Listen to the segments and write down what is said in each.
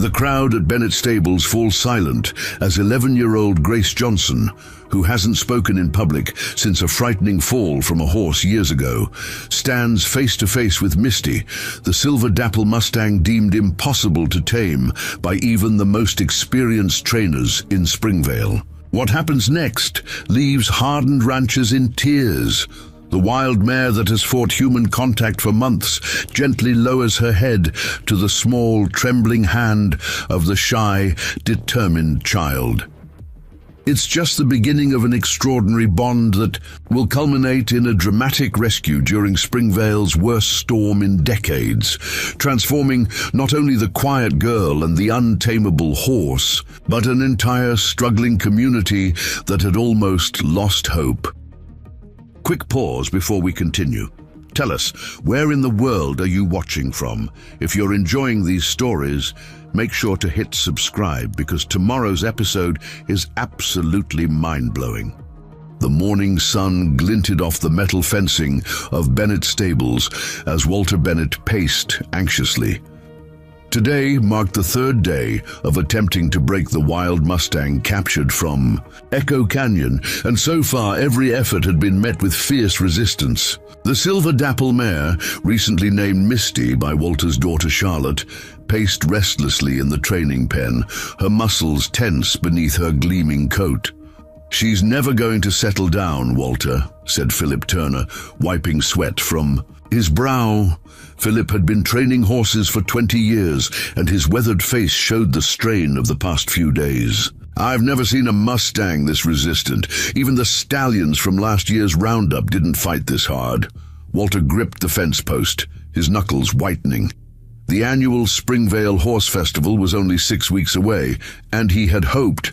The crowd at Bennett Stables falls silent as 11-year-old Grace Johnson, who hasn't spoken in public since a frightening fall from a horse years ago, stands face to face with Misty, the silver dapple Mustang deemed impossible to tame by even the most experienced trainers in Springvale. What happens next leaves hardened ranchers in tears. The wild mare that has fought human contact for months gently lowers her head to the small, trembling hand of the shy, determined child. It's just the beginning of an extraordinary bond that will culminate in a dramatic rescue during Springvale's worst storm in decades, transforming not only the quiet girl and the untamable horse, but an entire struggling community that had almost lost hope. Quick pause before we continue. Tell us, where in the world are you watching from? If you're enjoying these stories, make sure to hit subscribe because tomorrow's episode is absolutely mind-blowing. The morning sun glinted off the metal fencing of Bennett Stables as Walter Bennett paced anxiously. Today marked the third day of attempting to break the wild Mustang captured from Echo Canyon, and so far every effort had been met with fierce resistance. The silver dapple mare, recently named Misty by Walter's daughter Charlotte, paced restlessly in the training pen, her muscles tense beneath her gleaming coat. "She's never going to settle down, Walter," said Philip Turner, wiping sweat from his brow. Philip had been training horses for 20 years, and his weathered face showed the strain of the past few days. "I've never seen a Mustang this resistant. Even the stallions from last year's roundup didn't fight this hard." Walter gripped the fence post, his knuckles whitening. The annual Springvale Horse Festival was only 6 weeks away, and he had hoped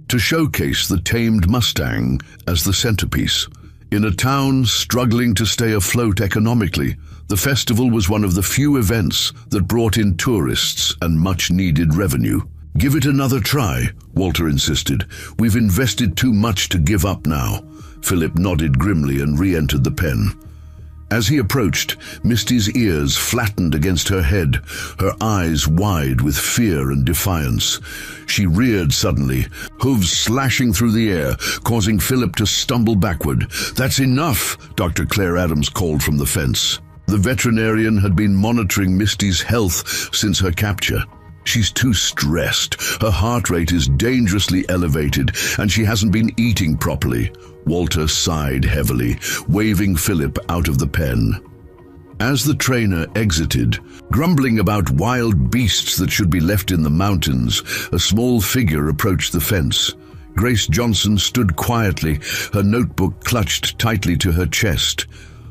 to showcase the tamed Mustang as the centerpiece. In a town struggling to stay afloat economically, the festival was one of the few events that brought in tourists and much-needed revenue. "Give it another try," Walter insisted. "We've invested too much to give up now." Philip nodded grimly and re-entered the pen. As he approached, Misty's ears flattened against her head, her eyes wide with fear and defiance. She reared suddenly, hooves slashing through the air, causing Philip to stumble backward. "That's enough," Dr. Claire Adams called from the fence. The veterinarian had been monitoring Misty's health since her capture. "She's too stressed. Her heart rate is dangerously elevated, and she hasn't been eating properly." Walter sighed heavily, waving Philip out of the pen. As the trainer exited, grumbling about wild beasts that should be left in the mountains, a small figure approached the fence. Grace Johnson stood quietly, her notebook clutched tightly to her chest,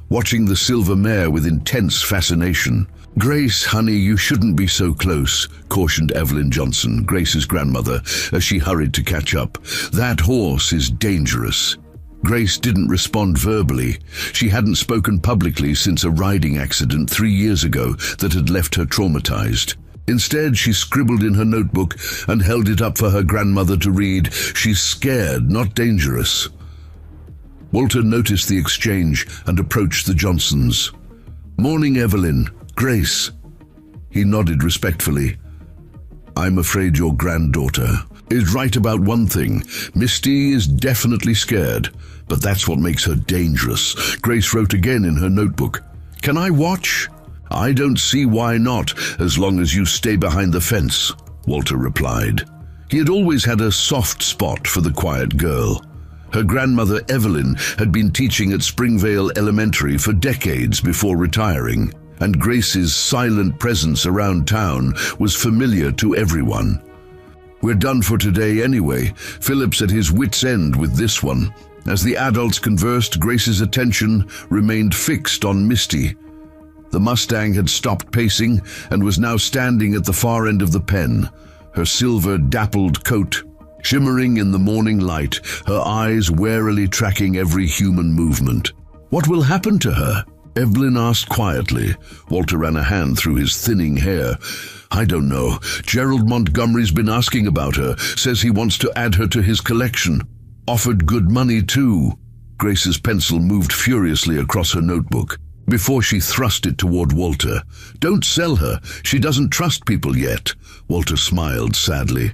watching the silver mare with intense fascination. "Grace, honey, you shouldn't be so close," cautioned Evelyn Johnson, Grace's grandmother, as she hurried to catch up. "That horse is dangerous." Grace didn't respond verbally. She hadn't spoken publicly since a riding accident 3 years ago that had left her traumatized. Instead, she scribbled in her notebook and held it up for her grandmother to read. "She's scared, not dangerous." Walter noticed the exchange and approached the Johnsons. "Morning, Evelyn. Grace." He nodded respectfully. "I'm afraid your granddaughter is right about one thing. Misty is definitely scared, but that's what makes her dangerous." Grace wrote again in her notebook. "Can I watch?" "I don't see why not, as long as you stay behind the fence," Walter replied. He had always had a soft spot for the quiet girl. Her grandmother Evelyn had been teaching at Springvale Elementary for decades before retiring, and Grace's silent presence around town was familiar to everyone. "We're done for today anyway." Philip's at his wit's end with this one. As the adults conversed, Grace's attention remained fixed on Misty. The Mustang had stopped pacing and was now standing at the far end of the pen, her silver dappled coat shimmering in the morning light, her eyes warily tracking every human movement. "What will happen to her?" Evelyn asked quietly. Walter ran a hand through his thinning hair. "I don't know. Gerald Montgomery's been asking about her, says he wants to add her to his collection. Offered good money, too." Grace's pencil moved furiously across her notebook before she thrust it toward Walter. "Don't sell her. She doesn't trust people yet." Walter smiled sadly.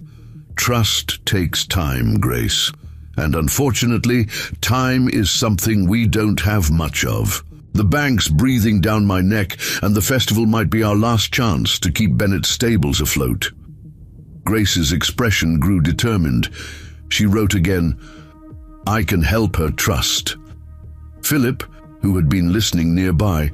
Trust takes time, Grace. And unfortunately, time is something we don't have much of. The bank's breathing down my neck, and the festival might be our last chance to keep Bennett's stables afloat. Grace's expression grew determined. She wrote again, I can help her trust. Philip, who had been listening nearby,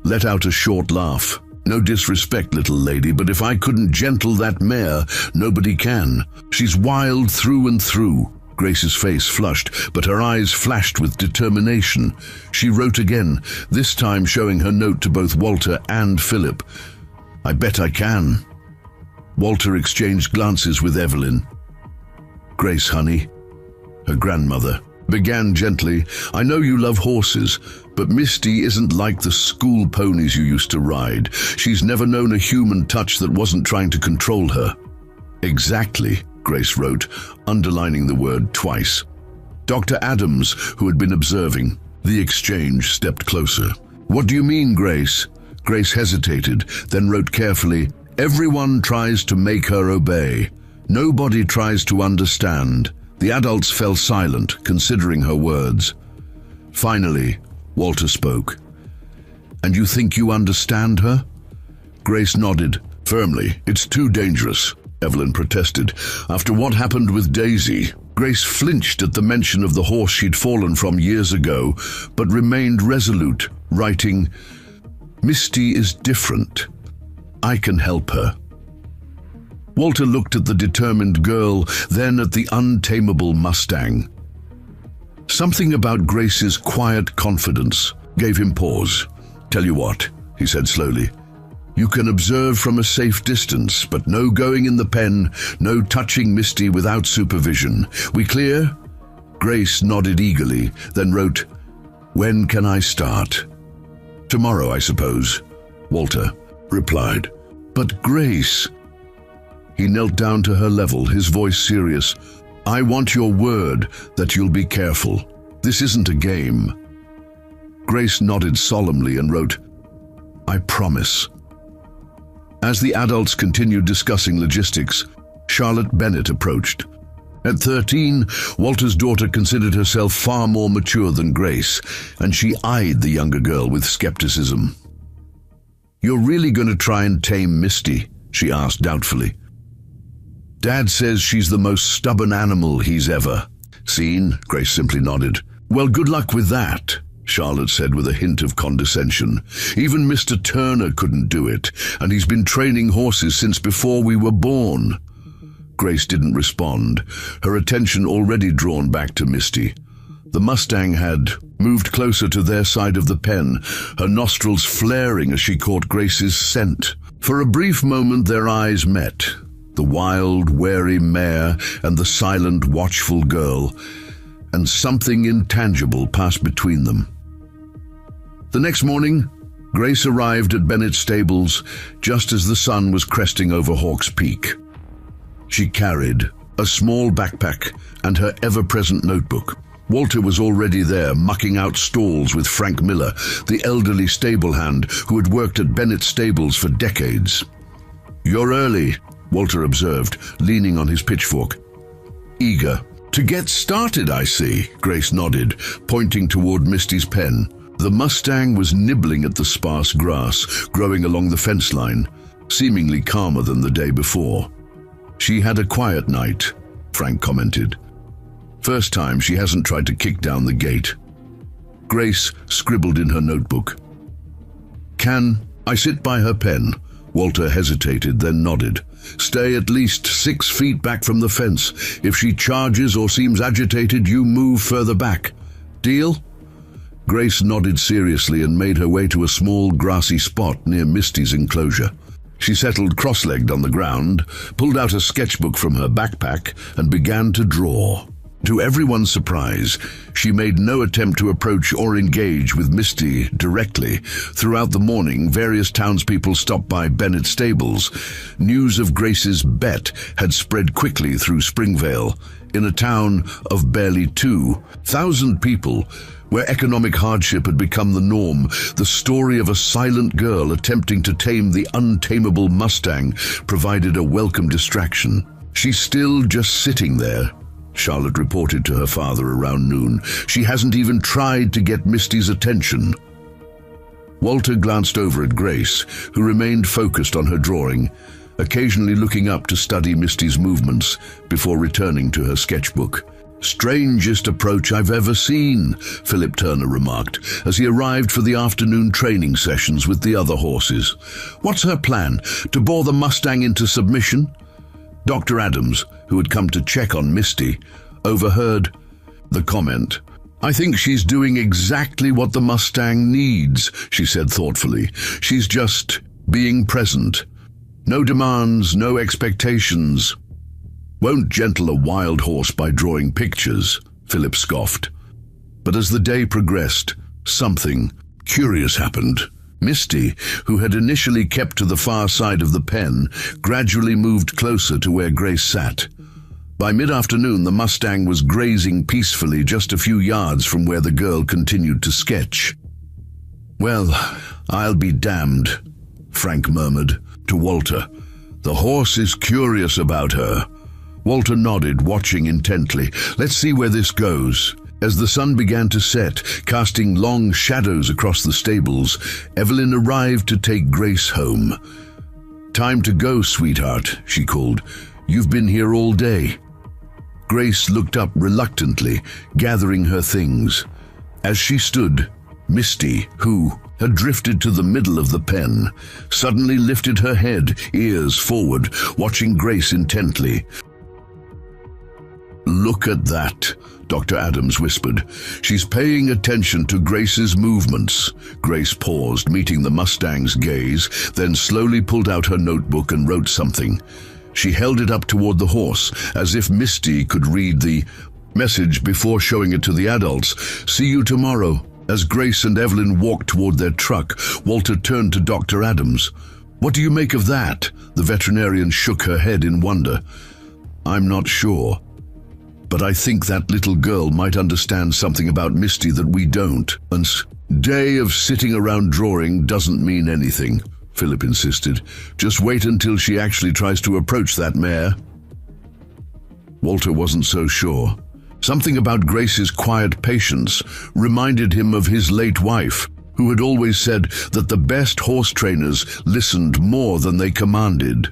let out a short laugh. No disrespect, little lady, but if I couldn't gentle that mare, nobody can. She's wild through and through. Grace's face flushed, but her eyes flashed with determination. She wrote again, this time showing her note to both Walter and Philip. I bet I can. Walter exchanged glances with Evelyn. Grace, honey, her grandmother, began gently, I know you love horses, but Misty isn't like the school ponies you used to ride. She's never known a human touch that wasn't trying to control her. Exactly, Grace wrote, underlining the word twice. Dr. Adams, who had been observing the exchange, stepped closer. What do you mean, Grace? Grace hesitated, then wrote carefully, everyone tries to make her obey. Nobody tries to understand. The adults fell silent, considering her words. Finally, Walter spoke. And you think you understand her? Grace nodded, firmly. It's too dangerous, Evelyn protested. After what happened with Daisy, Grace flinched at the mention of the horse she'd fallen from years ago, but remained resolute, writing, Misty is different. I can help her. Walter looked at the determined girl, then at the untamable Mustang. Something about Grace's quiet confidence gave him pause. Tell you what, he said slowly. You can observe from a safe distance, but no going in the pen, no touching Misty without supervision. We clear? Grace nodded eagerly, then wrote, When can I start? Tomorrow, I suppose, Walter replied. But Grace... He knelt down to her level, his voice serious. I want your word that you'll be careful. This isn't a game. Grace nodded solemnly and wrote, I promise. As the adults continued discussing logistics, Charlotte Bennett approached. At 13, Walter's daughter considered herself far more mature than Grace, and she eyed the younger girl with skepticism. You're really going to try and tame Misty? She asked doubtfully. Dad says she's the most stubborn animal he's ever seen. Grace simply nodded. Well, good luck with that, Charlotte said with a hint of condescension. Even Mr. Turner couldn't do it, and he's been training horses since before we were born. Grace didn't respond, her attention already drawn back to Misty. The Mustang had moved closer to their side of the pen, her nostrils flaring as she caught Grace's scent. For a brief moment their eyes met. The wild, wary mare and the silent, watchful girl, and something intangible passed between them. The next morning, Grace arrived at Bennett's stables just as the sun was cresting over Hawk's Peak. She carried a small backpack and her ever-present notebook. Walter was already there, mucking out stalls with Frank Miller, the elderly stable hand who had worked at Bennett's stables for decades. You're early, Walter observed, leaning on his pitchfork. Eager. To get started, I see, Grace nodded, pointing toward Misty's pen. The Mustang was nibbling at the sparse grass growing along the fence line, seemingly calmer than the day before. She had a quiet night, Frank commented. First time she hasn't tried to kick down the gate. Grace scribbled in her notebook. Can I sit by her pen? Walter hesitated, then nodded. Stay at least 6 feet back from the fence. If she charges or seems agitated, you move further back. Deal? Grace nodded seriously and made her way to a small grassy spot near Misty's enclosure. She settled cross-legged on the ground, pulled out a sketchbook from her backpack, and began to draw. To everyone's surprise, she made no attempt to approach or engage with Misty directly. Throughout the morning, various townspeople stopped by Bennett's stables. News of Grace's bet had spread quickly through Springvale. In a town of barely 2,000 people, where economic hardship had become the norm, the story of a silent girl attempting to tame the untamable Mustang provided a welcome distraction. "She's still just sitting there," Charlotte reported to her father around noon. "She hasn't even tried to get Misty's attention." Walter glanced over at Grace, who remained focused on her drawing, occasionally looking up to study Misty's movements before returning to her sketchbook. "Strangest approach I've ever seen," Philip Turner remarked, as he arrived for the afternoon training sessions with the other horses. "What's her plan? To bore the Mustang into submission?" Dr. Adams, who had come to check on Misty, overheard the comment. "I think she's doing exactly what the Mustang needs," she said thoughtfully. "She's just being present. No demands, no expectations." "Won't gentle a wild horse by drawing pictures," Philip scoffed. But as the day progressed, something curious happened. Misty, who had initially kept to the far side of the pen, gradually moved closer to where Grace sat. By mid-afternoon, the Mustang was grazing peacefully just a few yards from where the girl continued to sketch. "Well, I'll be damned," Frank murmured to Walter. "The horse is curious about her." Walter nodded, watching intently. "Let's see where this goes." As the sun began to set, casting long shadows across the stables, Evelyn arrived to take Grace home. "Time to go, sweetheart," she called. "You've been here all day." Grace looked up reluctantly, gathering her things. As she stood, Misty, who had drifted to the middle of the pen, suddenly lifted her head, ears forward, watching Grace intently. "Look at that," Dr. Adams whispered. "She's paying attention to Grace's movements." Grace paused, meeting the Mustang's gaze, then slowly pulled out her notebook and wrote something. She held it up toward the horse, as if Misty could read the message before showing it to the adults. "See you tomorrow." As Grace and Evelyn walked toward their truck, Walter turned to Dr. Adams. "What do you make of that?" The veterinarian shook her head in wonder. "I'm not sure. But I think that little girl might understand something about Misty that we don't. And day of sitting around drawing doesn't mean anything," Philip insisted. "Just wait until she actually tries to approach that mare." Walter wasn't so sure. Something about Grace's quiet patience reminded him of his late wife, who had always said that the best horse trainers listened more than they commanded.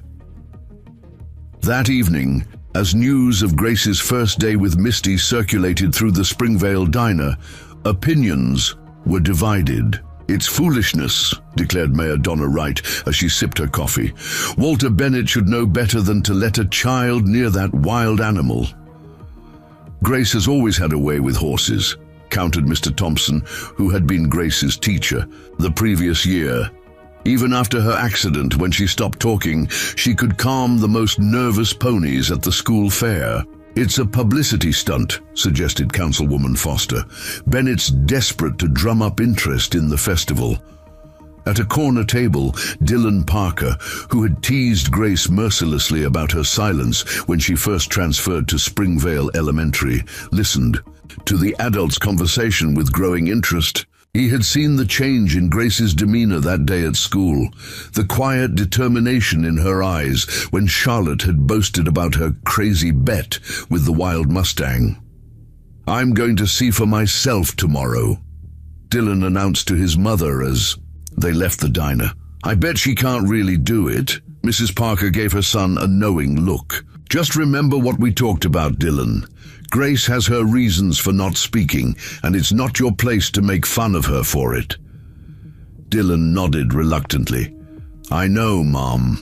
That evening, as news of Grace's first day with Misty circulated through the Springvale diner, opinions were divided. "It's foolishness," declared Mayor Donna Wright as she sipped her coffee. "Walter Bennett should know better than to let a child near that wild animal." "Grace has always had a way with horses," countered Mr. Thompson, who had been Grace's teacher the previous year. "Even after her accident, when she stopped talking, she could calm the most nervous ponies at the school fair." "It's a publicity stunt," suggested Councilwoman Foster. "Bennett's desperate to drum up interest in the festival." At a corner table, Dylan Parker, who had teased Grace mercilessly about her silence when she first transferred to Springvale Elementary, listened to the adults' conversation with growing interest. He had seen the change in Grace's demeanor that day at school, the quiet determination in her eyes when Charlotte had boasted about her crazy bet with the wild Mustang. "I'm going to see for myself tomorrow," Dylan announced to his mother as they left the diner. "I bet she can't really do it." Mrs. Parker gave her son a knowing look. "Just remember what we talked about, Dylan. Grace has her reasons for not speaking, and it's not your place to make fun of her for it." Dylan nodded reluctantly. "I know, Mom."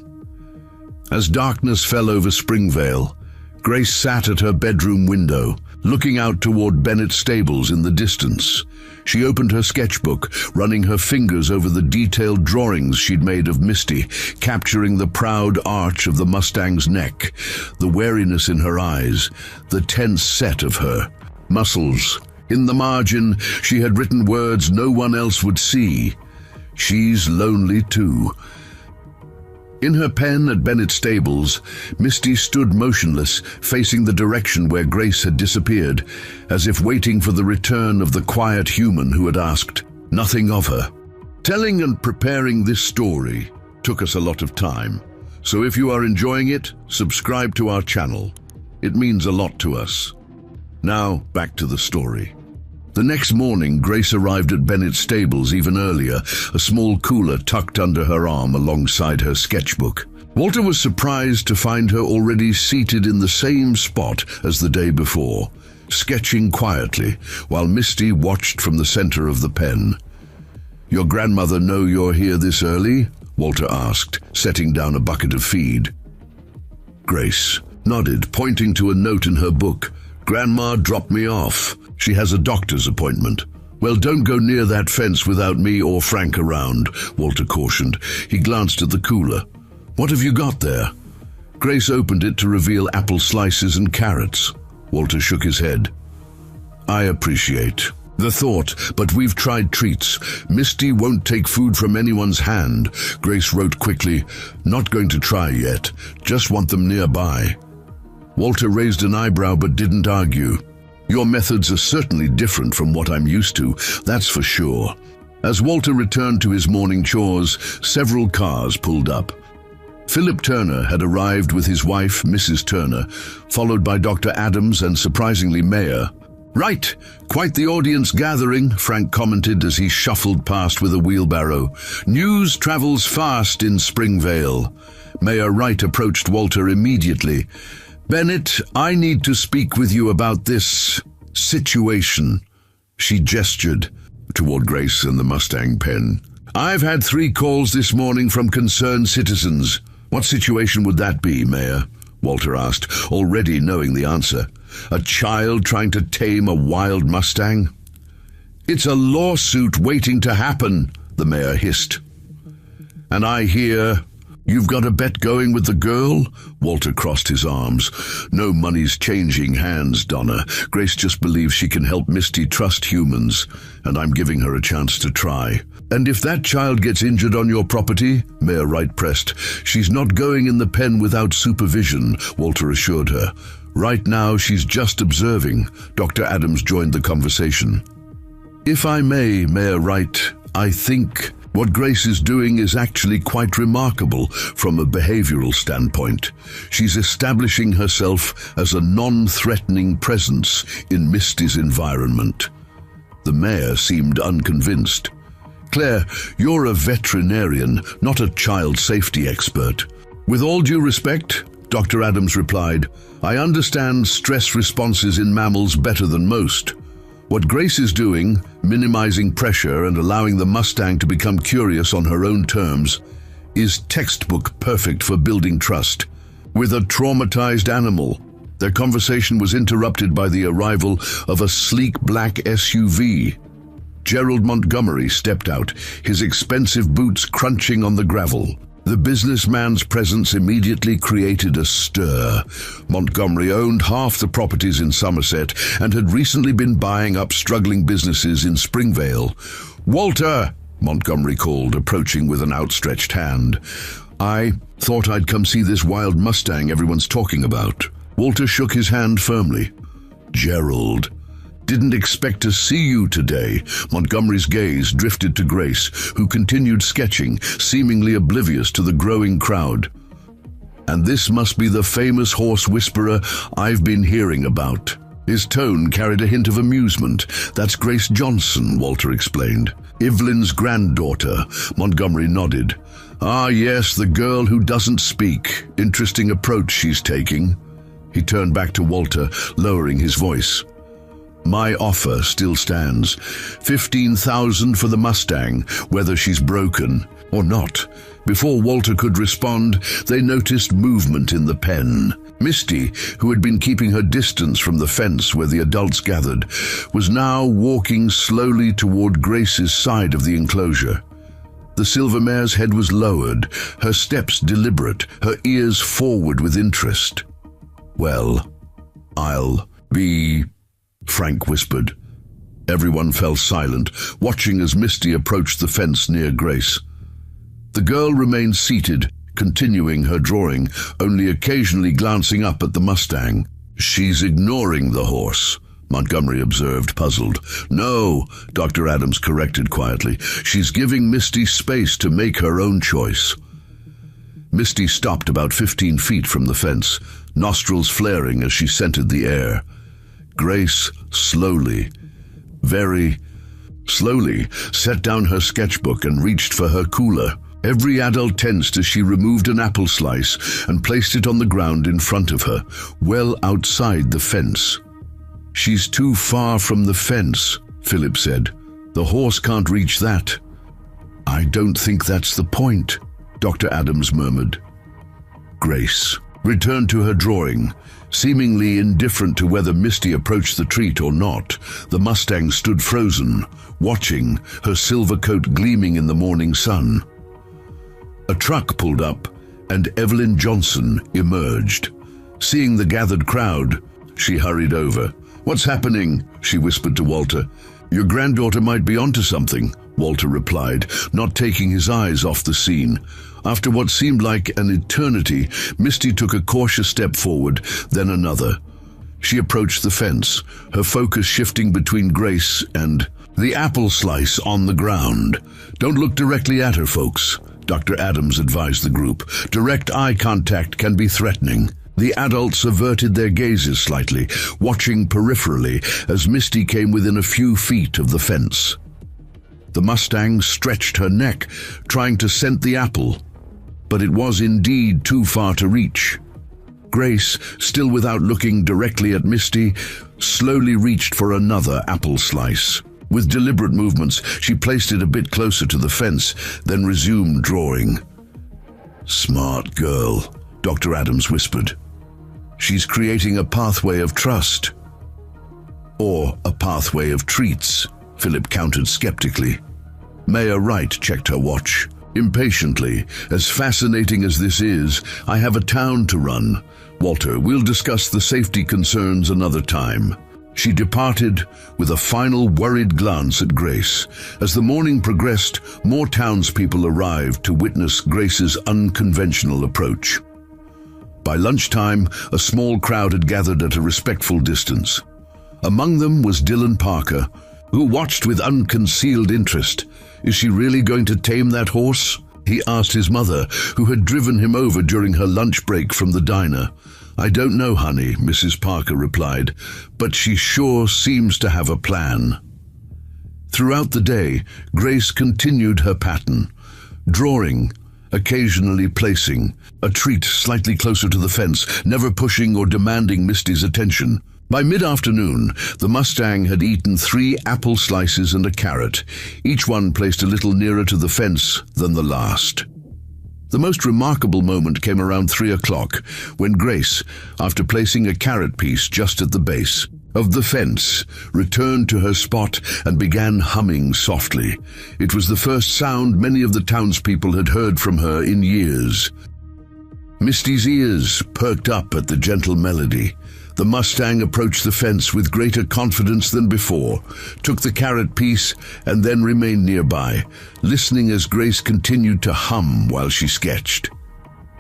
As darkness fell over Springvale, Grace sat at her bedroom window, looking out toward Bennett's stables in the distance. She opened her sketchbook, running her fingers over the detailed drawings she'd made of Misty, capturing the proud arch of the Mustang's neck, the wariness in her eyes, the tense set of her muscles. In the margin, she had written words no one else would see. "She's lonely too." In her pen at Bennett's stables, Misty stood motionless, facing the direction where Grace had disappeared, as if waiting for the return of the quiet human who had asked nothing of her. Telling and preparing this story took us a lot of time, so if you are enjoying it, subscribe to our channel. It means a lot to us. Now, back to the story. The next morning, Grace arrived at Bennett's stables even earlier, a small cooler tucked under her arm alongside her sketchbook. Walter was surprised to find her already seated in the same spot as the day before, sketching quietly, while Misty watched from the center of the pen. "Your grandmother know you're here this early?" Walter asked, setting down a bucket of feed. Grace nodded, pointing to a note in her book. "Grandma dropped me off. She has a doctor's appointment." "Well, don't go near that fence without me or Frank around," Walter cautioned. He glanced at the cooler. "What have you got there?" Grace opened it to reveal apple slices and carrots. Walter shook his head. "I appreciate the thought, but we've tried treats. Misty won't take food from anyone's hand." Grace wrote quickly, "Not going to try yet. Just want them nearby." Walter raised an eyebrow but didn't argue. "Your methods are certainly different from what I'm used to, that's for sure." As Walter returned to his morning chores, several cars pulled up. Philip Turner had arrived with his wife, Mrs. Turner, followed by Dr. Adams and, surprisingly, Mayer. "Right, quite the audience gathering," Frank commented as he shuffled past with a wheelbarrow. "News travels fast in Springvale." Mayor Wright approached Walter immediately. "Bennett, I need to speak with you about this situation." She gestured toward Grace and the Mustang pen. "I've had 3 calls this morning from concerned citizens." "What situation would that be, Mayor?" Walter asked, already knowing the answer. "A child trying to tame a wild Mustang?" "It's a lawsuit waiting to happen," the mayor hissed. "And I hear you've got a bet going with the girl?" Walter crossed his arms. "No money's changing hands, Donna. Grace just believes she can help Misty trust humans, and I'm giving her a chance to try." "And if that child gets injured on your property," Mayor Wright pressed. "She's not going in the pen without supervision," Walter assured her. "Right now, she's just observing." Dr. Adams joined the conversation. "If I may, Mayor Wright, I think what Grace is doing is actually quite remarkable from a behavioral standpoint. She's establishing herself as a non-threatening presence in Misty's environment." The mayor seemed unconvinced. "Claire, you're a veterinarian, not a child safety expert." "With all due respect," Dr. Adams replied, "I understand stress responses in mammals better than most. What Grace is doing, minimizing pressure and allowing the Mustang to become curious on her own terms, is textbook perfect for building trust with a traumatized animal." Their conversation was interrupted by the arrival of a sleek black SUV. Gerald Montgomery stepped out, his expensive boots crunching on the gravel. The businessman's presence immediately created a stir. Montgomery owned half the properties in Somerset and had recently been buying up struggling businesses in Springvale. "Walter!" Montgomery called, approaching with an outstretched hand. "I thought I'd come see this wild Mustang everyone's talking about." Walter shook his hand firmly. "Gerald, didn't expect to see you today." Montgomery's gaze drifted to Grace, who continued sketching, seemingly oblivious to the growing crowd. "And this must be the famous horse whisperer I've been hearing about." His tone carried a hint of amusement. "That's Grace Johnson," Walter explained. "Evelyn's granddaughter." Montgomery nodded. "Ah, yes, the girl who doesn't speak. Interesting approach she's taking." He turned back to Walter, lowering his voice. "My offer still stands. 15,000 for the Mustang, whether she's broken or not." Before Walter could respond, they noticed movement in the pen. Misty, who had been keeping her distance from the fence where the adults gathered, was now walking slowly toward Grace's side of the enclosure. The silver mare's head was lowered, her steps deliberate, her ears forward with interest. "Well, I'll be," Frank whispered. Everyone fell silent, watching as Misty approached the fence near Grace. The girl remained seated, continuing her drawing, only occasionally glancing up at the Mustang. "She's ignoring the horse," Montgomery observed, puzzled. "No," Dr. Adams corrected quietly. "She's giving Misty space to make her own choice." Misty stopped about 15 feet from the fence, nostrils flaring as she scented the air. Grace very slowly, set down her sketchbook and reached for her cooler. Every adult tensed as she removed an apple slice and placed it on the ground in front of her, well outside the fence. "She's too far from the fence," Philip said. "The horse can't reach that." "I don't think that's the point," Dr. Adams murmured. Grace returned to her drawing. Seemingly indifferent to whether Misty approached the treat or not, the Mustang stood frozen, watching, her silver coat gleaming in the morning sun. A truck pulled up, and Evelyn Johnson emerged. Seeing the gathered crowd, she hurried over. "What's happening?" she whispered to Walter. "Your granddaughter might be onto something," Walter replied, not taking his eyes off the scene. After what seemed like an eternity, Misty took a cautious step forward, then another. She approached the fence, her focus shifting between Grace and the apple slice on the ground. "Don't look directly at her, folks," Dr. Adams advised the group. "Direct eye contact can be threatening." The adults averted their gazes slightly, watching peripherally as Misty came within a few feet of the fence. The Mustang stretched her neck, trying to scent the apple, but it was indeed too far to reach. Grace, still without looking directly at Misty, slowly reached for another apple slice. With deliberate movements, she placed it a bit closer to the fence, then resumed drawing. "Smart girl," Dr. Adams whispered. "She's creating a pathway of trust." "Or a pathway of treats," Philip countered skeptically. Mayor Wright checked her watch. Impatiently, "As fascinating as this is, I have a town to run. Walter, we'll discuss the safety concerns another time." She departed with a final worried glance at Grace. As the morning progressed, more townspeople arrived to witness Grace's unconventional approach. By lunchtime, a small crowd had gathered at a respectful distance. Among them was Dylan Parker, who watched with unconcealed interest. "Is she really going to tame that horse?" he asked his mother, who had driven him over during her lunch break from the diner. "I don't know, honey," Mrs. Parker replied, "but she sure seems to have a plan." Throughout the day, Grace continued her pattern, drawing, occasionally placing a treat slightly closer to the fence, never pushing or demanding Misty's attention. By mid-afternoon, the Mustang had eaten 3 apple slices and a carrot, each one placed a little nearer to the fence than the last. The most remarkable moment came around 3 o'clock, when Grace, after placing a carrot piece just at the base of the fence, returned to her spot and began humming softly. It was the first sound many of the townspeople had heard from her in years. Misty's ears perked up at the gentle melody. The Mustang approached the fence with greater confidence than before, took the carrot piece, and then remained nearby, listening as Grace continued to hum while she sketched.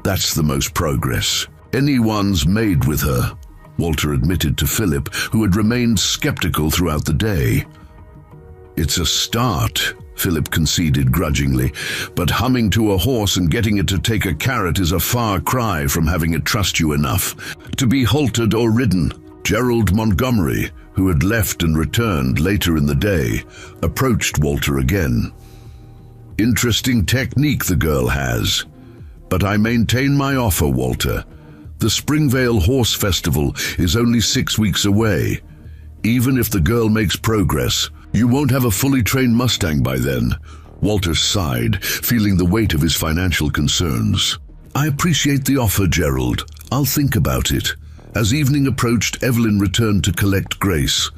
"That's the most progress anyone's made with her," Walter admitted to Philip, who had remained skeptical throughout the day. "It's a start," Philip conceded grudgingly, "but humming to a horse and getting it to take a carrot is a far cry from having it trust you enough to be haltered or ridden." Gerald Montgomery, who had left and returned later in the day, approached Walter again. "Interesting technique the girl has, but I maintain my offer, Walter. The Springvale Horse Festival is only 6 weeks away. Even if the girl makes progress, you won't have a fully trained Mustang by then." Walter sighed, feeling the weight of his financial concerns. "I appreciate the offer, Gerald. I'll think about it. As evening approached, Evelyn returned to collect Grace.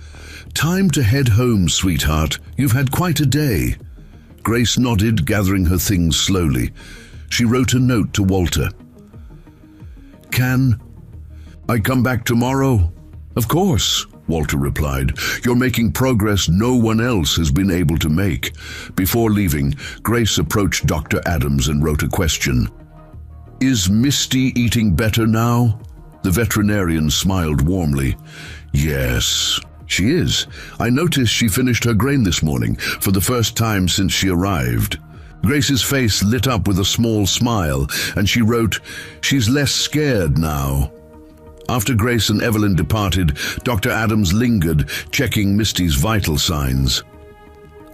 Time to head home, sweetheart. You've had quite a day. Grace nodded, gathering her things slowly. She wrote a note to Walter. Can I come back tomorrow? Of course, Walter replied. You're making progress no one else has been able to make. Before leaving, Grace approached Dr. Adams and wrote a question. Is Misty eating better now? The veterinarian smiled warmly. Yes, she is. I noticed she finished her grain this morning for the first time since she arrived. Grace's face lit up with a small smile, and she wrote, She's less scared now. After Grace and Evelyn departed, Dr. Adams lingered, checking Misty's vital signs.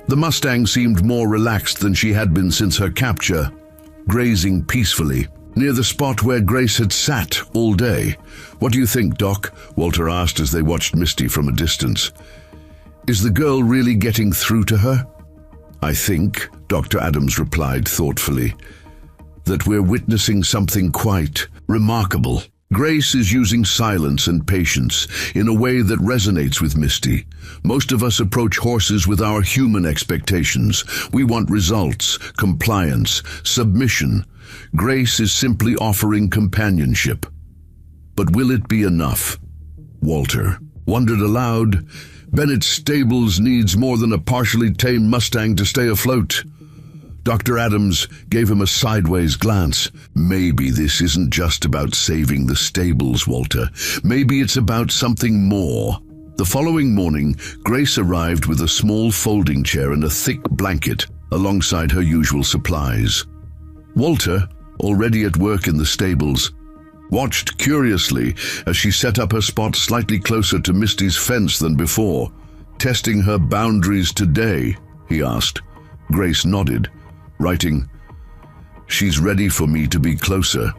The Mustang seemed more relaxed than she had been since her capture, grazing peacefully, near the spot where Grace had sat all day. What do you think, Doc? Walter asked as they watched Misty from a distance. Is the girl really getting through to her? I think, Dr. Adams replied thoughtfully, that we're witnessing something quite remarkable. Grace is using silence and patience in a way that resonates with Misty. Most of us approach horses with our human expectations. We want results, compliance, submission. Grace is simply offering companionship. But will it be enough? Walter wondered aloud. Bennett's stables needs more than a partially tamed Mustang to stay afloat. Dr. Adams gave him a sideways glance. Maybe this isn't just about saving the stables, Walter. Maybe it's about something more. The following morning, Grace arrived with a small folding chair and a thick blanket alongside her usual supplies. Walter, already at work in the stables, watched curiously as she set up her spot slightly closer to Misty's fence than before. Testing her boundaries today, he asked. Grace nodded, writing, She's ready for me to be closer.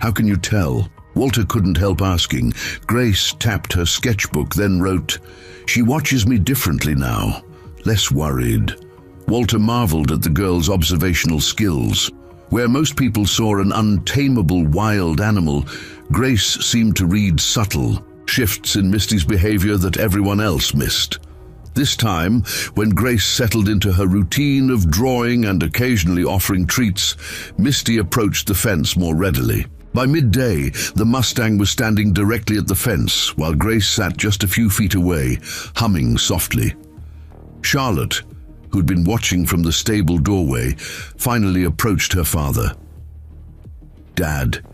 How can you tell? Walter couldn't help asking. Grace tapped her sketchbook, then wrote, She watches me differently now, less worried. Walter marveled at the girl's observational skills. Where most people saw an untamable wild animal, Grace seemed to read subtle shifts in Misty's behavior that everyone else missed. This time, when Grace settled into her routine of drawing and occasionally offering treats, Misty approached the fence more readily. By midday, the Mustang was standing directly at the fence, while Grace sat just a few feet away, humming softly. Charlotte, who'd been watching from the stable doorway, finally approached her father. Dad,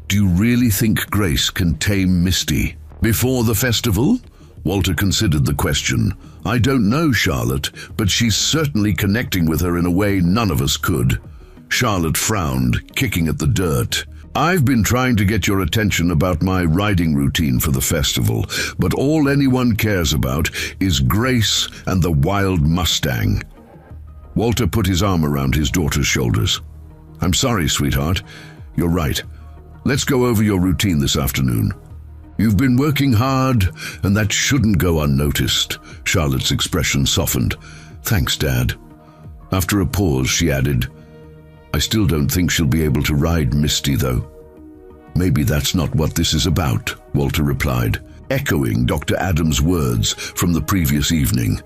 do you really think Grace can tame Misty before the festival? Walter considered the question. I don't know, Charlotte, but she's certainly connecting with her in a way none of us could. Charlotte frowned, kicking at the dirt. I've been trying to get your attention about my riding routine for the festival, but all anyone cares about is Grace and the wild Mustang. Walter put his arm around his daughter's shoulders. I'm sorry, sweetheart. You're right. Let's go over your routine this afternoon. You've been working hard, and that shouldn't go unnoticed. Charlotte's expression softened. Thanks, Dad. After a pause, she added, I still don't think she'll be able to ride Misty, though. Maybe that's not what this is about, Walter replied, echoing Dr. Adams' words from the previous evening.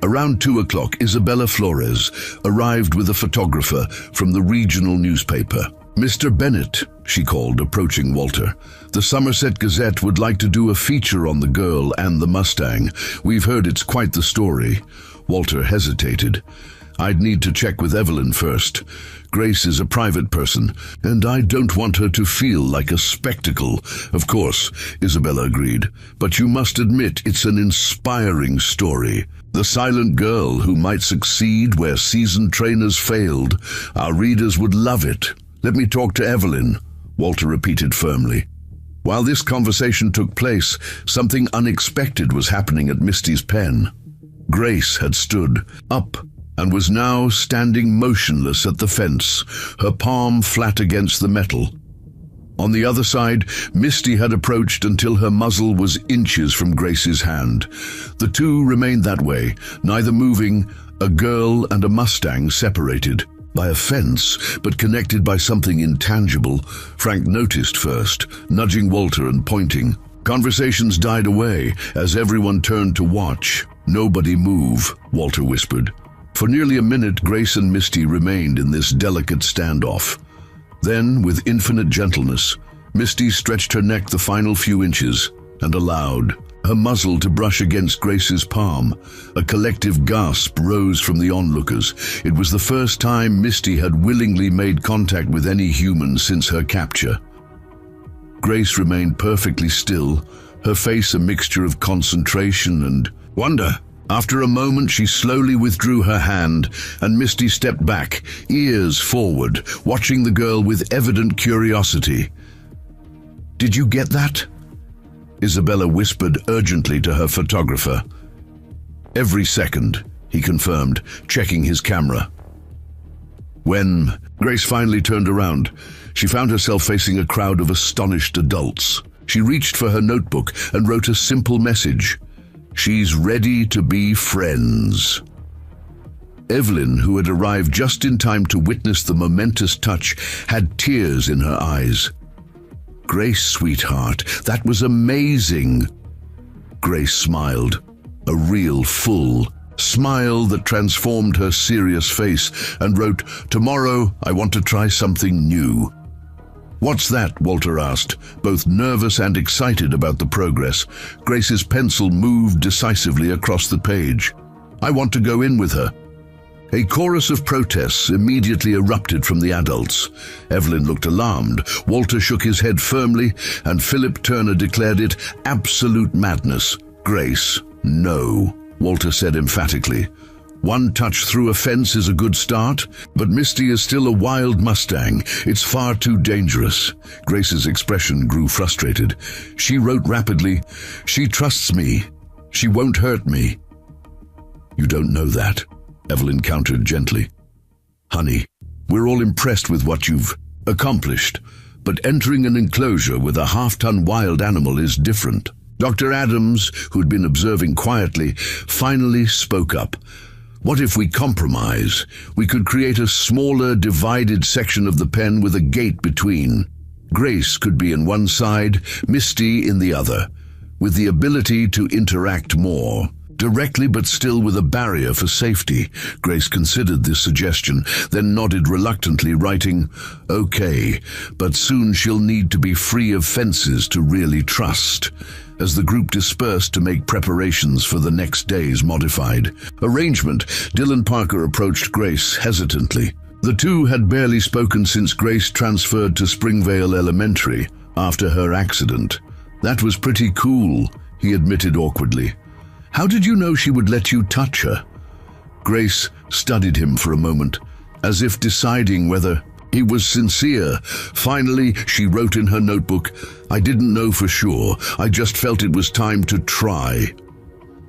Around 2 o'clock, Isabella Flores arrived with a photographer from the regional newspaper. Mr. Bennett, she called, approaching Walter. The Somerset Gazette would like to do a feature on the girl and the Mustang. We've heard it's quite the story. Walter hesitated. I'd need to check with Evelyn first. Grace is a private person, and I don't want her to feel like a spectacle. Of course, Isabella agreed, but you must admit it's an inspiring story. The silent girl who might succeed where seasoned trainers failed. Our readers would love it. Let me talk to Evelyn, Walter repeated firmly. While this conversation took place, something unexpected was happening at Misty's pen. Grace had stood up and was now standing motionless at the fence, her palm flat against the metal. On the other side, Misty had approached until her muzzle was inches from Grace's hand. The two remained that way, neither moving, a girl and a Mustang separated. by a fence, but connected by something intangible. Frank noticed first, nudging Walter and pointing. Conversations died away as everyone turned to watch. "Nobody move," Walter whispered. For nearly a minute, Grace and Misty remained in this delicate standoff. Then, with infinite gentleness, Misty stretched her neck the final few inches and allowed her muzzle to brush against Grace's palm. A collective gasp rose from the onlookers. It was the first time Misty had willingly made contact with any human since her capture. Grace remained perfectly still, her face a mixture of concentration and wonder. After a moment, she slowly withdrew her hand, and Misty stepped back, ears forward, watching the girl with evident curiosity. "Did you get that?" Isabella whispered urgently to her photographer. "Every second," he confirmed, checking his camera. When Grace finally turned around, she found herself facing a crowd of astonished adults. She reached for her notebook and wrote a simple message. "She's ready to be friends." Evelyn, who had arrived just in time to witness the momentous touch, had tears in her eyes. "Grace, sweetheart, that was amazing." Grace smiled, a real, full smile that transformed her serious face, and wrote, "Tomorrow, I want to try something new." "What's that?" Walter asked, both nervous and excited about the progress. Grace's pencil moved decisively across the page. "I want to go in with her." A chorus of protests immediately erupted from the adults. Evelyn looked alarmed, Walter shook his head firmly, and Philip Turner declared it absolute madness. "Grace, no," Walter said emphatically. "One touch through a fence is a good start, but Misty is still a wild Mustang. It's far too dangerous." Grace's expression grew frustrated. She wrote rapidly, "She trusts me. She won't hurt me." "You don't know that," Evelyn countered gently. "Honey, we're all impressed with what you've accomplished, but entering an enclosure with a half-ton wild animal is different." Dr. Adams, who'd been observing quietly, finally spoke up. "What if we compromise? We could create a smaller, divided section of the pen with a gate between. Grace could be in one side, Misty in the other, with the ability to interact more. Directly but still with a barrier for safety." Grace considered this suggestion, then nodded reluctantly, writing, "Okay, but soon she'll need to be free of fences to really trust." As the group dispersed to make preparations for the next day's modified arrangement, Dylan Parker approached Grace hesitantly. The two had barely spoken since Grace transferred to Springvale Elementary after her accident. "That was pretty cool," he admitted awkwardly. "How did you know she would let you touch her?" Grace studied him for a moment, as if deciding whether he was sincere. Finally, she wrote in her notebook, "I didn't know for sure. I just felt it was time to try."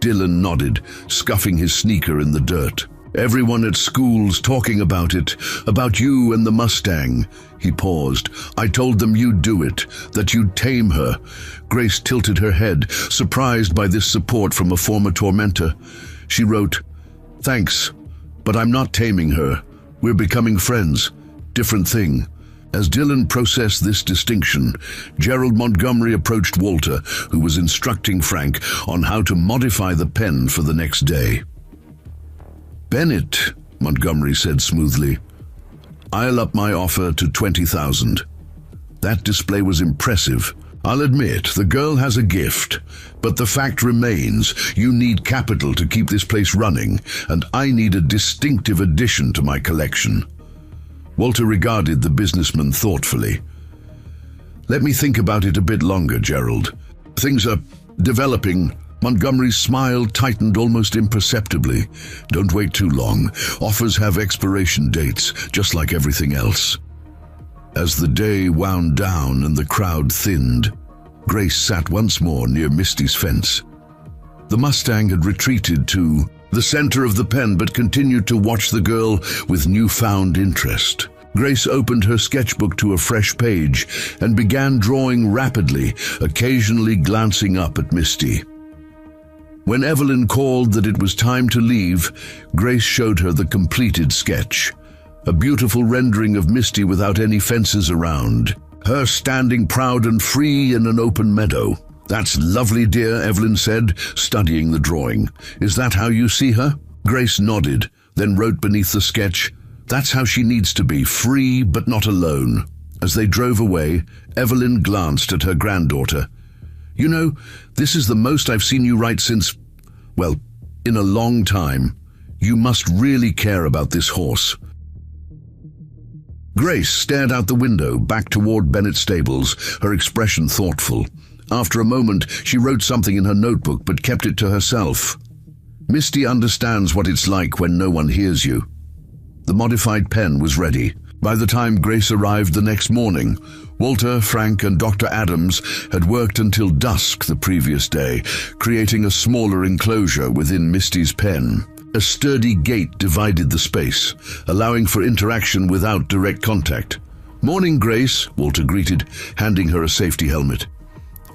Dylan nodded, scuffing his sneaker in the dirt. "Everyone at school's talking about it, about you and the Mustang." He paused. "I told them you'd do it, that you'd tame her." Grace tilted her head, surprised by this support from a former tormentor. She wrote, "Thanks, but I'm not taming her. We're becoming friends. Different thing." As Dylan processed this distinction, Gerald Montgomery approached Walter, who was instructing Frank on how to modify the pen for the next day. "Bennett," Montgomery said smoothly, "I'll up my offer to 20,000. That display was impressive. I'll admit, the girl has a gift, but the fact remains, you need capital to keep this place running, and I need a distinctive addition to my collection." Walter regarded the businessman thoughtfully. "Let me think about it a bit longer, Gerald. Things are developing." Montgomery's smile tightened almost imperceptibly. "Don't wait too long. Offers have expiration dates, just like everything else." As the day wound down and the crowd thinned, Grace sat once more near Misty's fence. The Mustang had retreated to the center of the pen but continued to watch the girl with newfound interest. Grace opened her sketchbook to a fresh page and began drawing rapidly, occasionally glancing up at Misty. When Evelyn called that it was time to leave, Grace showed her the completed sketch. a beautiful rendering of Misty without any fences around. Her standing proud and free in an open meadow. "That's lovely, dear," Evelyn said, studying the drawing. "Is that how you see her?" Grace nodded, then wrote beneath the sketch, "That's how she needs to be, free but not alone." As they drove away, Evelyn glanced at her granddaughter. "You know, this is the most I've seen you write since, well, in a long time. You must really care about this horse." Grace stared out the window, back toward Bennett's stables, her expression thoughtful. After a moment, she wrote something in her notebook but kept it to herself. "Misty understands what it's like when no one hears you." The modified pen was ready. By the time Grace arrived the next morning, Walter, Frank, and Dr. Adams had worked until dusk the previous day, creating a smaller enclosure within Misty's pen. A sturdy gate divided the space, allowing for interaction without direct contact. "Morning, Grace," Walter greeted, handing her a safety helmet.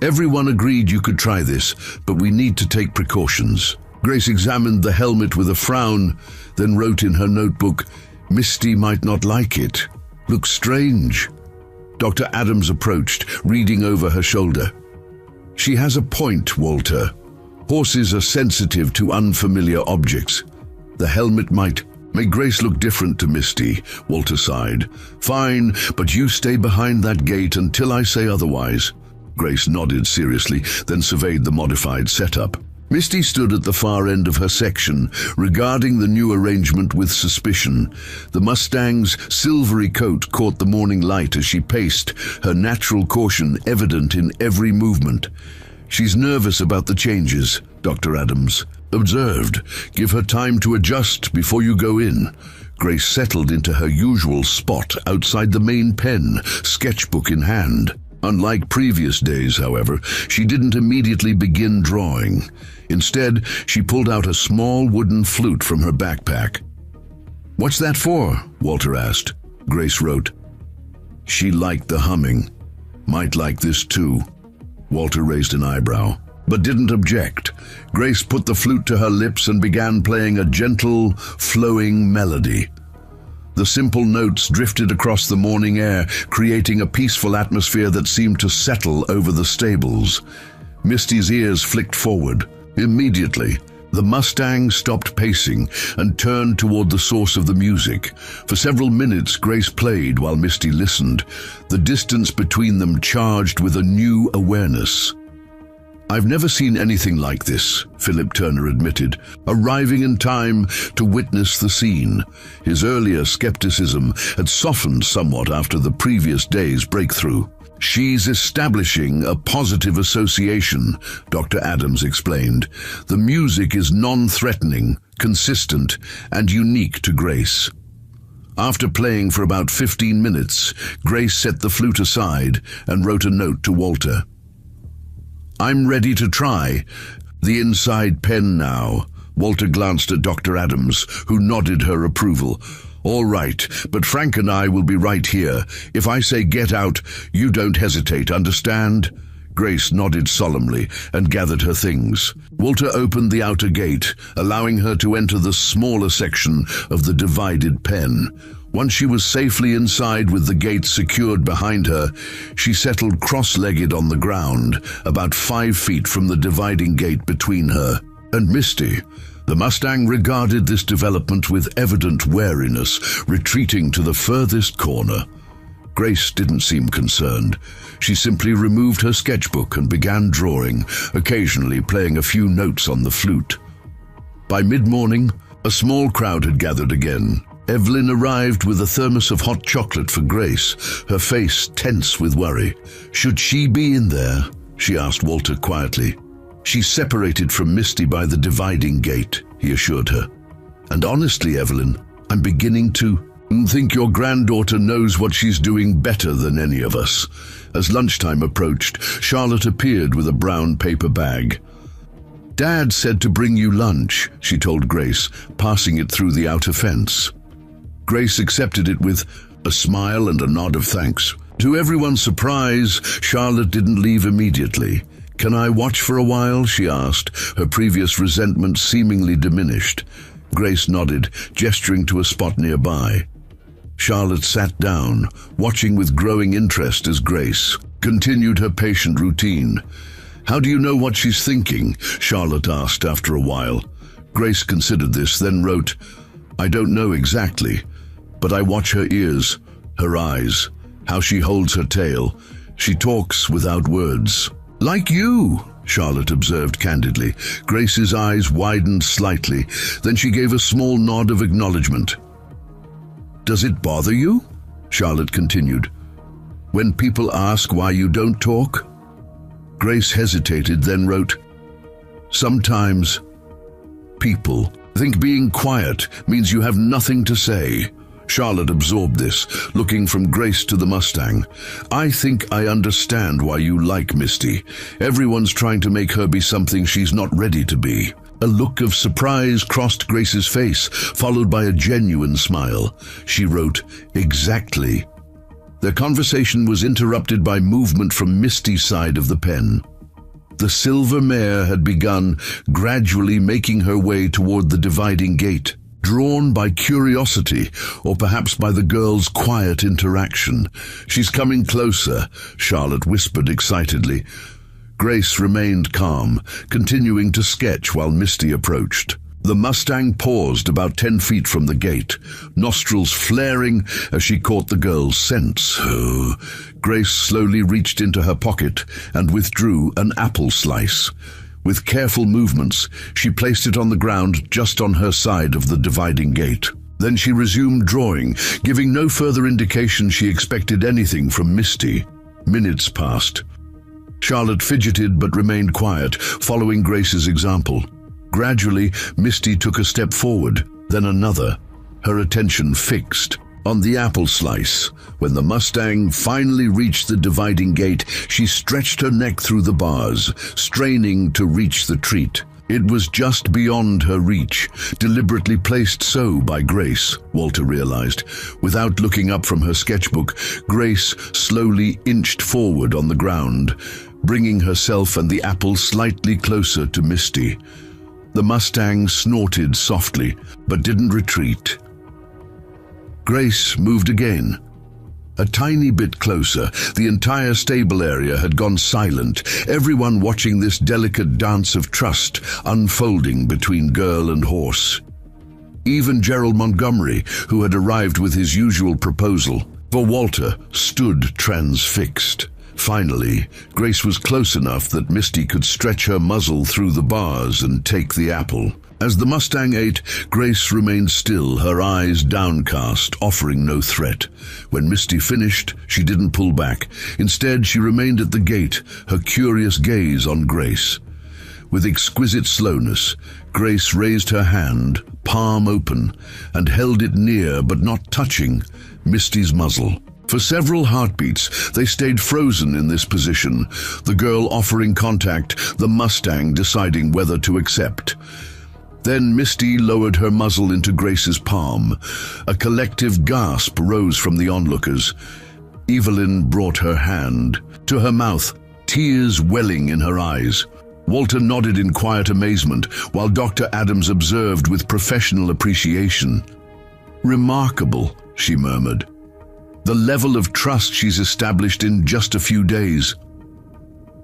"Everyone agreed you could try this, but we need to take precautions." Grace examined the helmet with a frown, then wrote in her notebook, "Misty might not like it. Looks strange." Dr. Adams approached, reading over her shoulder. "She has a point, Walter. Horses are sensitive to unfamiliar objects. The helmet might make Grace look different to Misty," Walter sighed. "Fine, but you stay behind that gate until I say otherwise." Grace nodded seriously, then surveyed the modified setup. Misty stood at the far end of her section, regarding the new arrangement with suspicion. The Mustang's silvery coat caught the morning light as she paced, her natural caution evident in every movement. "She's nervous about the changes," Dr. Adams observed. "Give her time to adjust before you go in." Grace settled into her usual spot outside the main pen, sketchbook in hand. Unlike previous days, however, she didn't immediately begin drawing. Instead, she pulled out a small wooden flute from her backpack. "What's that for?" Walter asked. Grace wrote, "She liked the humming. Might like this too." Walter raised an eyebrow, but didn't object. Grace put the flute to her lips and began playing a gentle, flowing melody. The simple notes drifted across the morning air, creating a peaceful atmosphere that seemed to settle over the stables. Misty's ears flicked forward. Immediately, the Mustang stopped pacing and turned toward the source of the music. For several minutes, Grace played while Misty listened, the distance between them charged with a new awareness. "I've never seen anything like this," Philip Turner admitted, arriving in time to witness the scene. His earlier skepticism had softened somewhat after the previous day's breakthrough. "She's establishing a positive association," Dr. Adams explained. "The music is non-threatening, consistent, and unique to Grace." After playing for about 15 minutes, Grace set the flute aside and wrote a note to Walter. "I'm ready to try. The inside pen now." Walter glanced at Dr. Adams, who nodded her approval. "All right, but Frank and I will be right here. If I say get out, you don't hesitate, understand?" Grace nodded solemnly and gathered her things. Walter opened the outer gate, allowing her to enter the smaller section of the divided pen. Once she was safely inside with the gate secured behind her, she settled cross-legged on the ground, about 5 feet from the dividing gate between her and Misty. The Mustang regarded this development with evident wariness, retreating to the furthest corner. Grace didn't seem concerned. She simply removed her sketchbook and began drawing, occasionally playing a few notes on the flute. By mid-morning, a small crowd had gathered again. Evelyn arrived with a thermos of hot chocolate for Grace, her face tense with worry. "Should she be in there?" she asked Walter quietly. "She's separated from Misty by the dividing gate," he assured her. "And honestly, Evelyn, I'm beginning to think your granddaughter knows what she's doing better than any of us." As lunchtime approached, Charlotte appeared with a brown paper bag. "Dad said to bring you lunch," she told Grace, passing it through the outer fence. Grace accepted it with a smile and a nod of thanks. To everyone's surprise, Charlotte didn't leave immediately. "Can I watch for a while?" she asked, her previous resentment seemingly diminished. Grace nodded, gesturing to a spot nearby. Charlotte sat down, watching with growing interest as Grace continued her patient routine. "How do you know what she's thinking?" Charlotte asked after a while. Grace considered this, then wrote, "I don't know exactly, but I watch her ears, her eyes, how she holds her tail. She talks without words." "Like you," Charlotte observed candidly. Grace's eyes widened slightly, then she gave a small nod of acknowledgement. "Does it bother you?" Charlotte continued. "When people ask why you don't talk?" Grace hesitated, then wrote, "Sometimes people think being quiet means you have nothing to say." Charlotte absorbed this, looking from Grace to the Mustang. "I think I understand why you like Misty. Everyone's trying to make her be something she's not ready to be." A look of surprise crossed Grace's face, followed by a genuine smile. She wrote, "Exactly." Their conversation was interrupted by movement from Misty's side of the pen. The silver mare had begun gradually making her way toward the dividing gate. Drawn by curiosity, or perhaps by the girl's quiet interaction. "She's coming closer," Charlotte whispered excitedly. Grace remained calm, continuing to sketch while Misty approached. The Mustang paused about 10 feet from the gate, nostrils flaring as she caught the girl's scent. Grace slowly reached into her pocket and withdrew an apple slice. With careful movements, she placed it on the ground just on her side of the dividing gate. Then she resumed drawing, giving no further indication she expected anything from Misty. Minutes passed. Charlotte fidgeted but remained quiet, following Grace's example. Gradually, Misty took a step forward, then another, her attention fixed on the apple slice. When the Mustang finally reached the dividing gate, she stretched her neck through the bars, straining to reach the treat. It was just beyond her reach, deliberately placed so by Grace, Walter realized. Without looking up from her sketchbook, Grace slowly inched forward on the ground, bringing herself and the apple slightly closer to Misty. The Mustang snorted softly, but didn't retreat. Grace moved again. A tiny bit closer, the entire stable area had gone silent, everyone watching this delicate dance of trust unfolding between girl and horse. Even Gerald Montgomery, who had arrived with his usual proposal for Walter, stood transfixed. Finally, Grace was close enough that Misty could stretch her muzzle through the bars and take the apple. As the Mustang ate, Grace remained still, her eyes downcast, offering no threat. When Misty finished, she didn't pull back. Instead, she remained at the gate, her curious gaze on Grace. With exquisite slowness, Grace raised her hand, palm open, and held it near but not touching Misty's muzzle. For several heartbeats, they stayed frozen in this position, the girl offering contact, the Mustang deciding whether to accept. Then Misty lowered her muzzle into Grace's palm. A collective gasp rose from the onlookers. Evelyn brought her hand to her mouth, tears welling in her eyes. Walter nodded in quiet amazement, while Dr. Adams observed with professional appreciation. "Remarkable," she murmured. "The level of trust she's established in just a few days."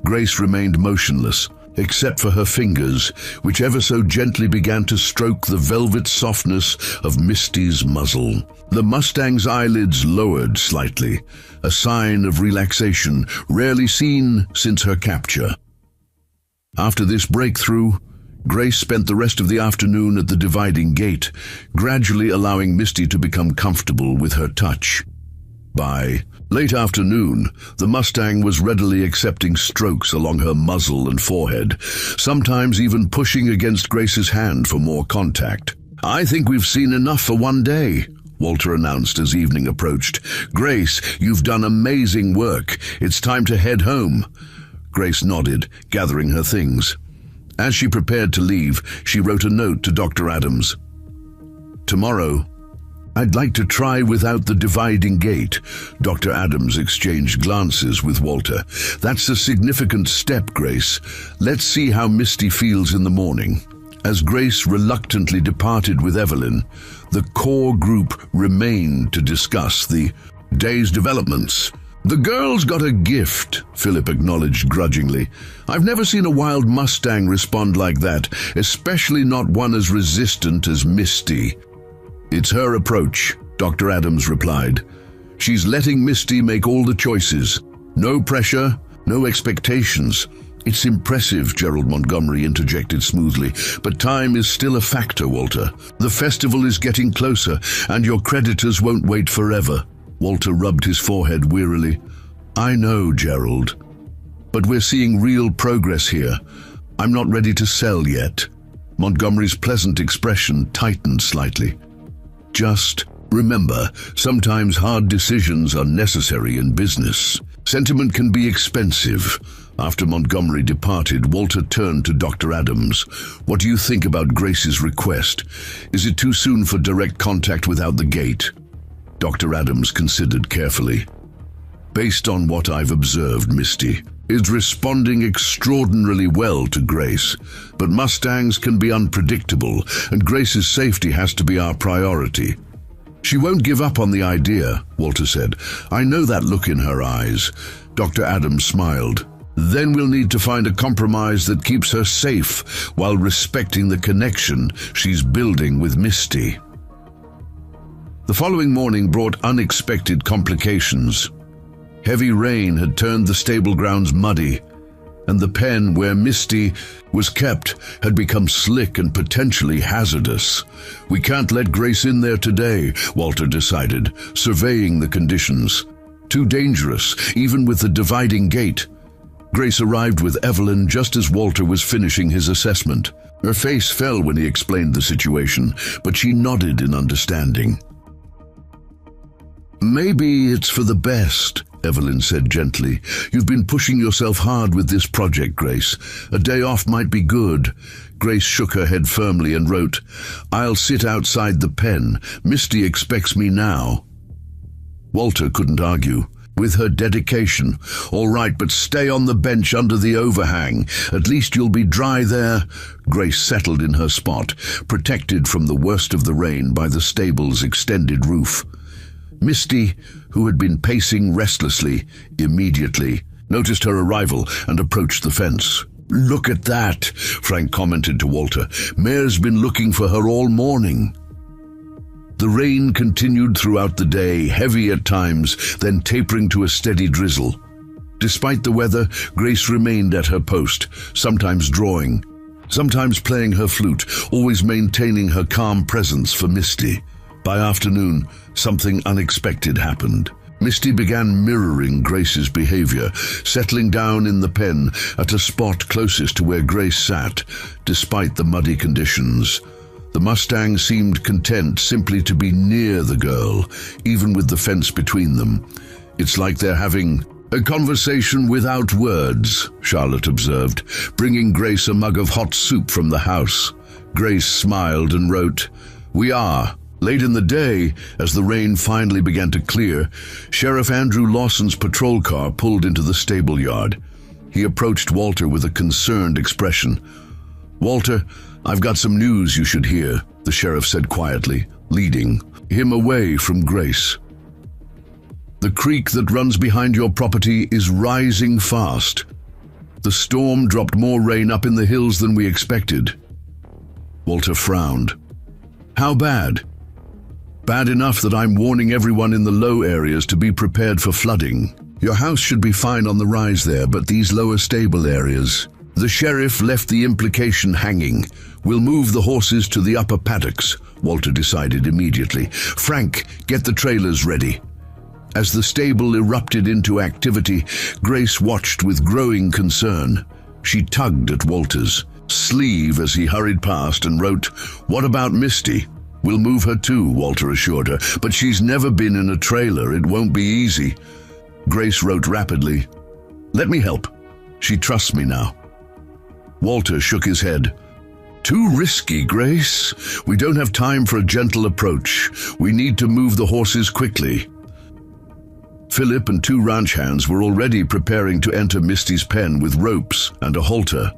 Grace remained motionless, except for her fingers, which ever so gently began to stroke the velvet softness of Misty's muzzle. The Mustang's eyelids lowered slightly, a sign of relaxation rarely seen since her capture. After this breakthrough, Grace spent the rest of the afternoon at the dividing gate, gradually allowing Misty to become comfortable with her touch. By late afternoon, the Mustang was readily accepting strokes along her muzzle and forehead, sometimes even pushing against Grace's hand for more contact. "I think we've seen enough for one day," Walter announced as evening approached. "Grace, you've done amazing work. It's time to head home." Grace nodded, gathering her things. As she prepared to leave, she wrote a note to Dr. Adams. "Tomorrow, I'd like to try without the dividing gate." Dr. Adams exchanged glances with Walter. "That's a significant step, Grace. Let's see how Misty feels in the morning." As Grace reluctantly departed with Evelyn, the core group remained to discuss the day's developments. "The girl's got a gift," Philip acknowledged grudgingly. "I've never seen a wild Mustang respond like that, especially not one as resistant as Misty." "It's her approach," Dr. Adams replied. "She's letting Misty make all the choices. No pressure, no expectations." "It's impressive," Gerald Montgomery interjected smoothly, "but time is still a factor, Walter. The festival is getting closer, and your creditors won't wait forever." Walter rubbed his forehead wearily. "I know, Gerald, but we're seeing real progress here. I'm not ready to sell yet." Montgomery's pleasant expression tightened slightly. "Just remember, sometimes hard decisions are necessary in business. Sentiment can be expensive." After Montgomery departed, Walter turned to Dr. Adams. "What do you think about Grace's request? Is it too soon for direct contact without the gate?" Dr. Adams considered carefully. "Based on what I've observed, Misty is responding extraordinarily well to Grace, but Mustangs can be unpredictable, and Grace's safety has to be our priority." "She won't give up on the idea," Walter said. "I know that look in her eyes." Dr. Adams smiled. "Then we'll need to find a compromise that keeps her safe while respecting the connection she's building with Misty." The following morning brought unexpected complications. Heavy rain had turned the stable grounds muddy, and the pen where Misty was kept had become slick and potentially hazardous. "We can't let Grace in there today," Walter decided, surveying the conditions. "Too dangerous, even with the dividing gate." Grace arrived with Evelyn just as Walter was finishing his assessment. Her face fell when he explained the situation, but she nodded in understanding. "Maybe it's for the best," Evelyn said gently. "You've been pushing yourself hard with this project, Grace. A day off might be good." Grace shook her head firmly and wrote, "I'll sit outside the pen. Misty expects me now." Walter couldn't argue. With her dedication, "All right, but stay on the bench under the overhang. At least you'll be dry there." Grace settled in her spot, protected from the worst of the rain by the stable's extended roof. Misty, who had been pacing restlessly, immediately noticed her arrival and approached the fence. "Look at that," Frank commented to Walter. "Mare's been looking for her all morning." The rain continued throughout the day, heavy at times, then tapering to a steady drizzle. Despite the weather, Grace remained at her post, sometimes drawing, sometimes playing her flute, always maintaining her calm presence for Misty. By afternoon, something unexpected happened. Misty began mirroring Grace's behavior, settling down in the pen at a spot closest to where Grace sat, despite the muddy conditions. The Mustang seemed content simply to be near the girl, even with the fence between them. "It's like they're having a conversation without words," Charlotte observed, bringing Grace a mug of hot soup from the house. Grace smiled and wrote, "We are." Late in the day, as the rain finally began to clear, Sheriff Andrew Lawson's patrol car pulled into the stable yard. He approached Walter with a concerned expression. "Walter, I've got some news you should hear," the sheriff said quietly, leading him away from Grace. "The creek that runs behind your property is rising fast. The storm dropped more rain up in the hills than we expected." Walter frowned. "How bad?" "Bad enough that I'm warning everyone in the low areas to be prepared for flooding. Your house should be fine on the rise there, but these lower stable areas..." The sheriff left the implication hanging. "We'll move the horses to the upper paddocks," Walter decided immediately. "Frank, get the trailers ready." As the stable erupted into activity, Grace watched with growing concern. She tugged at Walter's sleeve as he hurried past and wrote, "What about Misty?" "We'll move her too," Walter assured her, "but she's never been in a trailer. It won't be easy." Grace wrote rapidly, "Let me help. She trusts me now." Walter shook his head. "Too risky, Grace. We don't have time for a gentle approach. We need to move the horses quickly." Philip and 2 ranch hands were already preparing to enter Misty's pen with ropes and a halter.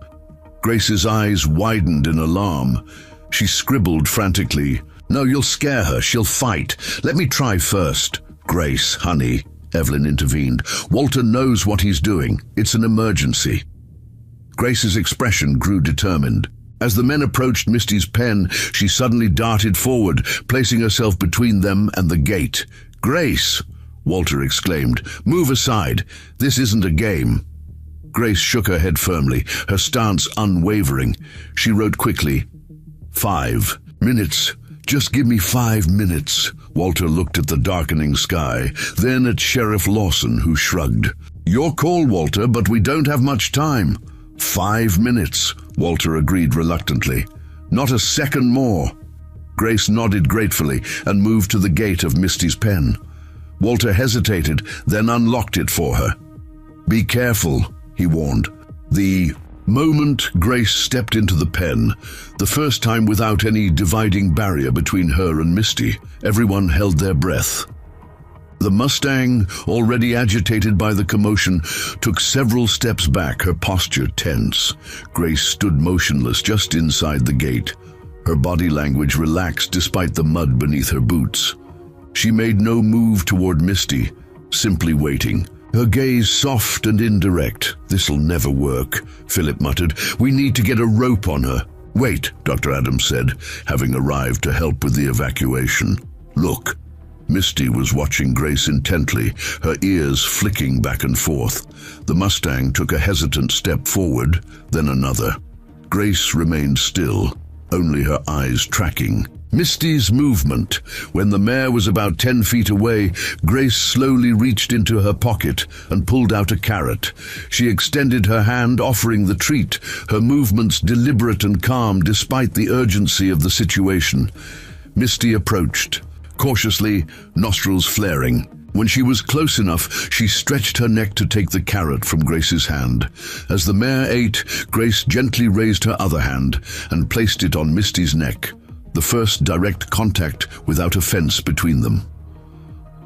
Grace's eyes widened in alarm. She scribbled frantically. "No, you'll scare her. She'll fight. Let me try first." "Grace, honey," Evelyn intervened. "Walter knows what he's doing. It's an emergency." Grace's expression grew determined. As the men approached Misty's pen, she suddenly darted forward, placing herself between them and the gate. "Grace!" Walter exclaimed. "Move aside. This isn't a game." Grace shook her head firmly, her stance unwavering. She wrote quickly, 5 minutes. Just give me 5 minutes." Walter looked at the darkening sky, then at Sheriff Lawson, who shrugged. "Your call, Walter, but we don't have much time." 5 minutes, Walter agreed reluctantly. "Not a second more." Grace nodded gratefully and moved to the gate of Misty's pen. Walter hesitated, then unlocked it for her. "Be careful," he warned. The moment Grace stepped into the pen, the first time without any dividing barrier between her and Misty, everyone held their breath. The Mustang, already agitated by the commotion, took several steps back, her posture tense. Grace stood motionless just inside the gate. Her body language relaxed despite the mud beneath her boots. She made no move toward Misty, simply waiting. Her gaze soft and indirect. "This'll never work," Philip muttered. "We need to get a rope on her." "Wait," Dr. Adams said, having arrived to help with the evacuation. "Look." Misty was watching Grace intently, her ears flicking back and forth. The Mustang took a hesitant step forward, then another. Grace remained still, only her eyes tracking. Misty's movement. When the mare was about 10 feet away, Grace slowly reached into her pocket and pulled out a carrot. She extended her hand, offering the treat, her movements deliberate and calm despite the urgency of the situation. Misty approached, cautiously, nostrils flaring. When she was close enough, she stretched her neck to take the carrot from Grace's hand. As the mare ate, Grace gently raised her other hand and placed it on Misty's neck. The first direct contact without offense between them.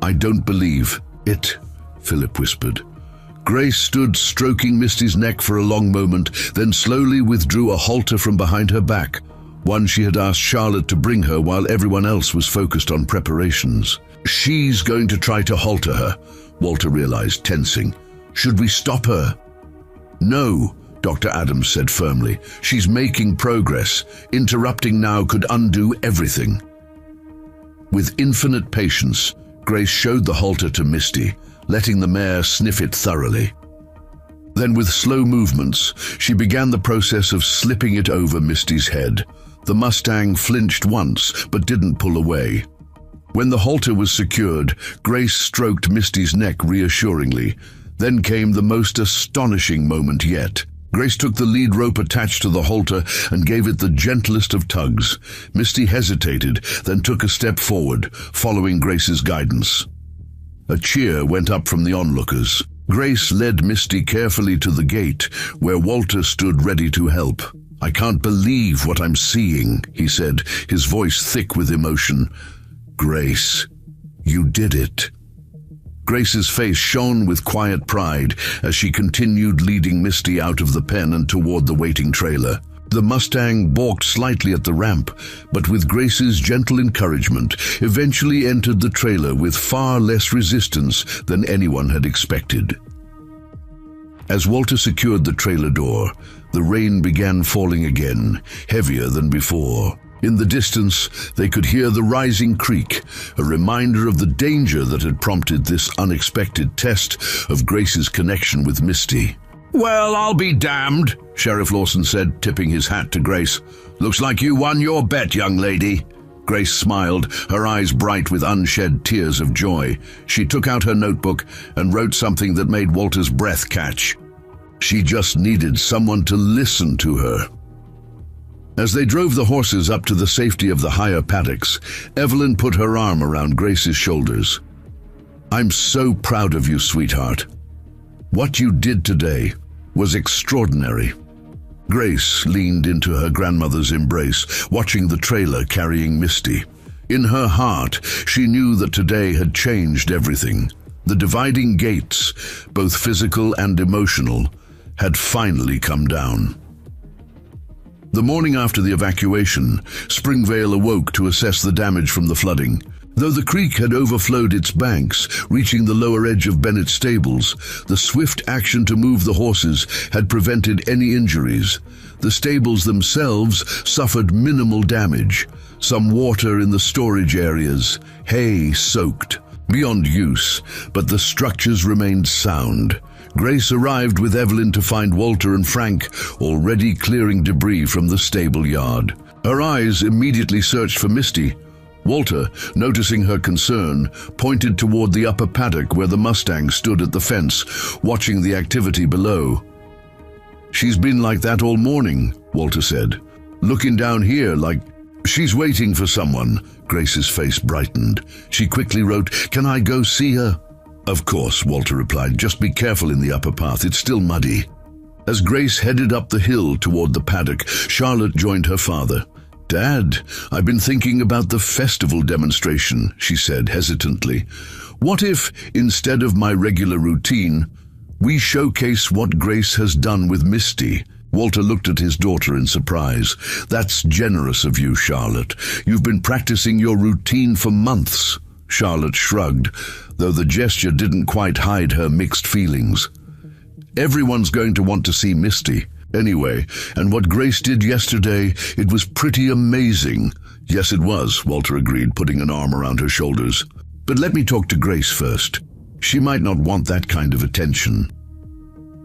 "I don't believe it," Philip whispered. Grace stood stroking Misty's neck for a long moment, then slowly withdrew a halter from behind her back, one she had asked Charlotte to bring her while everyone else was focused on preparations. "She's going to try to halter her," Walter realized, tensing. "Should we stop her?" "No," Dr. Adams said firmly. "She's making progress. Interrupting now could undo everything." With infinite patience, Grace showed the halter to Misty, letting the mare sniff it thoroughly. Then with slow movements, she began the process of slipping it over Misty's head. The Mustang flinched once, but didn't pull away. When the halter was secured, Grace stroked Misty's neck reassuringly. Then came the most astonishing moment yet. Grace took the lead rope attached to the halter and gave it the gentlest of tugs. Misty hesitated, then took a step forward, following Grace's guidance. A cheer went up from the onlookers. Grace led Misty carefully to the gate, where Walter stood ready to help. "I can't believe what I'm seeing," he said, his voice thick with emotion. "Grace, you did it." Grace's face shone with quiet pride as she continued leading Misty out of the pen and toward the waiting trailer. The Mustang balked slightly at the ramp, but with Grace's gentle encouragement, eventually entered the trailer with far less resistance than anyone had expected. As Walter secured the trailer door, the rain began falling again, heavier than before. In the distance, they could hear the rising creek, a reminder of the danger that had prompted this unexpected test of Grace's connection with Misty. "Well, I'll be damned," Sheriff Lawson said, tipping his hat to Grace. "Looks like you won your bet, young lady." Grace smiled, her eyes bright with unshed tears of joy. She took out her notebook and wrote something that made Walter's breath catch. She just needed someone to listen to her. As they drove the horses up to the safety of the higher paddocks, Evelyn put her arm around Grace's shoulders. "I'm so proud of you, sweetheart. What you did today was extraordinary." Grace leaned into her grandmother's embrace, watching the trailer carrying Misty. In her heart, she knew that today had changed everything. The dividing gates, both physical and emotional, had finally come down. The morning after the evacuation, Springvale awoke to assess the damage from the flooding. Though the creek had overflowed its banks, reaching the lower edge of Bennett's stables, the swift action to move the horses had prevented any injuries. The stables themselves suffered minimal damage. Some water in the storage areas, hay soaked, beyond use, but the structures remained sound. Grace arrived with Evelyn to find Walter and Frank already clearing debris from the stable yard. Her eyes immediately searched for Misty. Walter, noticing her concern, pointed toward the upper paddock where the Mustang stood at the fence, watching the activity below. "She's been like that all morning," Walter said. "Looking down here like she's waiting for someone." Grace's face brightened. She quickly wrote, "Can I go see her?" "Of course," Walter replied. "Just be careful in the upper path. It's still muddy." As Grace headed up the hill toward the paddock, Charlotte joined her father. "Dad, I've been thinking about the festival demonstration," she said hesitantly. "What if, instead of my regular routine, we showcase what Grace has done with Misty?" Walter looked at his daughter in surprise. "That's generous of you, Charlotte. You've been practicing your routine for months." Charlotte shrugged, though the gesture didn't quite hide her mixed feelings. "Everyone's going to want to see Misty anyway, and what Grace did yesterday, it was pretty amazing." "Yes, it was," Walter agreed, putting an arm around her shoulders. "But let me talk to Grace first. She might not want that kind of attention."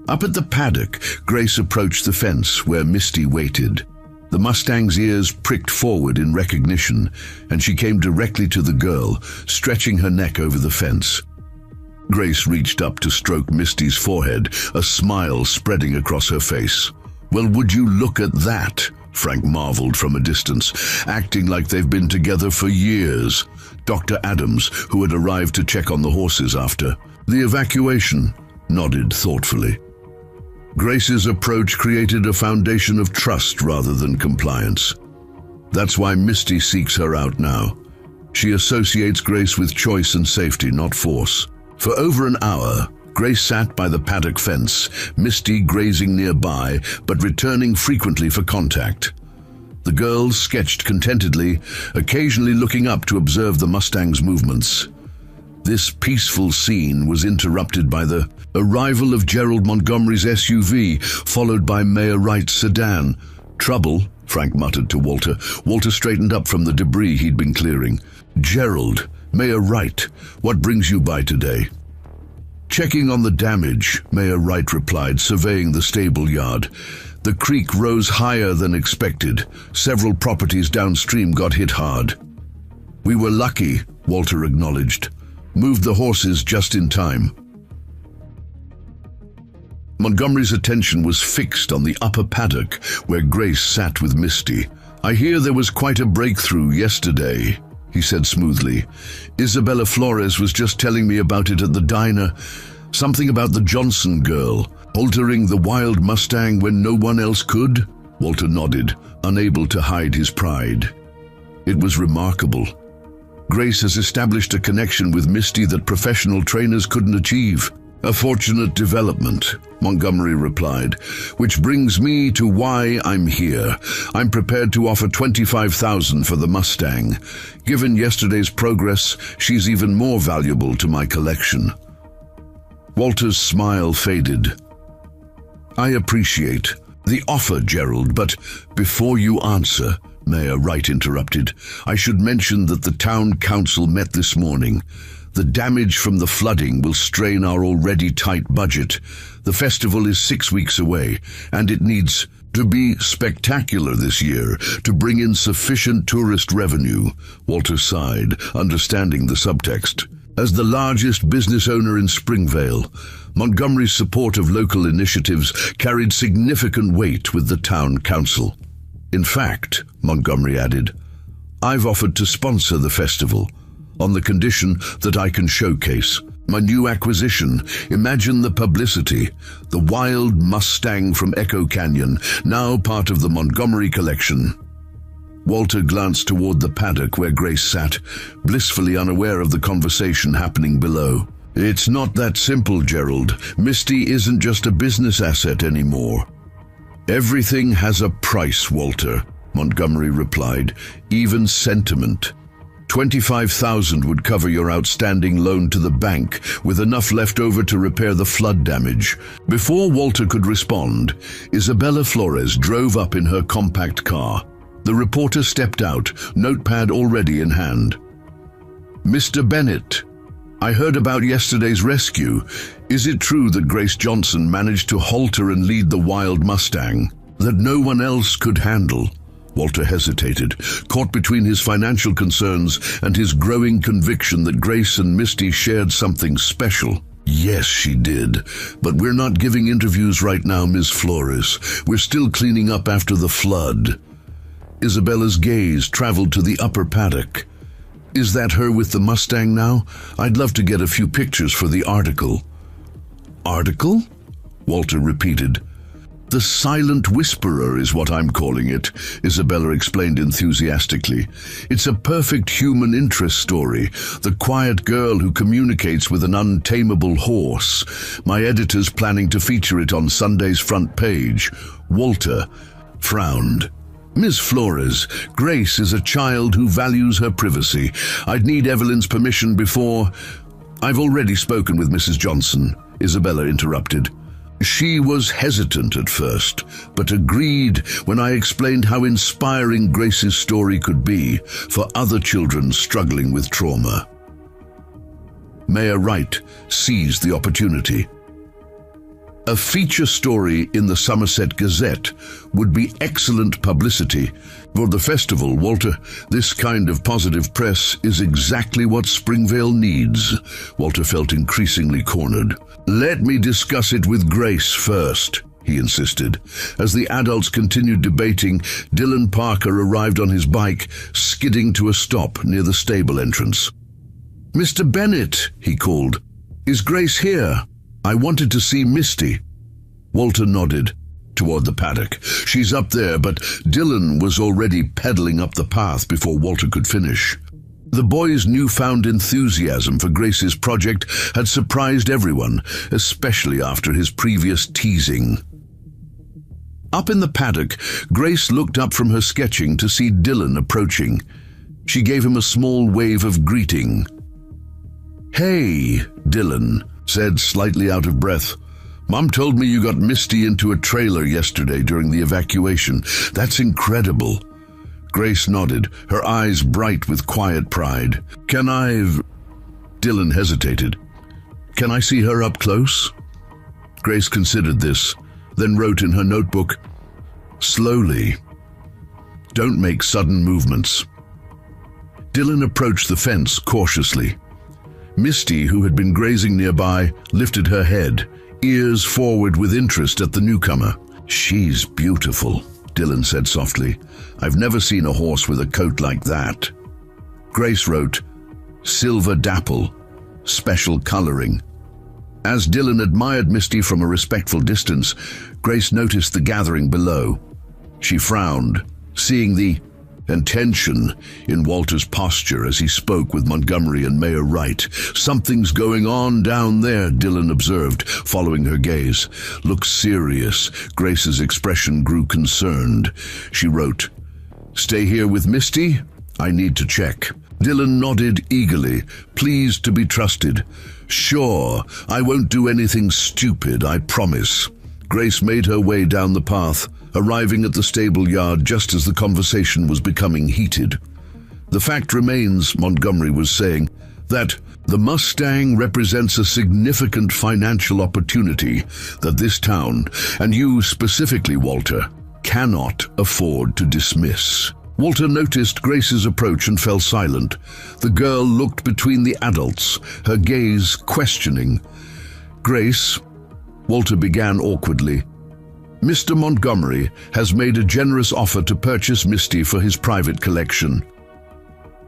Up at the paddock, Grace approached the fence where Misty waited. The Mustang's ears pricked forward in recognition, and she came directly to the girl, stretching her neck over the fence. Grace reached up to stroke Misty's forehead, a smile spreading across her face. "Well, would you look at that?" Frank marveled from a distance, acting like they've been together for years. Dr. Adams, who had arrived to check on the horses after the evacuation, nodded thoughtfully. Grace's approach created a foundation of trust rather than compliance. That's why Misty seeks her out now. She associates Grace with choice and safety, not force. For over an hour, Grace sat by the paddock fence, Misty grazing nearby, but returning frequently for contact. The girls sketched contentedly, occasionally looking up to observe the Mustang's movements. This peaceful scene was interrupted by the arrival of Gerald Montgomery's SUV, followed by Mayor Wright's sedan. "Trouble," Frank muttered to Walter. Walter straightened up from the debris he'd been clearing. "Gerald, Mayor Wright, what brings you by today?" "Checking on the damage," Mayor Wright replied, surveying the stable yard. "The creek rose higher than expected. Several properties downstream got hit hard." "We were lucky," Walter acknowledged. "Moved the horses just in time." Montgomery's attention was fixed on the upper paddock where Grace sat with Misty. "I hear there was quite a breakthrough yesterday," he said smoothly. "Isabella Flores was just telling me about it at the diner. Something about the Johnson girl, altering the wild Mustang when no one else could?" Walter nodded, unable to hide his pride. "It was remarkable. Grace has established a connection with Misty that professional trainers couldn't achieve." "A fortunate development," Montgomery replied, "which brings me to why I'm here. I'm prepared to offer $25,000 for the Mustang. Given yesterday's progress, she's even more valuable to my collection." Walter's smile faded. "I appreciate the offer, Gerald, but before you answer," Mayor Wright interrupted, "I should mention that the town council met this morning. The damage from the flooding will strain our already tight budget. The festival is 6 weeks away, and it needs to be spectacular this year to bring in sufficient tourist revenue." Walter sighed, understanding the subtext. As the largest business owner in Springvale, Montgomery's support of local initiatives carried significant weight with the town council. "In fact," Montgomery added, "I've offered to sponsor the festival, on the condition that I can showcase my new acquisition. Imagine the publicity. The wild Mustang from Echo Canyon, now part of the Montgomery collection." Walter glanced toward the paddock where Grace sat, blissfully unaware of the conversation happening below. "It's not that simple, Gerald. Misty isn't just a business asset anymore. "Everything has a price, Walter," Montgomery replied, "even sentiment. 25,000 would cover your outstanding loan to the bank, with enough left over to repair the flood damage." Before Walter could respond, Isabella Flores drove up in her compact car. The reporter stepped out, notepad already in hand. "Mr. Bennett, I heard about yesterday's rescue. Is it true that Grace Johnson managed to halter and lead the wild Mustang that no one else could handle?" Walter hesitated, caught between his financial concerns and his growing conviction that Grace and Misty shared something special. "Yes, she did. But we're not giving interviews right now, Ms. Flores. We're still cleaning up after the flood." Isabella's gaze traveled to the upper paddock. "Is that her with the Mustang now? I'd love to get a few pictures for the article." "Article?" Walter repeated. "The Silent Whisperer is what I'm calling it," Isabella explained enthusiastically. "It's a perfect human interest story, the quiet girl who communicates with an untamable horse. My editor's planning to feature it on Sunday's front page." Walter frowned. "Miss Flores, Grace is a child who values her privacy. I'd need Evelyn's permission before—" "I've already spoken with Mrs. Johnson," Isabella interrupted. "She was hesitant at first, but agreed when I explained how inspiring Grace's story could be for other children struggling with trauma." Mayor Wright seized the opportunity. "A feature story in the Somerset Gazette would be excellent publicity for the festival, Walter. This kind of positive press is exactly what Springvale needs." Walter felt increasingly cornered. "Let me discuss it with Grace first," he insisted. As the adults continued debating, Dylan Parker arrived on his bike, skidding to a stop near the stable entrance. "Mr. Bennett," he called, "is Grace here? I wanted to see Misty." Walter nodded toward the paddock. "She's up there," but Dylan was already pedaling up the path before Walter could finish. The boy's newfound enthusiasm for Grace's project had surprised everyone, especially after his previous teasing. Up in the paddock, Grace looked up from her sketching to see Dylan approaching. She gave him a small wave of greeting. "Hey," Dylan said, slightly out of breath. "Mom told me you got Misty into a trailer yesterday during the evacuation. That's incredible." Grace nodded, her eyes bright with quiet pride. "Can I—" Dylan hesitated. "Can I see her up close?" Grace considered this, then wrote in her notebook, "Slowly. Don't make sudden movements." Dylan approached the fence cautiously. Misty, who had been grazing nearby, lifted her head, ears forward with interest at the newcomer. "She's beautiful," Dylan said softly. "I've never seen a horse with a coat like that." Grace wrote, "Silver dapple, special coloring." As Dylan admired Misty from a respectful distance, Grace noticed the gathering below. She frowned, seeing the tension in Walter's posture as he spoke with Montgomery and Mayor Wright. "Something's going on down there," Dylan observed, following her gaze. "Looks serious." Grace's expression grew concerned. She wrote, "Stay here with Misty? I need to check." Dylan nodded eagerly, pleased to be trusted. "Sure, I won't do anything stupid, I promise." Grace made her way down the path, arriving at the stable yard just as the conversation was becoming heated. "The fact remains," Montgomery was saying, "that the Mustang represents a significant financial opportunity that this town, and you specifically, Walter, cannot afford to dismiss." Walter noticed Grace's approach and fell silent. The girl looked between the adults, her gaze questioning. "Grace," Walter began awkwardly, "Mr. Montgomery has made a generous offer to purchase Misty for his private collection."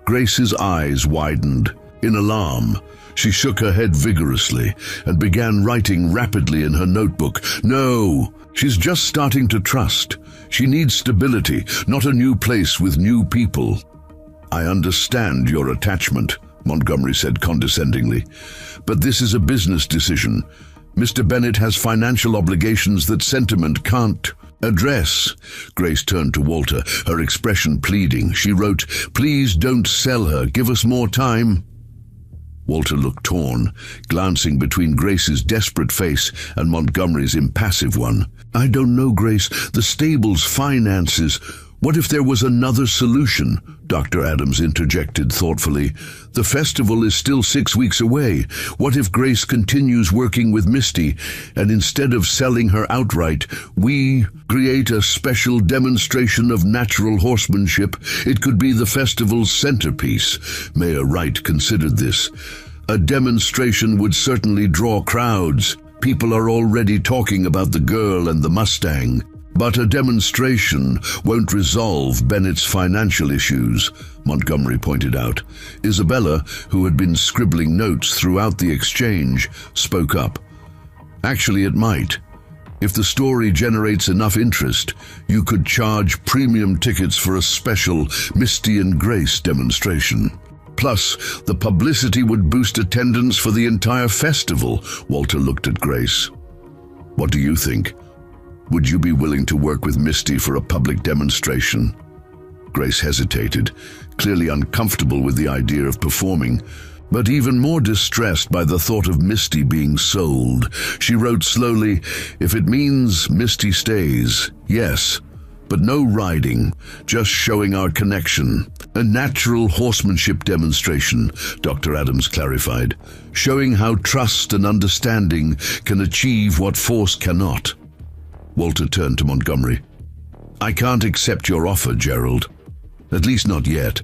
Grace's eyes widened. In alarm, she shook her head vigorously and began writing rapidly in her notebook. "No, she's just starting to trust. She needs stability, not a new place with new people." "I understand your attachment," Montgomery said condescendingly, "but this is a business decision. Mr. Bennett has financial obligations that sentiment can't." "Address." Grace turned to Walter, her expression pleading. She wrote, "Please don't sell her. Give us more time." Walter looked torn, glancing between Grace's desperate face and Montgomery's impassive one. "I don't know, Grace. The stable's finances. What if there was another solution?" Dr. Adams interjected thoughtfully. "The festival is still 6 weeks away. What if Grace continues working with Misty, and instead of selling her outright, we create a special demonstration of natural horsemanship? It could be the festival's centerpiece." Mayor Wright considered this. "A demonstration would certainly draw crowds. People are already talking about the girl and the Mustang. But a demonstration won't resolve Bennett's financial issues," Montgomery pointed out. Isabella, who had been scribbling notes throughout the exchange, spoke up. "Actually, it might. If the story generates enough interest, you could charge premium tickets for a special Misty and Grace demonstration. Plus, the publicity would boost attendance for the entire festival." Walter looked at Grace. "What do you think? Would you be willing to work with Misty for a public demonstration?" Grace hesitated, clearly uncomfortable with the idea of performing, but even more distressed by the thought of Misty being sold. She wrote slowly, "If it means Misty stays, yes, but no riding, just showing our connection. A natural horsemanship demonstration," Dr. Adams clarified, "showing how trust and understanding can achieve what force cannot." Walter turned to Montgomery. "I can't accept your offer, Gerald. At least not yet.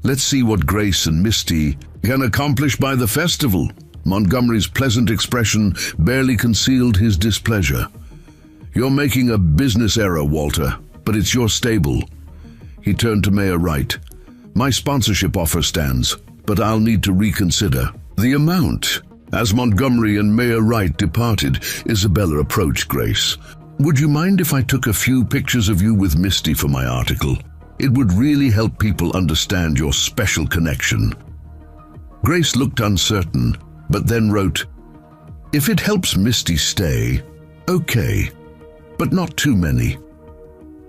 Let's see what Grace and Misty can accomplish by the festival." Montgomery's pleasant expression barely concealed his displeasure. "You're making a business error, Walter, but it's your stable." He turned to Mayor Wright. "My sponsorship offer stands, but I'll need to reconsider the amount." As Montgomery and Mayor Wright departed, Isabella approached Grace. "Would you mind if I took a few pictures of you with Misty for my article? It would really help people understand your special connection." Grace looked uncertain, but then wrote, "If it helps Misty stay, okay, but not too many."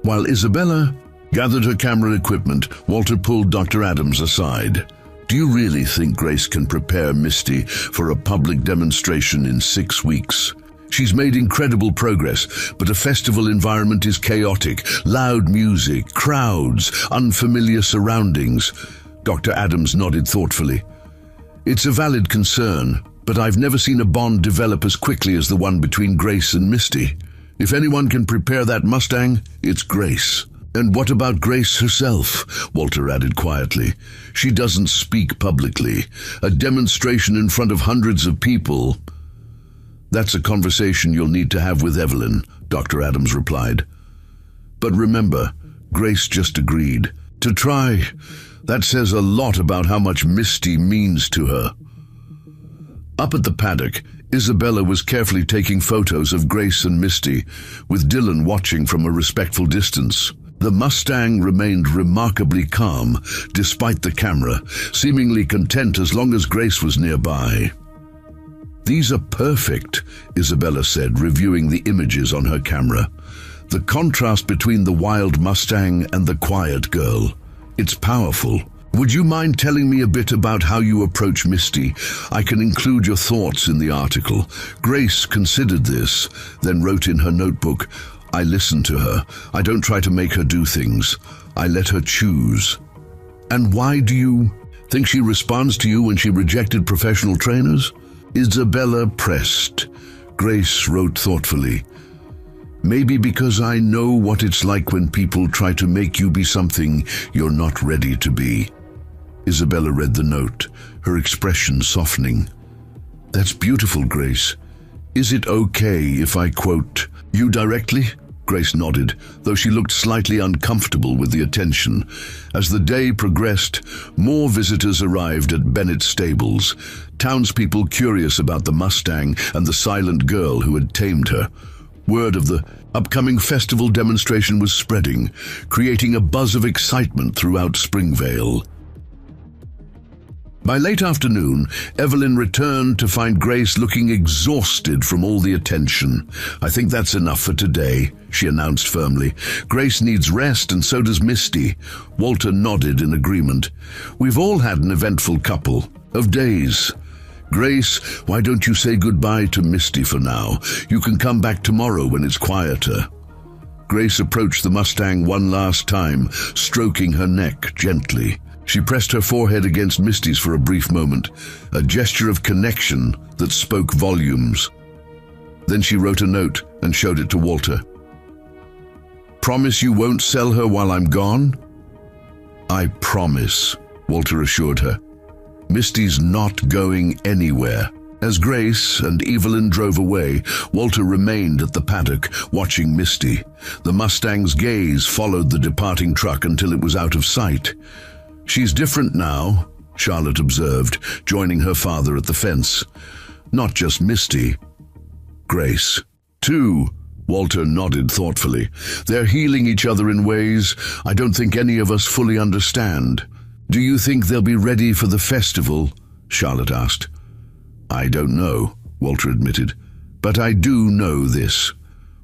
While Isabella gathered her camera equipment, Walter pulled Dr. Adams aside. "Do you really think Grace can prepare Misty for a public demonstration in 6 weeks? She's made incredible progress, but a festival environment is chaotic. Loud music, crowds, unfamiliar surroundings." Dr. Adams nodded thoughtfully. "It's a valid concern, but I've never seen a bond develop as quickly as the one between Grace and Misty. If anyone can prepare that Mustang, it's Grace." "And what about Grace herself?" Walter added quietly. "She doesn't speak publicly. A demonstration in front of hundreds of people—" "That's a conversation you'll need to have with Evelyn," Dr. Adams replied. "But remember, Grace just agreed to try. That says a lot about how much Misty means to her." Up at the paddock, Isabella was carefully taking photos of Grace and Misty, with Dylan watching from a respectful distance. The Mustang remained remarkably calm, despite the camera, seemingly content as long as Grace was nearby. "These are perfect," Isabella said, reviewing the images on her camera. "The contrast between the wild Mustang and the quiet girl. It's powerful. Would you mind telling me a bit about how you approach Misty? I can include your thoughts in the article." Grace considered this, then wrote in her notebook, "I listen to her. I don't try to make her do things. I let her choose." "And why do you think she responds to you when she rejected professional trainers?" Isabella pressed. Grace wrote thoughtfully, "Maybe because I know what it's like when people try to make you be something you're not ready to be." Isabella read the note, her expression softening. "That's beautiful, Grace. Is it okay if I quote you directly?" Grace nodded, though she looked slightly uncomfortable with the attention. As the day progressed, more visitors arrived at Bennett's stables, townspeople curious about the Mustang and the silent girl who had tamed her. Word of the upcoming festival demonstration was spreading, creating a buzz of excitement throughout Springvale. By late afternoon, Evelyn returned to find Grace looking exhausted from all the attention. "I think that's enough for today," she announced firmly. "Grace needs rest, and so does Misty." Walter nodded in agreement. "We've all had an eventful couple of days. Grace, why don't you say goodbye to Misty for now? You can come back tomorrow when it's quieter." Grace approached the Mustang one last time, stroking her neck gently. She pressed her forehead against Misty's for a brief moment, a gesture of connection that spoke volumes. Then she wrote a note and showed it to Walter. "Promise you won't sell her while I'm gone?" "I promise," Walter assured her. "Misty's not going anywhere." As Grace and Evelyn drove away, Walter remained at the paddock, watching Misty. The Mustang's gaze followed the departing truck until it was out of sight. "She's different now," Charlotte observed, joining her father at the fence. "Not just Misty. Grace, too." Walter nodded thoughtfully. "They're healing each other in ways I don't think any of us fully understand." "Do you think they'll be ready for the festival?" Charlotte asked. "I don't know," Walter admitted, "but I do know this.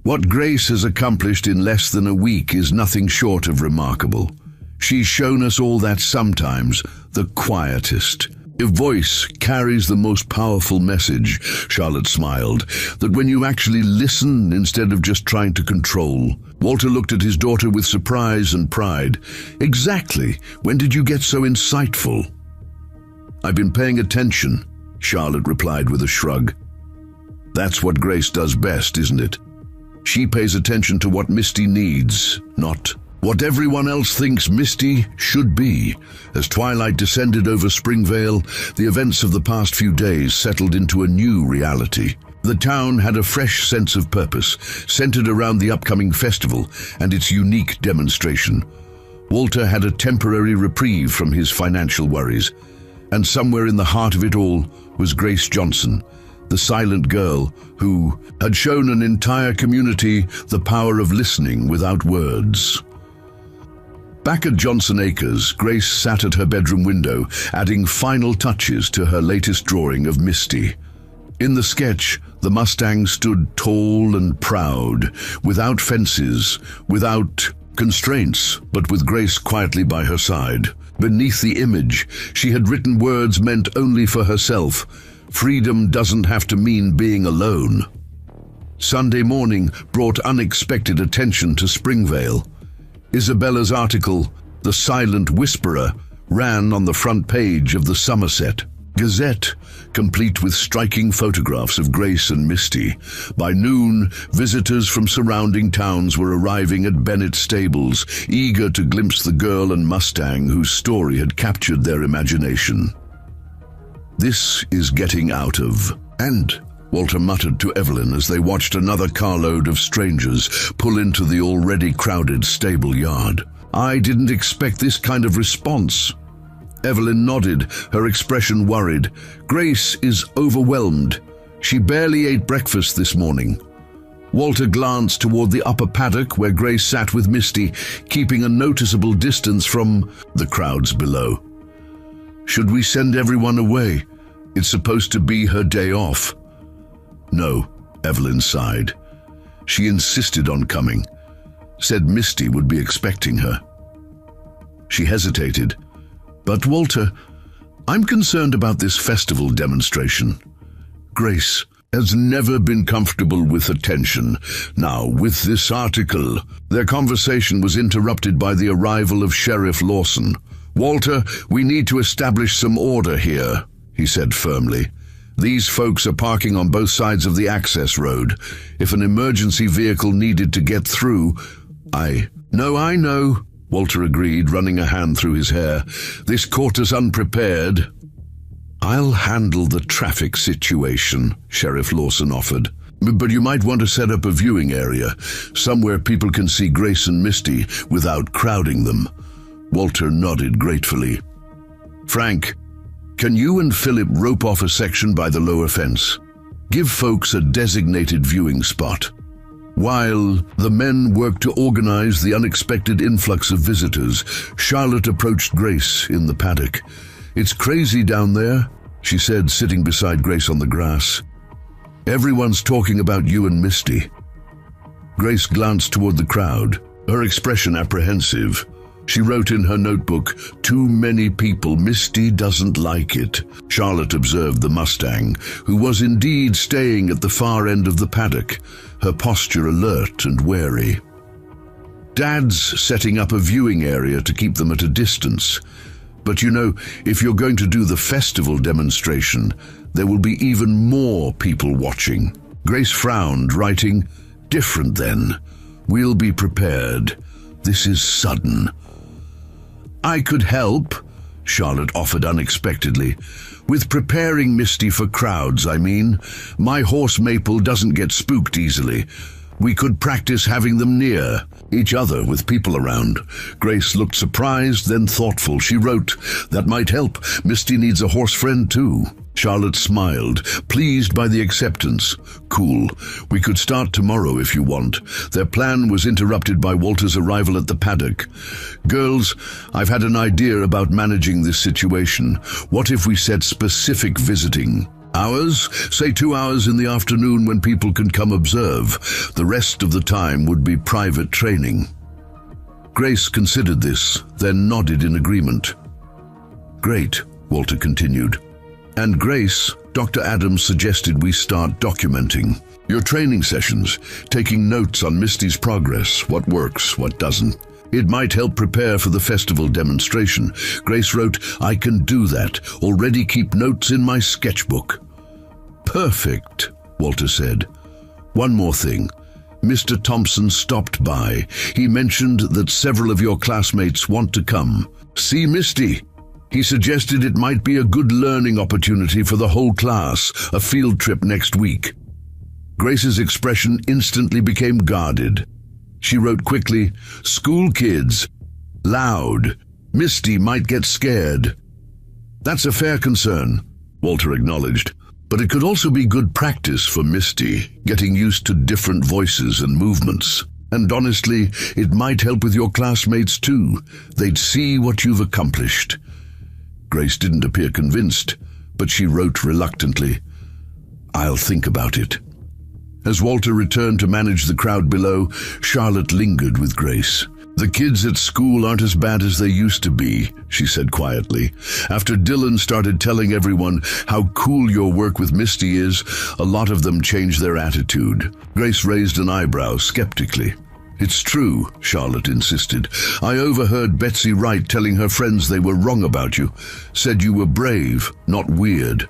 What Grace has accomplished in less than a week is nothing short of remarkable. She's shown us all that sometimes the quietest voice carries the most powerful message," Charlotte smiled, "that when you actually listen instead of just trying to control." Walter looked at his daughter with surprise and pride. "Exactly. When did you get so insightful?" "I've been paying attention," Charlotte replied with a shrug. "That's what Grace does best, isn't it? She pays attention to what Misty needs, not what everyone else thinks Misty should be." As twilight descended over Springvale, the events of the past few days settled into a new reality. The town had a fresh sense of purpose, centered around the upcoming festival and its unique demonstration. Walter had a temporary reprieve from his financial worries, and somewhere in the heart of it all was Grace Johnson, the silent girl who had shown an entire community the power of listening without words. Back at Johnson Acres, Grace sat at her bedroom window, adding final touches to her latest drawing of Misty. In the sketch, the Mustang stood tall and proud, without fences, without constraints, but with Grace quietly by her side. Beneath the image, she had written words meant only for herself. "Freedom doesn't have to mean being alone." Sunday morning brought unexpected attention to Springvale. Isabella's article, "The Silent Whisperer," ran on the front page of the Somerset Gazette, complete with striking photographs of Grace and Misty. By noon, visitors from surrounding towns were arriving at Bennett's stables, eager to glimpse the girl and Mustang whose story had captured their imagination. "This is getting out of hand," Walter muttered to Evelyn as they watched another carload of strangers pull into the already crowded stable yard. "I didn't expect this kind of response." Evelyn nodded, her expression worried. "Grace is overwhelmed. She barely ate breakfast this morning." Walter glanced toward the upper paddock where Grace sat with Misty, keeping a noticeable distance from the crowds below. "Should we send everyone away? It's supposed to be her day off." "No," Evelyn sighed. "She insisted on coming. Said Misty would be expecting her." She hesitated. "But Walter, I'm concerned about this festival demonstration. Grace has never been comfortable with attention. Now, with this article..." Their conversation was interrupted by the arrival of Sheriff Lawson. "Walter, we need to establish some order here," he said firmly. "These folks are parking on both sides of the access road. If an emergency vehicle needed to get through..." I know," Walter agreed, running a hand through his hair. "This caught us unprepared." "I'll handle the traffic situation," Sheriff Lawson offered. "But you might want to set up a viewing area, somewhere people can see Grace and Misty without crowding them." Walter nodded gratefully. "Frank, can you and Philip rope off a section by the lower fence? Give folks a designated viewing spot." While the men worked to organize the unexpected influx of visitors, Charlotte approached Grace in the paddock. "It's crazy down there," she said, sitting beside Grace on the grass. "Everyone's talking about you and Misty." Grace glanced toward the crowd, her expression apprehensive. She wrote in her notebook, "Too many people, Misty doesn't like it." Charlotte observed the Mustang, who was indeed staying at the far end of the paddock, her posture alert and wary. "Dad's setting up a viewing area to keep them at a distance. But you know, if you're going to do the festival demonstration, there will be even more people watching." Grace frowned, writing, "Different then. We'll be prepared. This is sudden." "I could help," Charlotte offered unexpectedly. "With preparing Misty for crowds, I mean. My horse Maple doesn't get spooked easily. We could practice having them near each other with people around." Grace looked surprised, then thoughtful. She wrote, "That might help. Misty needs a horse friend too." Charlotte smiled, pleased by the acceptance. "Cool. We could start tomorrow if you want." Their plan was interrupted by Walter's arrival at the paddock. "Girls, I've had an idea about managing this situation. What if we set specific visiting hours? Say 2 hours in the afternoon when people can come observe. The rest of the time would be private training." Grace considered this, then nodded in agreement. "Great," Walter continued. "And Grace, Dr. Adams suggested we start documenting your training sessions, taking notes on Misty's progress, what works, what doesn't. It might help prepare for the festival demonstration." Grace wrote, "I can do that. Already keep notes in my sketchbook." "Perfect," Walter said. "One more thing. Mr. Thompson stopped by. He mentioned that several of your classmates want to come see Misty. He suggested it might be a good learning opportunity for the whole class, a field trip next week." Grace's expression instantly became guarded. She wrote quickly, "School kids. Loud. Misty might get scared." "That's a fair concern," Walter acknowledged. "But it could also be good practice for Misty, getting used to different voices and movements. And honestly, it might help with your classmates too. They'd see what you've accomplished." Grace didn't appear convinced, but she wrote reluctantly, "I'll think about it." As Walter returned to manage the crowd below, Charlotte lingered with Grace. "The kids at school aren't as bad as they used to be," she said quietly. "After Dylan started telling everyone how cool your work with Misty is, a lot of them changed their attitude." Grace raised an eyebrow skeptically. "It's true," Charlotte insisted. "I overheard Betsy Wright telling her friends they were wrong about you, said you were brave, not weird."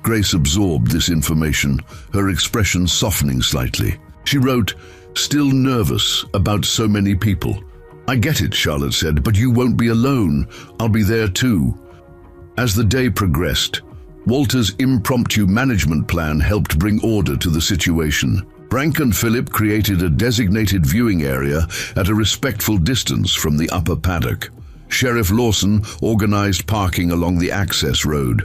Grace absorbed this information, her expression softening slightly. She wrote, "Still nervous about so many people." "I get it," Charlotte said, "but you won't be alone. I'll be there too." As the day progressed, Walter's impromptu management plan helped bring order to the situation. Frank and Philip created a designated viewing area at a respectful distance from the upper paddock. Sheriff Lawson organized parking along the access road.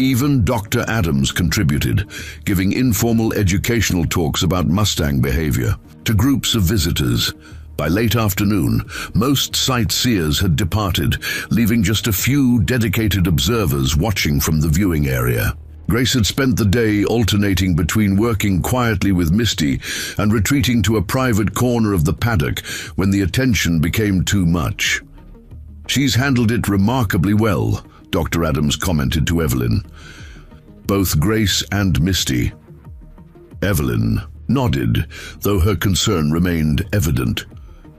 Even Dr. Adams contributed, giving informal educational talks about Mustang behavior to groups of visitors. By late afternoon, most sightseers had departed, leaving just a few dedicated observers watching from the viewing area. Grace had spent the day alternating between working quietly with Misty and retreating to a private corner of the paddock when the attention became too much. "She's handled it remarkably well," Dr. Adams commented to Evelyn. "Both Grace and Misty." Evelyn nodded, though her concern remained evident.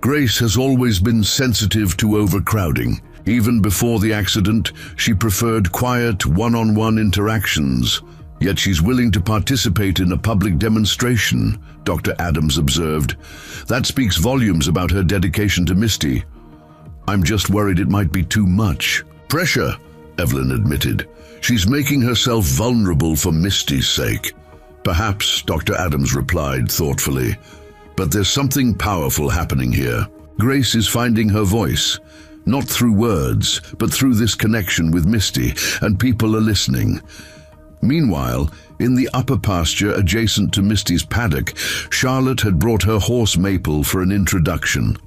"Grace has always been sensitive to overcrowding. Even before the accident, she preferred quiet, one-on-one interactions. Yet she's willing to participate in a public demonstration," Dr. Adams observed. "That speaks volumes about her dedication to Misty. I'm just worried it might be too much." "Pressure," Evelyn admitted. "She's making herself vulnerable for Misty's sake." "Perhaps," Dr. Adams replied thoughtfully. "But there's something powerful happening here. Grace is finding her voice. Not through words, but through this connection with Misty, and people are listening." Meanwhile, in the upper pasture adjacent to Misty's paddock, Charlotte had brought her horse Maple for an introduction.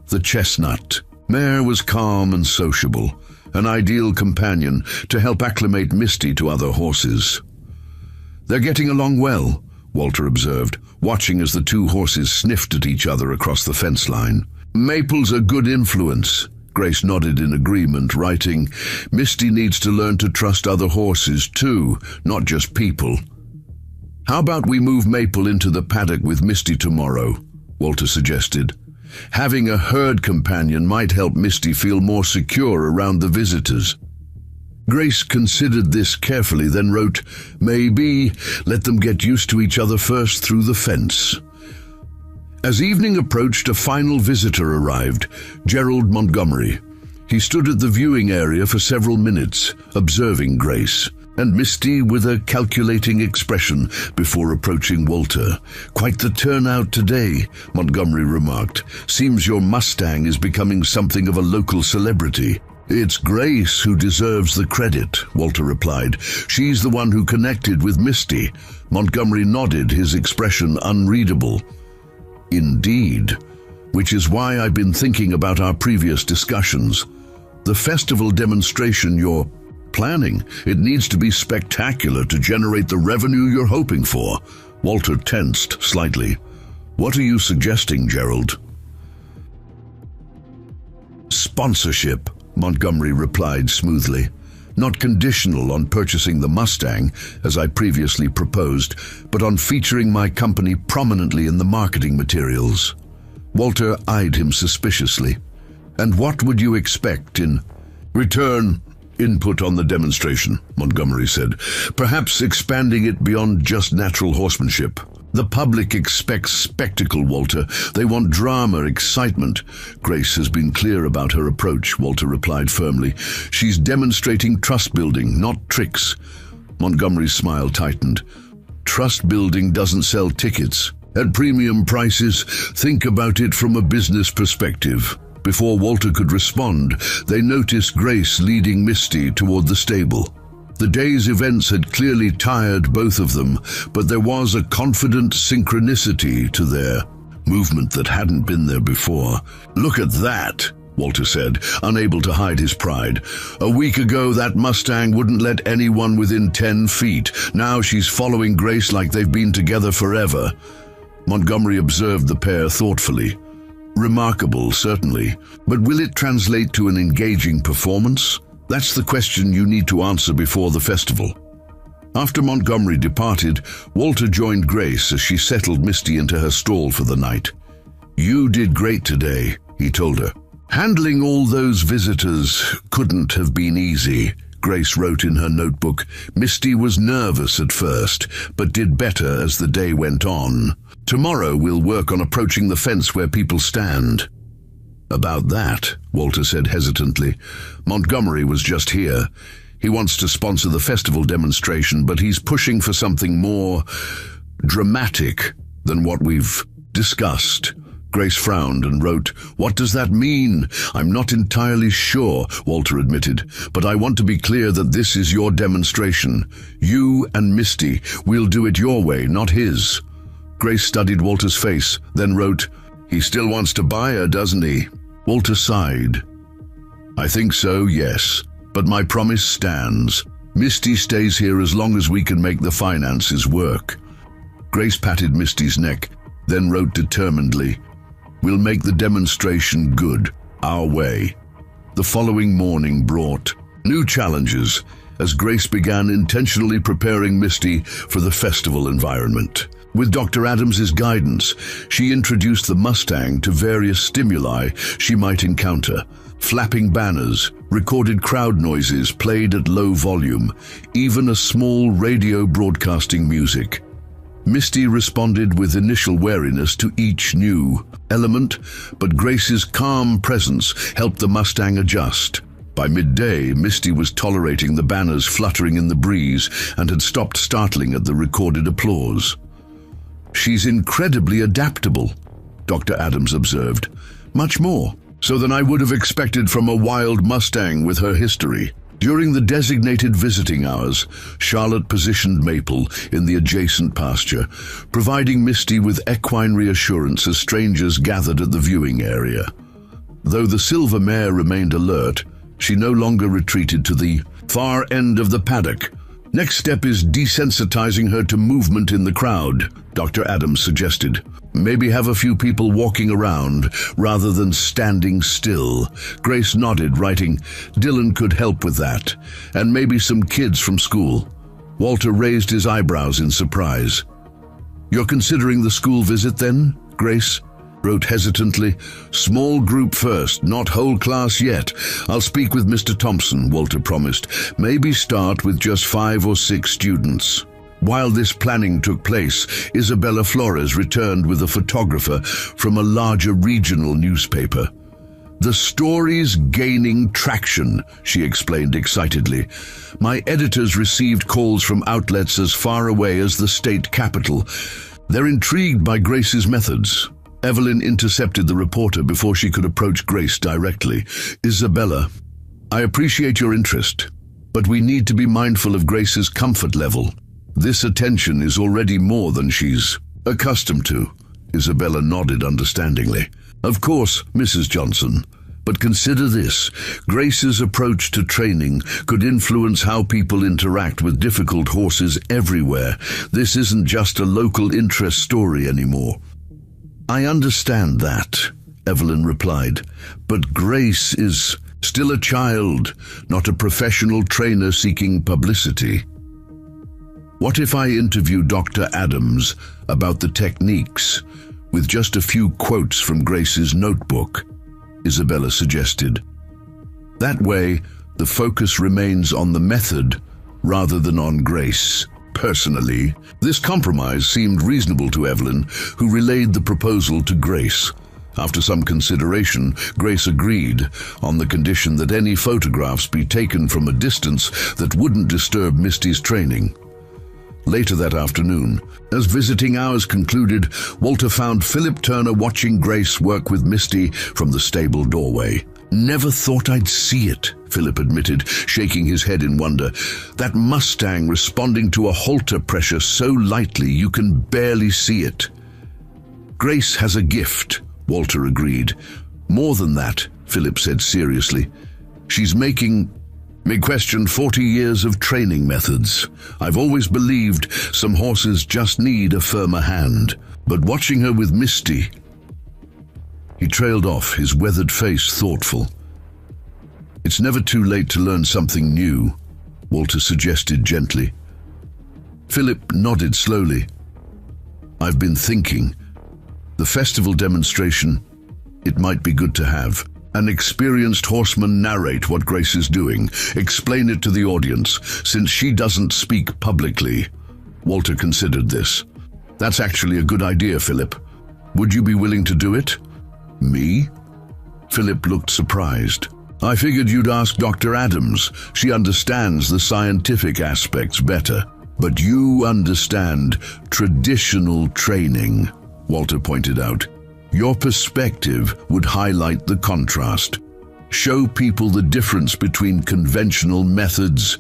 The chestnut Mare was calm and sociable, an ideal companion to help acclimate Misty to other horses. "They're getting along well," Walter observed, watching as the two horses sniffed at each other across the fence line. "Maple's a good influence." Grace nodded in agreement, writing, "Misty needs to learn to trust other horses too, not just people." "How about we move Maple into the paddock with Misty tomorrow?" Walter suggested. "Having a herd companion might help Misty feel more secure around the visitors." Grace considered this carefully, then wrote, "Maybe let them get used to each other first through the fence." As evening approached, a final visitor arrived, Gerald Montgomery. He stood at the viewing area for several minutes, observing Grace and Misty with a calculating expression before approaching Walter. "Quite the turnout today," Montgomery remarked. "Seems your Mustang is becoming something of a local celebrity." "It's Grace who deserves the credit," Walter replied. "She's the one who connected with Misty." Montgomery nodded, his expression unreadable. "Indeed, which is why I've been thinking about our previous discussions. The festival demonstration you're planning, it needs to be spectacular to generate the revenue you're hoping for." Walter tensed slightly. "What are you suggesting, Gerald?" "Sponsorship," Montgomery replied smoothly. "Not conditional on purchasing the Mustang, as I previously proposed, but on featuring my company prominently in the marketing materials." Walter eyed him suspiciously. "And what would you expect in return?" "Input on the demonstration," Montgomery said. "Perhaps expanding it beyond just natural horsemanship. The public expects spectacle, Walter. They want drama, excitement." "Grace has been clear about her approach," Walter replied firmly. "She's demonstrating trust building, not tricks." Montgomery's smile tightened. "Trust building doesn't sell tickets at premium prices. Think about it from a business perspective." Before Walter could respond, they noticed Grace leading Misty toward the stable. The day's events had clearly tired both of them, but there was a confident synchronicity to their movement that hadn't been there before. "Look at that," Walter said, unable to hide his pride. "A week ago, that Mustang wouldn't let anyone within 10 feet. Now she's following Grace like they've been together forever." Montgomery observed the pair thoughtfully. "Remarkable, certainly, but will it translate to an engaging performance? That's the question you need to answer before the festival." After Montgomery departed, Walter joined Grace as she settled Misty into her stall for the night. "You did great today," he told her. "Handling all those visitors couldn't have been easy," Grace wrote in her notebook. "Misty was nervous at first, but did better as the day went on. Tomorrow we'll work on approaching the fence where people stand." "About that," Walter said hesitantly, "Montgomery was just here. He wants to sponsor the festival demonstration, but he's pushing for something more dramatic than what we've discussed." Grace frowned and wrote, "What does that mean?" "I'm not entirely sure," Walter admitted, "but I want to be clear that this is your demonstration. You and Misty, we'll do it your way, not his." Grace studied Walter's face, then wrote, "He still wants to buy her, doesn't he?" Walter sighed. "I think so, yes, but my promise stands. Misty stays here as long as we can make the finances work." Grace patted Misty's neck, then wrote determinedly, "We'll make the demonstration good, our way." The following morning brought new challenges as Grace began intentionally preparing Misty for the festival environment. With Dr. Adams's guidance, she introduced the Mustang to various stimuli she might encounter. Flapping banners, recorded crowd noises played at low volume, even a small radio broadcasting music. Misty responded with initial wariness to each new element, but Grace's calm presence helped the Mustang adjust. By midday, Misty was tolerating the banners fluttering in the breeze and had stopped startling at the recorded applause. "She's incredibly adaptable," Dr. Adams observed. "Much more so than I would have expected from a wild Mustang with her history." During the designated visiting hours, Charlotte positioned Maple in the adjacent pasture, providing Misty with equine reassurance as strangers gathered at the viewing area. Though the silver mare remained alert, she no longer retreated to the far end of the paddock. Next step is desensitizing her to movement in the crowd, Dr. Adams suggested. Maybe have a few people walking around rather than standing still. Grace nodded, writing, Dylan could help with that, and maybe some kids from school. Walter raised his eyebrows in surprise. You're considering the school visit then, Grace wrote hesitantly. Small group first, not whole class yet. I'll speak with Mr. Thompson, Walter promised. Maybe start with just 5 or 6 students. While this planning took place, Isabella Flores returned with a photographer from a larger regional newspaper. The story's gaining traction, she explained excitedly. My editors received calls from outlets as far away as the state capital. They're intrigued by Grace's methods. Evelyn intercepted the reporter before she could approach Grace directly. Isabella, I appreciate your interest, but we need to be mindful of Grace's comfort level. This attention is already more than she's accustomed to. Isabella nodded understandingly. Of course, Mrs. Johnson, but consider this. Grace's approach to training could influence how people interact with difficult horses everywhere. This isn't just a local interest story anymore. I understand that, Evelyn replied, but Grace is still a child, not a professional trainer seeking publicity. What if I interview Dr. Adams about the techniques, with just a few quotes from Grace's notebook? Isabella suggested. That way, the focus remains on the method rather than on Grace. Personally, this compromise seemed reasonable to Evelyn, who relayed the proposal to Grace. After some consideration, Grace agreed, on the condition that any photographs be taken from a distance that wouldn't disturb Misty's training. Later that afternoon, as visiting hours concluded, Walter found Philip Turner watching Grace work with Misty from the stable doorway. Never thought I'd see it, Philip admitted, shaking his head in wonder. That Mustang responding to a halter pressure so lightly you can barely see it. Grace has a gift, Walter agreed. More than that, Philip said seriously. She's making me question 40 years of training methods. I've always believed some horses just need a firmer hand, but watching her with Misty... He trailed off, his weathered face thoughtful. It's never too late to learn something new, Walter suggested gently. Philip nodded slowly. I've been thinking. The festival demonstration, it might be good to have. An experienced horseman narrate what Grace is doing, explain it to the audience, since she doesn't speak publicly. Walter considered this. That's actually a good idea, Philip. Would you be willing to do it? Me? Philip looked surprised. I figured you'd ask Dr. Adams. She understands the scientific aspects better. But you understand traditional training, Walter pointed out. Your perspective would highlight the contrast, show people the difference between conventional methods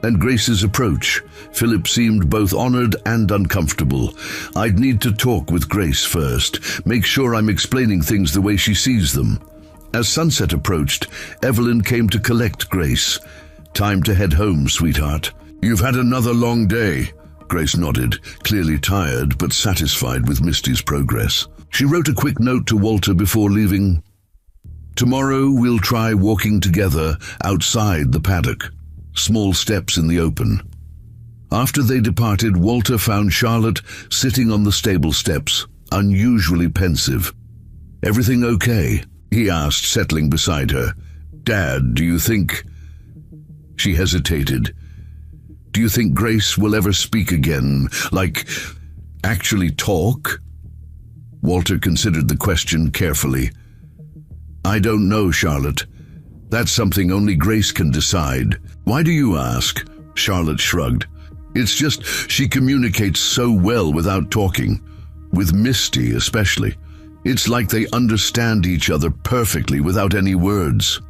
and Grace's approach. Philip seemed both honored and uncomfortable. I'd need to talk with Grace first, make sure I'm explaining things the way she sees them. As sunset approached, Evelyn came to collect Grace. Time to head home, sweetheart. You've had another long day. Grace nodded, clearly tired but satisfied with Misty's progress. She wrote a quick note to Walter before leaving. Tomorrow we'll try walking together outside the paddock. Small steps in the open. After they departed, Walter found Charlotte sitting on the stable steps, unusually pensive. Everything okay? He asked, settling beside her. Dad, do you think... She hesitated. Do you think Grace will ever speak again? Like, actually talk? Walter considered the question carefully. I don't know, Charlotte. That's something only Grace can decide. Why do you ask? Charlotte shrugged. It's just she communicates so well without talking. With Misty especially. It's like they understand each other perfectly without any words.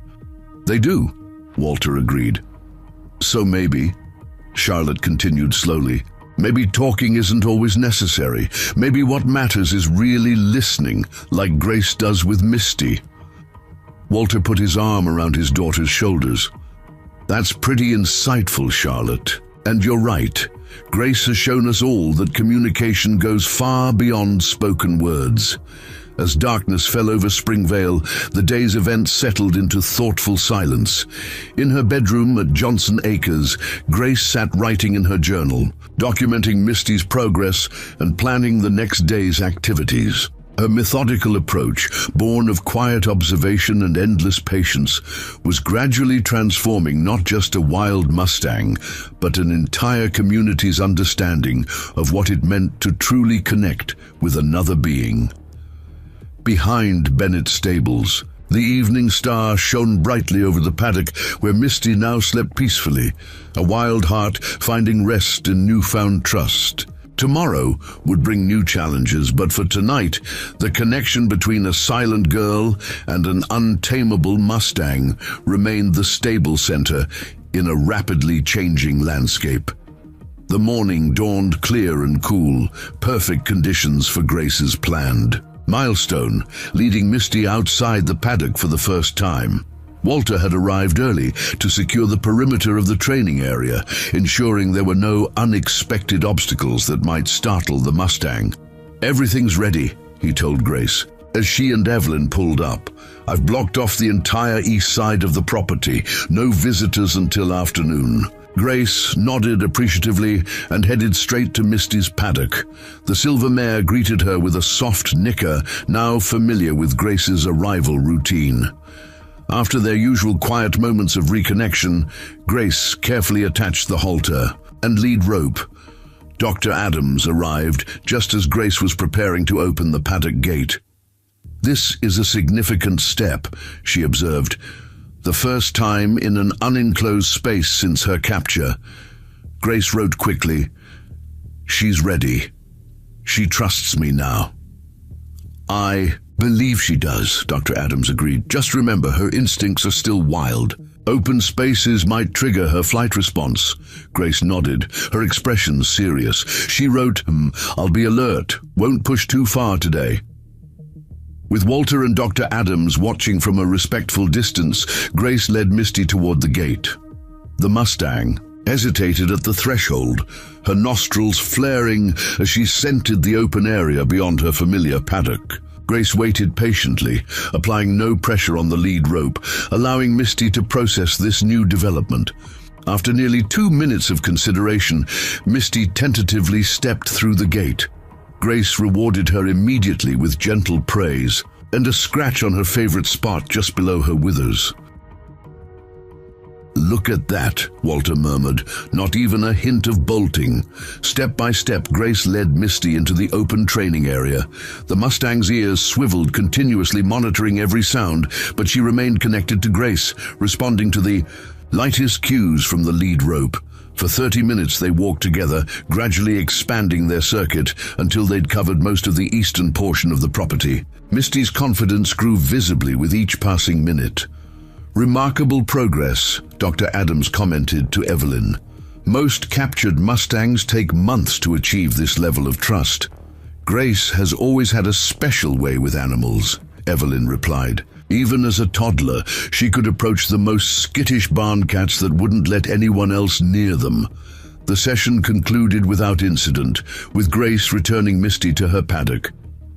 They do, Walter agreed. So maybe, Charlotte continued slowly, maybe talking isn't always necessary. Maybe what matters is really listening, like Grace does with Misty. Walter put his arm around his daughter's shoulders. "That's pretty insightful, Charlotte. And you're right. Grace has shown us all that communication goes far beyond spoken words." As darkness fell over Springvale, the day's events settled into thoughtful silence. In her bedroom at Johnson Acres, Grace sat writing in her journal, documenting Misty's progress and planning the next day's activities. Her methodical approach, born of quiet observation and endless patience, was gradually transforming not just a wild Mustang, but an entire community's understanding of what it meant to truly connect with another being. Behind Bennett's stables, the evening star shone brightly over the paddock where Misty now slept peacefully, a wild heart finding rest in newfound trust. Tomorrow would bring new challenges, but for tonight, the connection between a silent girl and an untamable Mustang remained the stable center in a rapidly changing landscape. The morning dawned clear and cool, perfect conditions for Grace's planned milestone, leading Misty outside the paddock for the first time. Walter had arrived early to secure the perimeter of the training area, ensuring there were no unexpected obstacles that might startle the Mustang. "Everything's ready," he told Grace, as she and Evelyn pulled up. "I've blocked off the entire east side of the property. No visitors until afternoon." Grace nodded appreciatively and headed straight to Misty's paddock. The silver mare greeted her with a soft nicker, now familiar with Grace's arrival routine. After their usual quiet moments of reconnection, Grace carefully attached the halter and lead rope. Dr. Adams arrived just as Grace was preparing to open the paddock gate. "This is a significant step," she observed. "The first time in an unenclosed space since her capture." Grace wrote quickly, "She's ready. She trusts me now." "I believe she does," Dr. Adams agreed. "Just remember, her instincts are still wild. Open spaces might trigger her flight response." Grace nodded, her expression serious. She wrote, "I'll be alert. Won't push too far today." With Walter and Dr. Adams watching from a respectful distance, Grace led Misty toward the gate. The Mustang hesitated at the threshold, her nostrils flaring as she scented the open area beyond her familiar paddock. Grace waited patiently, applying no pressure on the lead rope, allowing Misty to process this new development. After nearly 2 minutes of consideration, Misty tentatively stepped through the gate. Grace rewarded her immediately with gentle praise and a scratch on her favorite spot just below her withers. "Look at that," Walter murmured, "not even a hint of bolting." Step by step, Grace led Misty into the open training area. The Mustang's ears swiveled, continuously monitoring every sound, but she remained connected to Grace, responding to the lightest cues from the lead rope. For 30 minutes they walked together, gradually expanding their circuit until they'd covered most of the eastern portion of the property. Misty's confidence grew visibly with each passing minute. "Remarkable progress," Dr. Adams commented to Evelyn. "Most captured Mustangs take months to achieve this level of trust." "Grace has always had a special way with animals," Evelyn replied. "Even as a toddler, she could approach the most skittish barn cats that wouldn't let anyone else near them." The session concluded without incident, with Grace returning Misty to her paddock.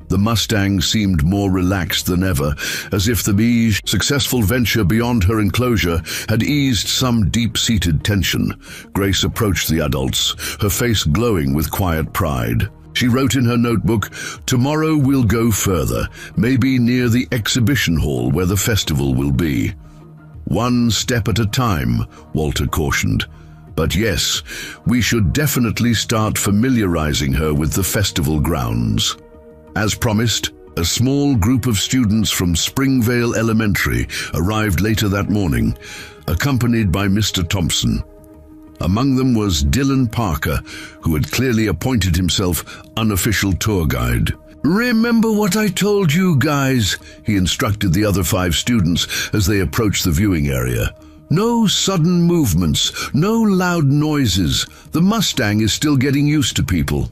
The Mustang seemed more relaxed than ever, as if the successful venture beyond her enclosure had eased some deep-seated tension. Grace approached the adults, her face glowing with quiet pride. She wrote in her notebook, "Tomorrow we'll go further, maybe near the exhibition hall where the festival will be." "One step at a time," Walter cautioned. "But yes, we should definitely start familiarizing her with the festival grounds." As promised, a small group of students from Springvale Elementary arrived later that morning, accompanied by Mr. Thompson. Among them was Dylan Parker, who had clearly appointed himself unofficial tour guide. "Remember what I told you guys," he instructed the other 5 students as they approached the viewing area. "No sudden movements, no loud noises. The Mustang is still getting used to people."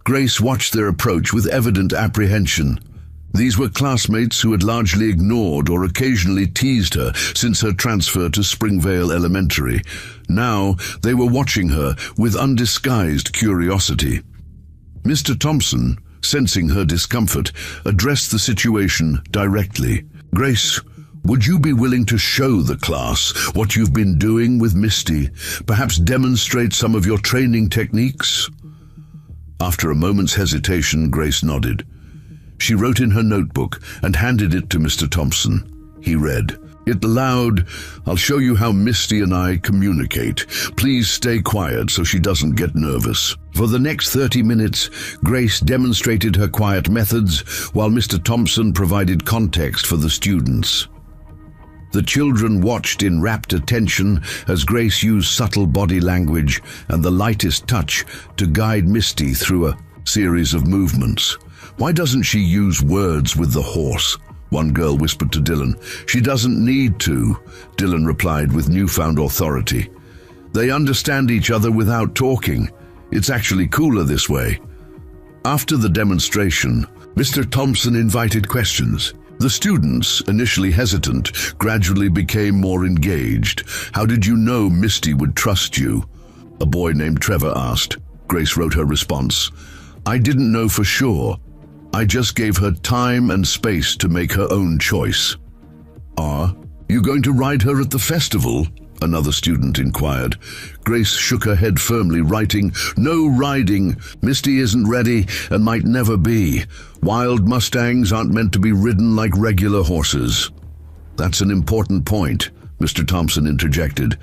Grace watched their approach with evident apprehension. These were classmates who had largely ignored or occasionally teased her since her transfer to Springvale Elementary. Now they were watching her with undisguised curiosity. Mr. Thompson, sensing her discomfort, addressed the situation directly. "Grace, would you be willing to show the class what you've been doing with Misty? Perhaps demonstrate some of your training techniques?" After a moment's hesitation, Grace nodded. She wrote in her notebook and handed it to Mr. Thompson. He read it aloud. "I'll show you how Misty and I communicate. Please stay quiet so she doesn't get nervous." For the next 30 minutes, Grace demonstrated her quiet methods while Mr. Thompson provided context for the students. The children watched in rapt attention as Grace used subtle body language and the lightest touch to guide Misty through a series of movements. "Why doesn't she use words with the horse?" one girl whispered to Dylan. "She doesn't need to," Dylan replied with newfound authority. "They understand each other without talking. It's actually cooler this way." After the demonstration, Mr. Thompson invited questions. The students, initially hesitant, gradually became more engaged. "How did you know Misty would trust you?" a boy named Trevor asked. Grace wrote her response. "I didn't know for sure. I just gave her time and space to make her own choice." "Are you going to ride her at the festival?" another student inquired. Grace shook her head firmly, writing, "No riding. Misty isn't ready and might never be. Wild Mustangs aren't meant to be ridden like regular horses." "That's an important point," Mr. Thompson interjected.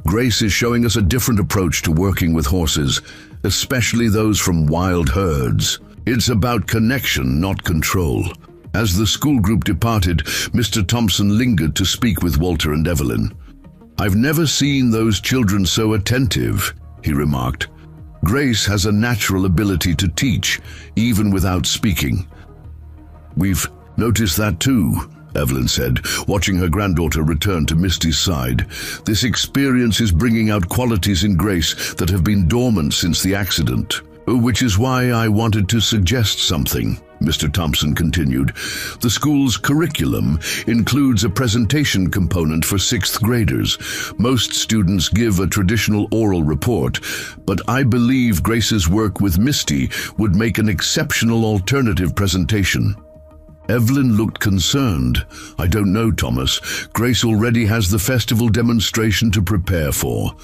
"Grace is showing us a different approach to working with horses, especially those from wild herds. It's about connection, not control." As the school group departed, Mr. Thompson lingered to speak with Walter and Evelyn. "I've never seen those children so attentive," he remarked. "Grace has a natural ability to teach, even without speaking." "We've noticed that too," Evelyn said, watching her granddaughter return to Misty's side. "This experience is bringing out qualities in Grace that have been dormant since the accident. Which is why I wanted to suggest something," Mr. Thompson continued. "The school's curriculum includes a presentation component for 6th graders. Most students give a traditional oral report, but I believe Grace's work with Misty would make an exceptional alternative presentation." Evelyn looked concerned. "I don't know, Thomas. Grace already has the festival demonstration to prepare for."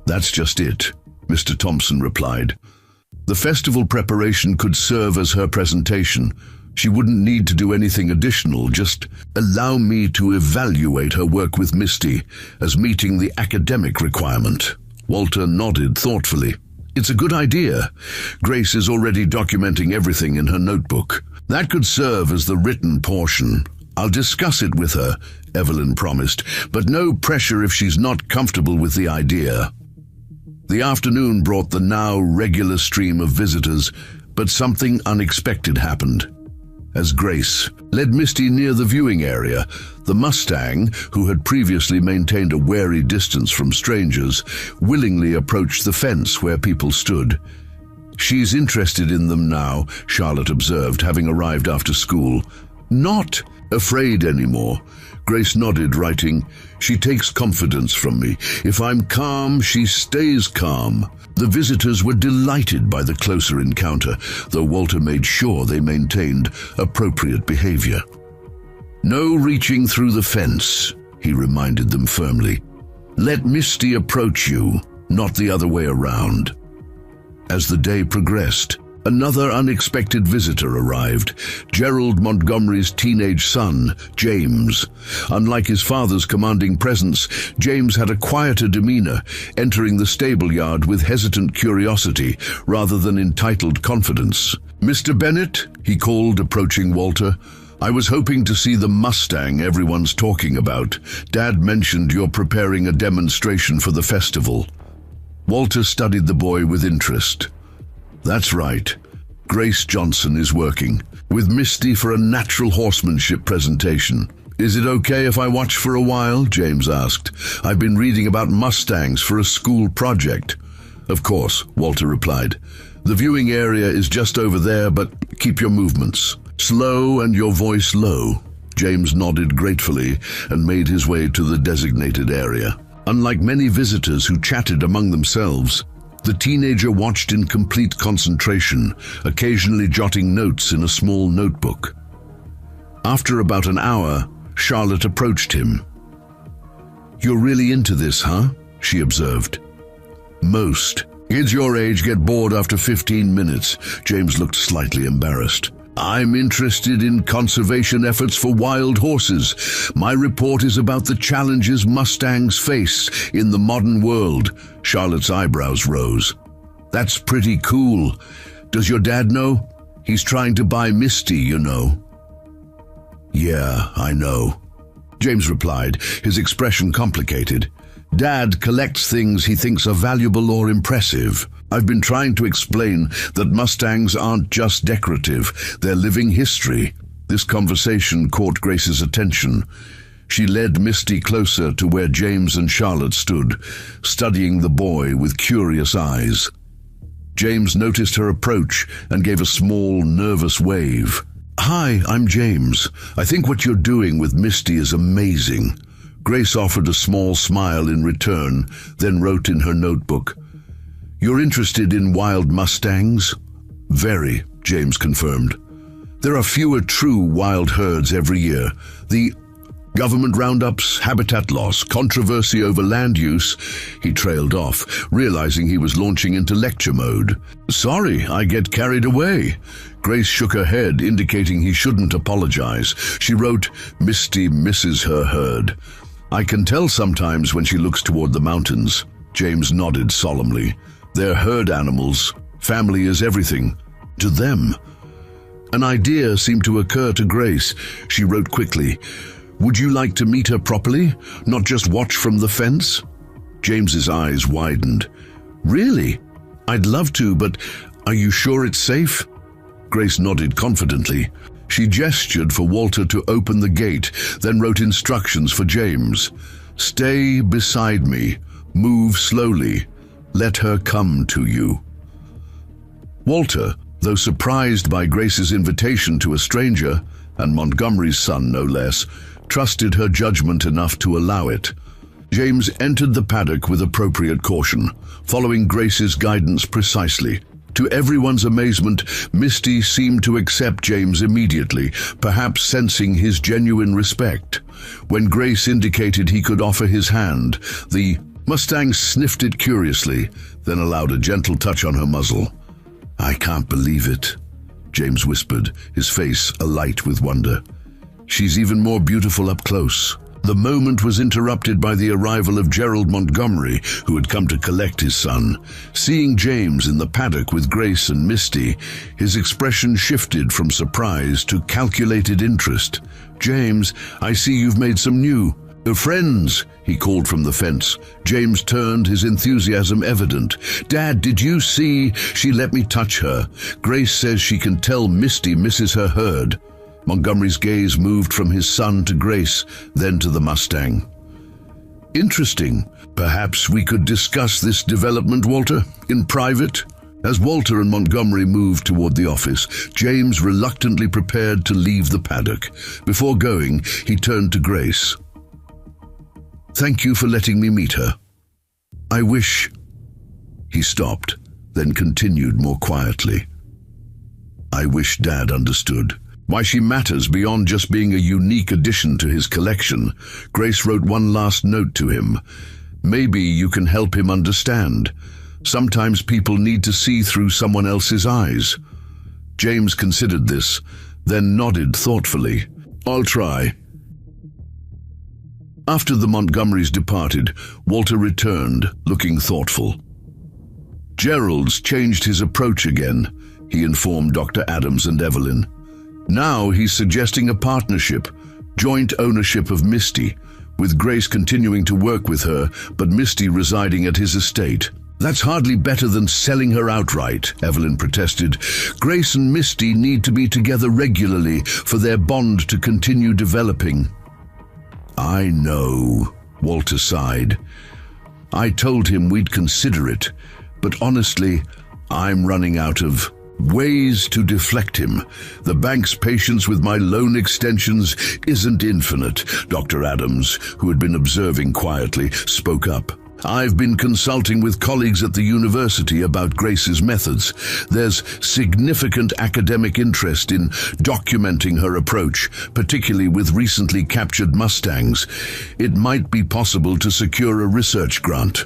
"That's just it," Mr. Thompson replied. "The festival preparation could serve as her presentation. She wouldn't need to do anything additional, just allow me to evaluate her work with Misty as meeting the academic requirement." Walter nodded thoughtfully. "It's a good idea. Grace is already documenting everything in her notebook. That could serve as the written portion. I'll discuss it with her," Evelyn promised, "but no pressure if she's not comfortable with the idea." The afternoon brought the now regular stream of visitors, but something unexpected happened. As Grace led Misty near the viewing area, the Mustang, who had previously maintained a wary distance from strangers, willingly approached the fence where people stood. "She's interested in them now," Charlotte observed, having arrived after school. "Not afraid anymore," Grace nodded, writing, "She takes confidence from me. If I'm calm, she stays calm." The visitors were delighted by the closer encounter, though Walter made sure they maintained appropriate behavior. "No reaching through the fence," he reminded them firmly. "Let Misty approach you, not the other way around." As the day progressed, another unexpected visitor arrived, Gerald Montgomery's teenage son, James. Unlike his father's commanding presence, James had a quieter demeanor, entering the stable yard with hesitant curiosity rather than entitled confidence. "Mr. Bennett," he called, approaching Walter, "I was hoping to see the Mustang everyone's talking about. Dad mentioned you're preparing a demonstration for the festival." Walter studied the boy with interest. "That's right. Grace Johnson is working with Misty for a natural horsemanship presentation. Is it okay if I watch for a while?" James asked. "I've been reading about Mustangs for a school project." "Of course," Walter replied. "The viewing area is just over there, but keep your movements." Slow and your voice low. James nodded gratefully and made his way to the designated area. Unlike many visitors who chatted among themselves, the teenager watched in complete concentration, occasionally jotting notes in a small notebook. After about an hour, Charlotte approached him. "You're really into this, huh?" she observed. "Most. Kids your age get bored after 15 minutes. James looked slightly embarrassed. "I'm interested in conservation efforts for wild horses. My report is about the challenges Mustangs face in the modern world." Charlotte's eyebrows rose. "That's pretty cool. Does your dad know? He's trying to buy Misty, you know." "Yeah, I know," James replied, his expression complicated. "Dad collects things he thinks are valuable or impressive. I've been trying to explain that Mustangs aren't just decorative, they're living history." This conversation caught Grace's attention. She led Misty closer to where James and Charlotte stood, studying the boy with curious eyes. James noticed her approach and gave a small, nervous wave. "Hi, I'm James. I think what you're doing with Misty is amazing." Grace offered a small smile in return, then wrote in her notebook, "You're interested in wild Mustangs?" "Very," James confirmed. "There are fewer true wild herds every year. The government roundups, habitat loss, controversy over land use." He trailed off, realizing he was launching into lecture mode. "Sorry, I get carried away." Grace shook her head, indicating he shouldn't apologize. She wrote, "Misty misses her herd. I can tell sometimes when she looks toward the mountains." James nodded solemnly. "They're herd animals. Family is everything. To them." An idea seemed to occur to Grace. She wrote quickly, "Would you like to meet her properly, not just watch from the fence?" James's eyes widened. "Really? I'd love to, but are you sure it's safe?" Grace nodded confidently. She gestured for Walter to open the gate, then wrote instructions for James. "Stay beside me. Move slowly. Let her come to you." Walter, though surprised by Grace's invitation to a stranger, and Montgomery's son no less, trusted her judgment enough to allow it. James entered the paddock with appropriate caution, following Grace's guidance precisely. To everyone's amazement, Misty seemed to accept James immediately, perhaps sensing his genuine respect. When Grace indicated he could offer his hand, the Mustang sniffed it curiously, then allowed a gentle touch on her muzzle. "I can't believe it," James whispered, his face alight with wonder. "She's even more beautiful up close." The moment was interrupted by the arrival of Gerald Montgomery, who had come to collect his son. Seeing James in the paddock with Grace and Misty, his expression shifted from surprise to calculated interest. "James, I see you've made some new friends," he called from the fence. James turned, his enthusiasm evident. "Dad, did you see? She let me touch her. Grace says she can tell Misty misses her herd." Montgomery's gaze moved from his son to Grace, then to the Mustang. "Interesting. Perhaps we could discuss this development, Walter, in private?" As Walter and Montgomery moved toward the office, James reluctantly prepared to leave the paddock. Before going, he turned to Grace. "Thank you for letting me meet her. I wish—" He stopped, then continued more quietly. "I wish Dad understood why she matters beyond just being a unique addition to his collection." Grace wrote one last note to him. "Maybe you can help him understand. Sometimes people need to see through someone else's eyes." James considered this, then nodded thoughtfully. "I'll try." After the Montgomerys departed, Walter returned, looking thoughtful. "Gerald's changed his approach again," he informed Dr. Adams and Evelyn. "Now he's suggesting a partnership, joint ownership of Misty, with Grace continuing to work with her, but Misty residing at his estate." "That's hardly better than selling her outright," Evelyn protested. "Grace and Misty need to be together regularly for their bond to continue developing." "I know," Walter sighed. "I told him we'd consider it, but honestly, I'm running out of Ways to deflect him. The bank's patience with my loan extensions isn't infinite, Dr. Adams, who had been observing quietly, spoke up. I've been consulting with colleagues at the university about Grace's methods. There's significant academic interest in documenting her approach, particularly with recently captured Mustangs. It might be possible to secure a research grant.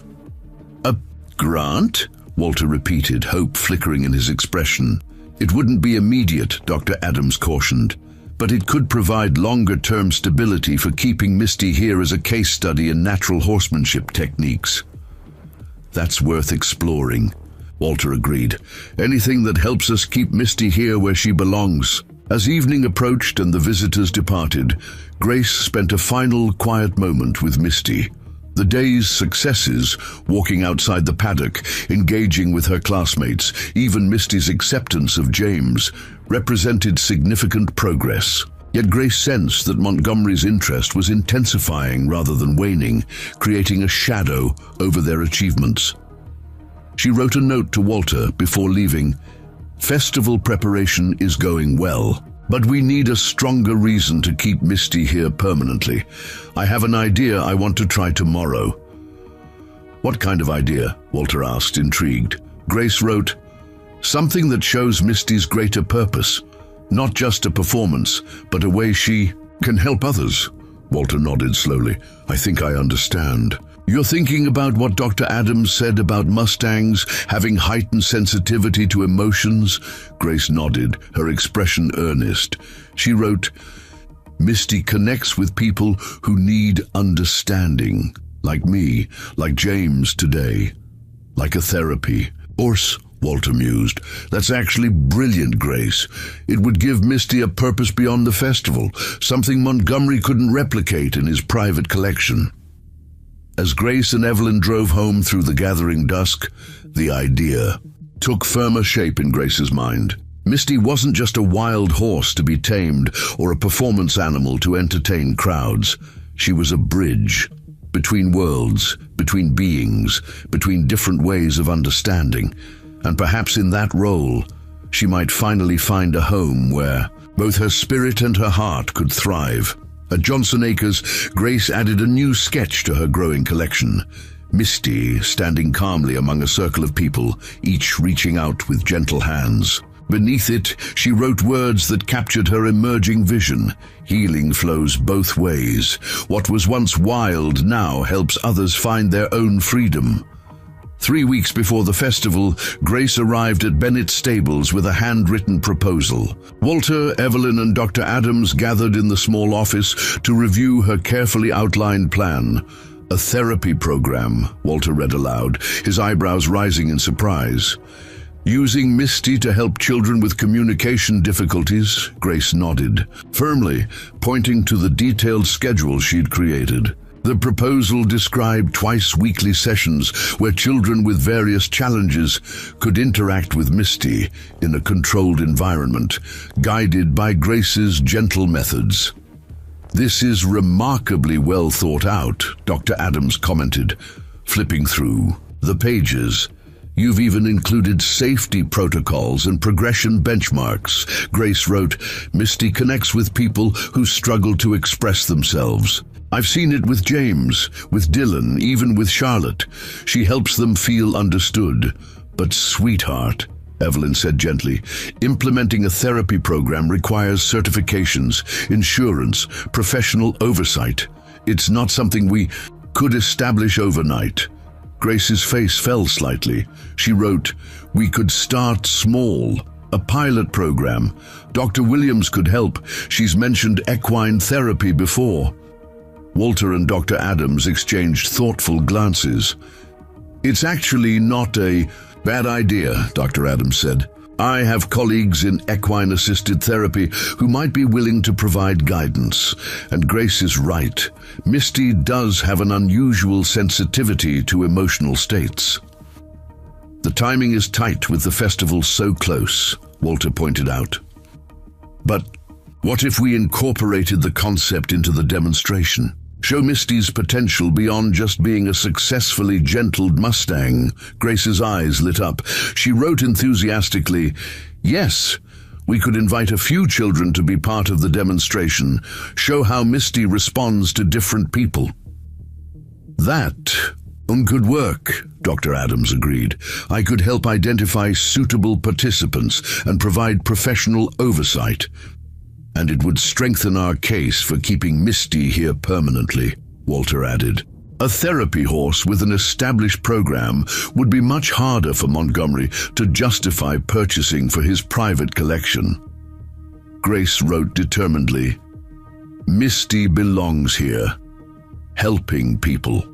A grant? Walter repeated, hope flickering in his expression. It wouldn't be immediate, Dr. Adams cautioned, but it could provide longer-term stability for keeping Misty here as a case study in natural horsemanship techniques. That's worth exploring, Walter agreed. Anything that helps us keep Misty here where she belongs. As evening approached and the visitors departed, Grace spent a final quiet moment with Misty. The day's successes, walking outside the paddock, engaging with her classmates, even Misty's acceptance of James, represented significant progress. Yet Grace sensed that Montgomery's interest was intensifying rather than waning, creating a shadow over their achievements. She wrote a note to Walter before leaving. Festival preparation is going well, but we need a stronger reason to keep Misty here permanently. I have an idea I want to try tomorrow. What kind of idea? Walter asked, intrigued. Grace wrote, something that shows Misty's greater purpose. Not just a performance, but a way she can help others. Walter nodded slowly. I think I understand. You're thinking about what Dr. Adams said about Mustangs having heightened sensitivity to emotions? Grace nodded, her expression earnest. She wrote, Misty connects with people who need understanding, like me, like James today, like a therapy. Walter mused. That's actually brilliant, Grace. It would give Misty a purpose beyond the festival, something Montgomery couldn't replicate in his private collection. As Grace and Evelyn drove home through the gathering dusk, the idea took firmer shape in Grace's mind. Misty wasn't just a wild horse to be tamed or a performance animal to entertain crowds. She was a bridge between worlds, between beings, between different ways of understanding. And perhaps in that role, she might finally find a home where both her spirit and her heart could thrive. At Johnson Acres, Grace added a new sketch to her growing collection. Misty standing calmly among a circle of people, each reaching out with gentle hands. Beneath it, she wrote words that captured her emerging vision. Healing flows both ways. What was once wild now helps others find their own freedom. 3 weeks before the festival, Grace arrived at Bennett's stables with a handwritten proposal. Walter, Evelyn, and Dr. Adams gathered in the small office to review her carefully outlined plan. A therapy program, Walter read aloud, his eyebrows rising in surprise. Using Misty to help children with communication difficulties, Grace nodded, firmly, pointing to the detailed schedule she'd created. The proposal described twice-weekly sessions where children with various challenges could interact with Misty in a controlled environment, guided by Grace's gentle methods. This is remarkably well thought out, Dr. Adams commented, flipping through the pages. You've even included safety protocols and progression benchmarks. Grace wrote, Misty connects with people who struggle to express themselves. I've seen it with James, with Dylan, even with Charlotte. She helps them feel understood. But sweetheart, Evelyn said gently, implementing a therapy program requires certifications, insurance, professional oversight. It's not something we could establish overnight. Grace's face fell slightly. She wrote, we could start small. A pilot program. Dr. Williams could help. She's mentioned equine therapy before. Walter and Dr. Adams exchanged thoughtful glances. It's actually not a bad idea, Dr. Adams said. I have colleagues in equine-assisted therapy who might be willing to provide guidance. And Grace is right. Misty does have an unusual sensitivity to emotional states. The timing is tight with the festival so close, Walter pointed out. But what if we incorporated the concept into the demonstration? Show Misty's potential beyond just being a successfully gentled Mustang. Grace's eyes lit up. She wrote enthusiastically, "Yes, we could invite a few children to be part of the demonstration, show how Misty responds to different people." "That could work," Dr. Adams agreed. "I could help identify suitable participants and provide professional oversight. And it would strengthen our case for keeping Misty here permanently," Walter added. "A therapy horse with an established program would be much harder for Montgomery to justify purchasing for his private collection." Grace wrote determinedly, "Misty belongs here, helping people."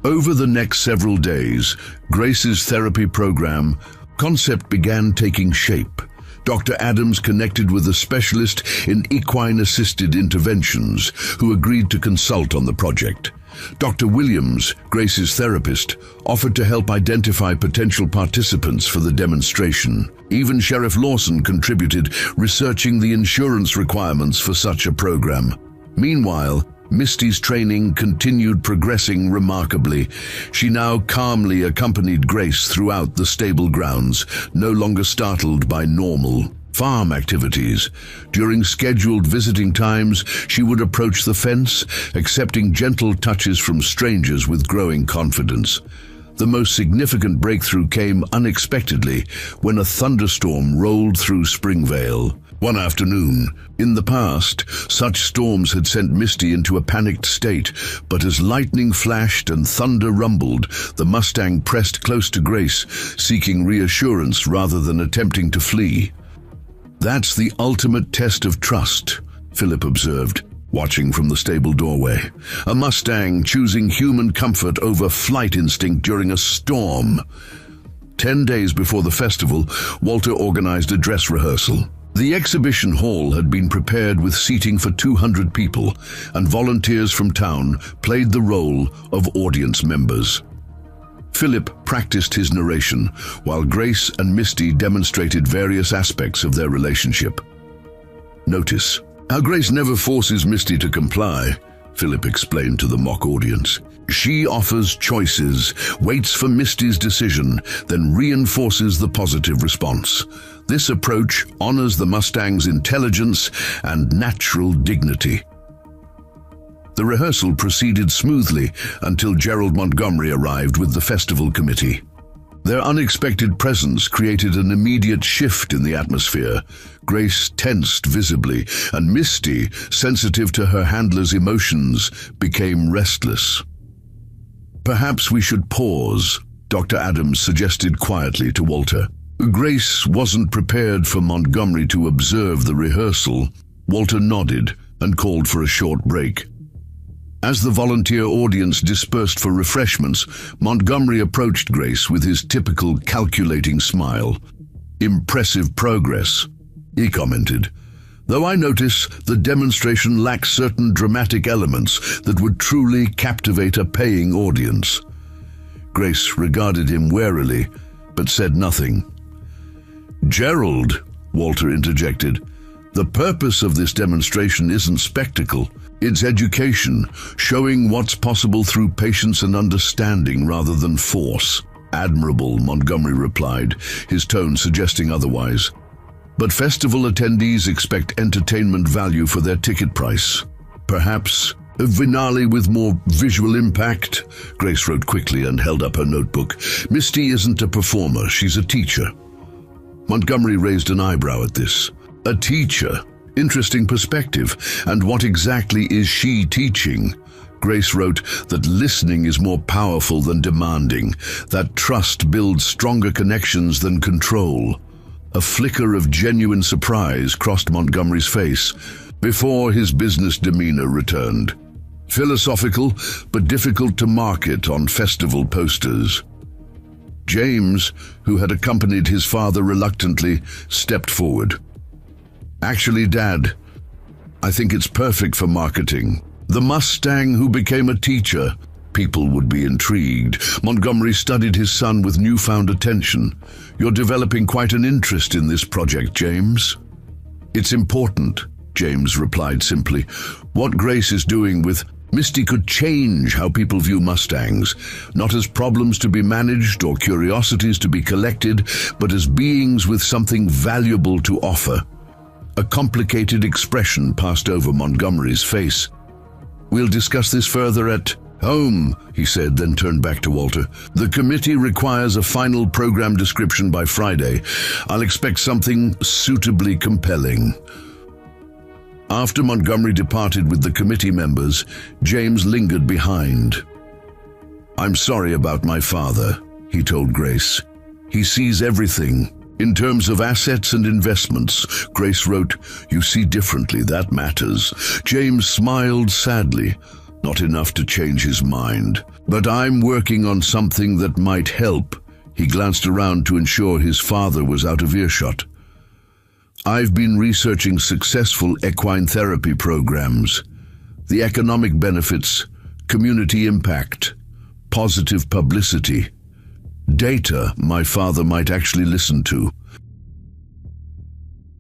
Over the next several days, Grace's therapy program concept began taking shape. Dr. Adams connected with a specialist in equine-assisted interventions who agreed to consult on the project. Dr. Williams, Grace's therapist, offered to help identify potential participants for the demonstration. Even Sheriff Lawson contributed, researching the insurance requirements for such a program. Meanwhile, Misty's training continued progressing remarkably. She now calmly accompanied Grace throughout the stable grounds, no longer startled by normal farm activities. During scheduled visiting times, she would approach the fence, accepting gentle touches from strangers with growing confidence. The most significant breakthrough came unexpectedly when a thunderstorm rolled through Springvale. One afternoon, in the past, such storms had sent Misty into a panicked state, but as lightning flashed and thunder rumbled, the Mustang pressed close to Grace, seeking reassurance rather than attempting to flee. "That's the ultimate test of trust," Philip observed, watching from the stable doorway. "A Mustang choosing human comfort over flight instinct during a storm." 10 days before the festival, Walter organized a dress rehearsal. The exhibition hall had been prepared with seating for 200 people, and volunteers from town played the role of audience members. Philip practiced his narration, while Grace and Misty demonstrated various aspects of their relationship. "Notice how Grace never forces Misty to comply," Philip explained to the mock audience. "She offers choices, waits for Misty's decision, then reinforces the positive response. This approach honors the Mustang's intelligence and natural dignity." The rehearsal proceeded smoothly until Gerald Montgomery arrived with the festival committee. Their unexpected presence created an immediate shift in the atmosphere. Grace tensed visibly, and Misty, sensitive to her handler's emotions, became restless. "Perhaps we should pause," Dr. Adams suggested quietly to Walter. Grace wasn't prepared for Montgomery to observe the rehearsal. Walter nodded and called for a short break. As the volunteer audience dispersed for refreshments, Montgomery approached Grace with his typical calculating smile. "Impressive progress," he commented, "though I notice the demonstration lacks certain dramatic elements that would truly captivate a paying audience." Grace regarded him warily, but said nothing. "Gerald," Walter interjected, "the purpose of this demonstration isn't spectacle. It's education, showing what's possible through patience and understanding rather than force." "Admirable," Montgomery replied, his tone suggesting otherwise. "But festival attendees expect entertainment value for their ticket price. Perhaps a finale with more visual impact?" Grace wrote quickly and held up her notebook. "Misty isn't a performer, she's a teacher." Montgomery raised an eyebrow at this. "A teacher? Interesting perspective. And what exactly is she teaching?" Grace wrote that listening is more powerful than demanding, that trust builds stronger connections than control. A flicker of genuine surprise crossed Montgomery's face before his business demeanor returned. Philosophical, but difficult to market on festival posters. James, who had accompanied his father reluctantly, stepped forward. "Actually, Dad, I think it's perfect for marketing. The Mustang who became a teacher. People would be intrigued." Montgomery studied his son with newfound attention. "You're developing quite an interest in this project, James." "It's important," James replied simply. What Grace is doing with Misty could change how people view Mustangs, not as problems to be managed or curiosities to be collected, but as beings with something valuable to offer. A complicated expression passed over Montgomery's face. We'll discuss this further at home, he said, then turned back to Walter. The committee requires a final program description by Friday. I'll expect something suitably compelling. After Montgomery departed with the committee members, James lingered behind. I'm sorry about my father, he told Grace. He sees everything. In terms of assets and investments, Grace wrote, You see differently, that matters. James smiled sadly. Not enough to change his mind. But I'm working on something that might help. He glanced around to ensure his father was out of earshot. I've been researching successful equine therapy programs. The economic benefits, community impact, positive publicity. Data my father might actually listen to.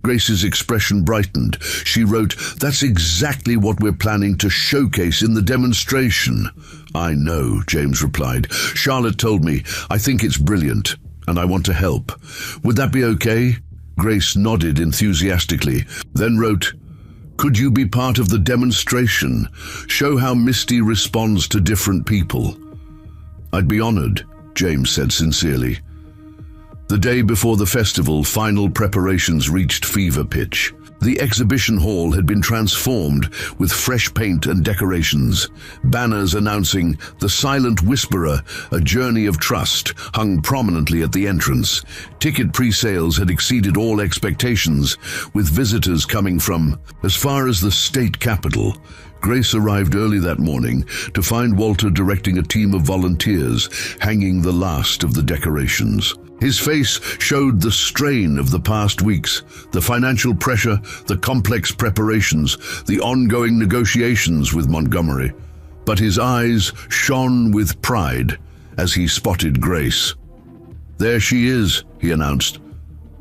Grace's expression brightened. She wrote, That's exactly what we're planning to showcase in the demonstration. I know, James replied. Charlotte told me, I think it's brilliant, and I want to help. Would that be okay? Grace nodded enthusiastically, then wrote, Could you be part of the demonstration? Show how Misty responds to different people. I'd be honored, James said sincerely. The day before the festival, final preparations reached fever pitch. The exhibition hall had been transformed with fresh paint and decorations. Banners announcing The Silent Whisperer, A Journey of Trust, hung prominently at the entrance. Ticket pre-sales had exceeded all expectations, with visitors coming from as far as the state capital. Grace arrived early that morning to find Walter directing a team of volunteers, hanging the last of the decorations. His face showed the strain of the past weeks, the financial pressure, the complex preparations, the ongoing negotiations with Montgomery. But his eyes shone with pride as he spotted Grace. There she is, he announced.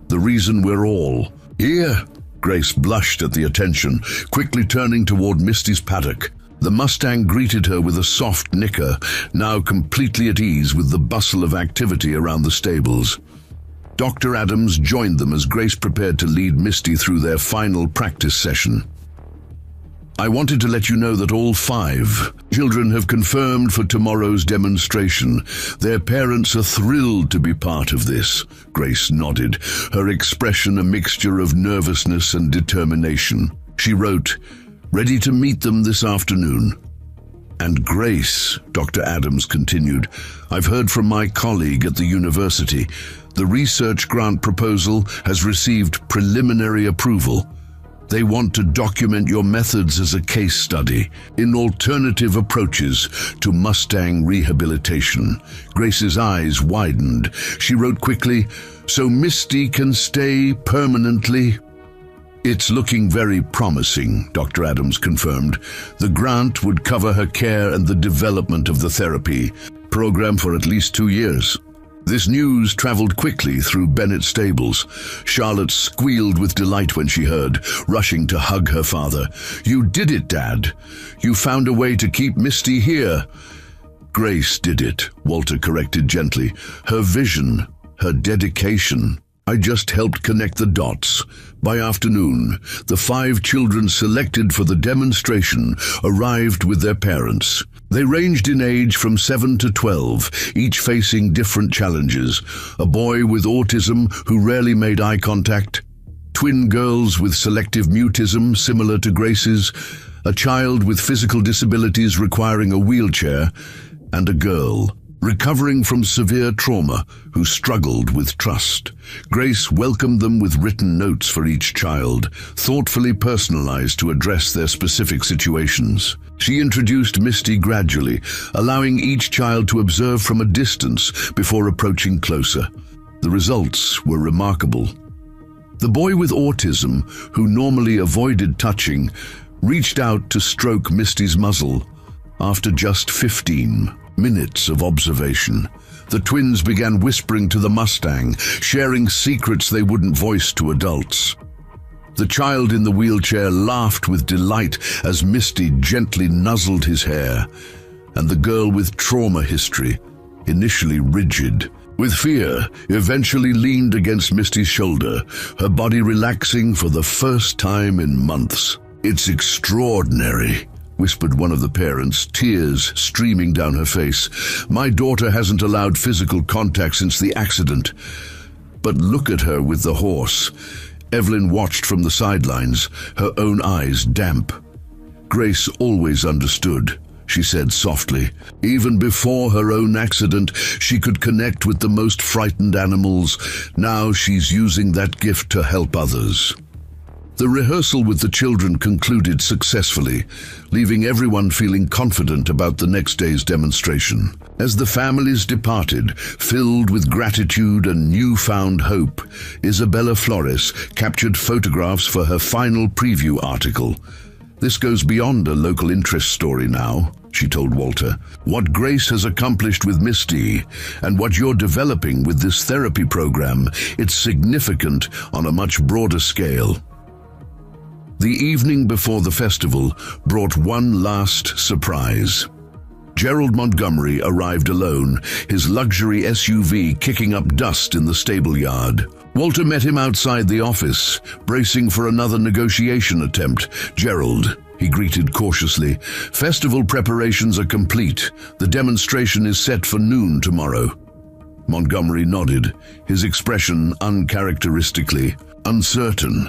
The reason we're all here. Grace blushed at the attention, quickly turning toward Misty's paddock. The Mustang greeted her with a soft nicker, now completely at ease with the bustle of activity around the stables. Dr. Adams joined them as Grace prepared to lead Misty through their final practice session. I wanted to let you know that all 5 children have confirmed for tomorrow's demonstration. Their parents are thrilled to be part of this. Grace nodded, her expression a mixture of nervousness and determination. She wrote, Ready to meet them this afternoon. And Grace, Dr. Adams continued, I've heard from my colleague at the university. The research grant proposal has received preliminary approval. They want to document your methods as a case study in alternative approaches to Mustang rehabilitation. Grace's eyes widened. She wrote quickly, So Misty can stay permanently? It's looking very promising, Dr. Adams confirmed. The grant would cover her care and the development of the therapy program for at least 2 years. This news traveled quickly through Bennett's stables. Charlotte squealed with delight when she heard, rushing to hug her father. You did it, Dad. You found a way to keep Misty here. Grace did it, Walter corrected gently. Her vision, her dedication. I just helped connect the dots. By afternoon, the 5 children selected for the demonstration arrived with their parents. They ranged in age from 7 to 12, each facing different challenges. A boy with autism who rarely made eye contact, twin girls with selective mutism similar to Grace's, a child with physical disabilities requiring a wheelchair, and a girl recovering from severe trauma who struggled with trust. Grace welcomed them with written notes for each child, thoughtfully personalized to address their specific situations. She introduced Misty gradually, allowing each child to observe from a distance before approaching closer. The results were remarkable. The boy with autism, who normally avoided touching, reached out to stroke Misty's muzzle. After just 15 minutes of observation, the twins began whispering to the Mustang, sharing secrets they wouldn't voice to adults. The child in the wheelchair laughed with delight as Misty gently nuzzled his hair, and the girl with trauma history, initially rigid, with fear, eventually leaned against Misty's shoulder, her body relaxing for the first time in months. "It's extraordinary," whispered one of the parents, tears streaming down her face. "My daughter hasn't allowed physical contact since the accident. But look at her with the horse." Evelyn watched from the sidelines, her own eyes damp. "Grace always understood," she said softly. "Even before her own accident, she could connect with the most frightened animals. Now she's using that gift to help others." The rehearsal with the children concluded successfully, leaving everyone feeling confident about the next day's demonstration. As the families departed, filled with gratitude and newfound hope, Isabella Flores captured photographs for her final preview article. "This goes beyond a local interest story now," she told Walter. "What Grace has accomplished with Misty and what you're developing with this therapy program, it's significant on a much broader scale." The evening before the festival brought one last surprise. Gerald Montgomery arrived alone, his luxury SUV kicking up dust in the stable yard. Walter met him outside the office, bracing for another negotiation attempt. "Gerald," he greeted cautiously, "festival preparations are complete. The demonstration is set for noon tomorrow." Montgomery nodded, his expression uncharacteristically uncertain.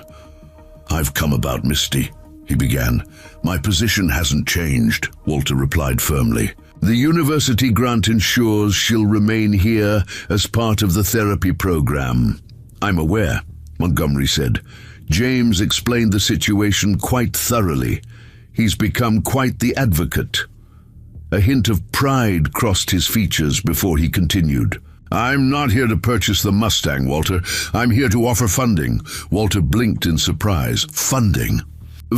"I've come about Misty," he began. "My position hasn't changed," Walter replied firmly. "The university grant ensures she'll remain here as part of the therapy program." "I'm aware," Montgomery said. "James explained the situation quite thoroughly. He's become quite the advocate." A hint of pride crossed his features before he continued. "I'm not here to purchase the Mustang, Walter. I'm here to offer funding." Walter blinked in surprise. "Funding?"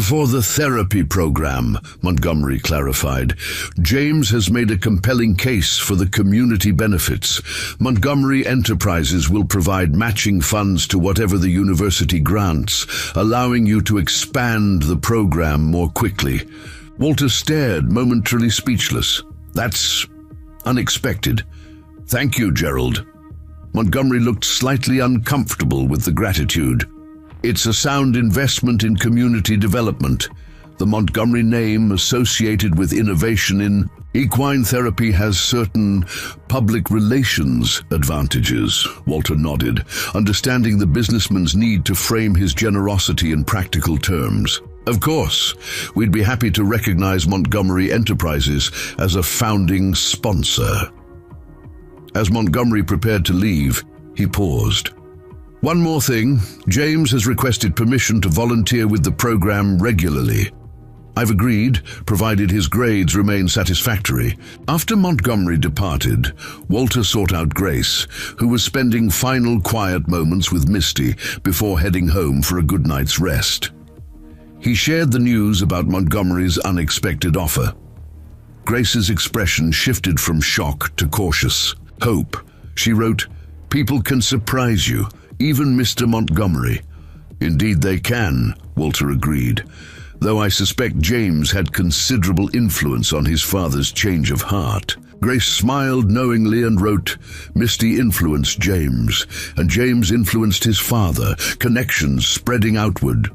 "For the therapy program," Montgomery clarified. "James has made a compelling case for the community benefits. Montgomery Enterprises will provide matching funds to whatever the university grants, allowing you to expand the program more quickly." Walter stared, momentarily speechless. "That's unexpected." "Thank you, Gerald." Montgomery looked slightly uncomfortable with the gratitude. "It's a sound investment in community development. The Montgomery name associated with innovation in equine therapy has certain public relations advantages." Walter nodded, understanding the businessman's need to frame his generosity in practical terms. "Of course, we'd be happy to recognize Montgomery Enterprises as a founding sponsor." As Montgomery prepared to leave, he paused. "One more thing. James has requested permission to volunteer with the program regularly. I've agreed, provided his grades remain satisfactory." After Montgomery departed, Walter sought out Grace, who was spending final quiet moments with Misty before heading home for a good night's rest. He shared the news about Montgomery's unexpected offer. Grace's expression shifted from shock to cautious. "Hope," she wrote. "People can surprise you, even Mr. Montgomery." "Indeed they can," Walter agreed, "though I suspect James had considerable influence on his father's change of heart." Grace smiled knowingly and wrote, "Misty influenced James, and James influenced his father, connections spreading outward."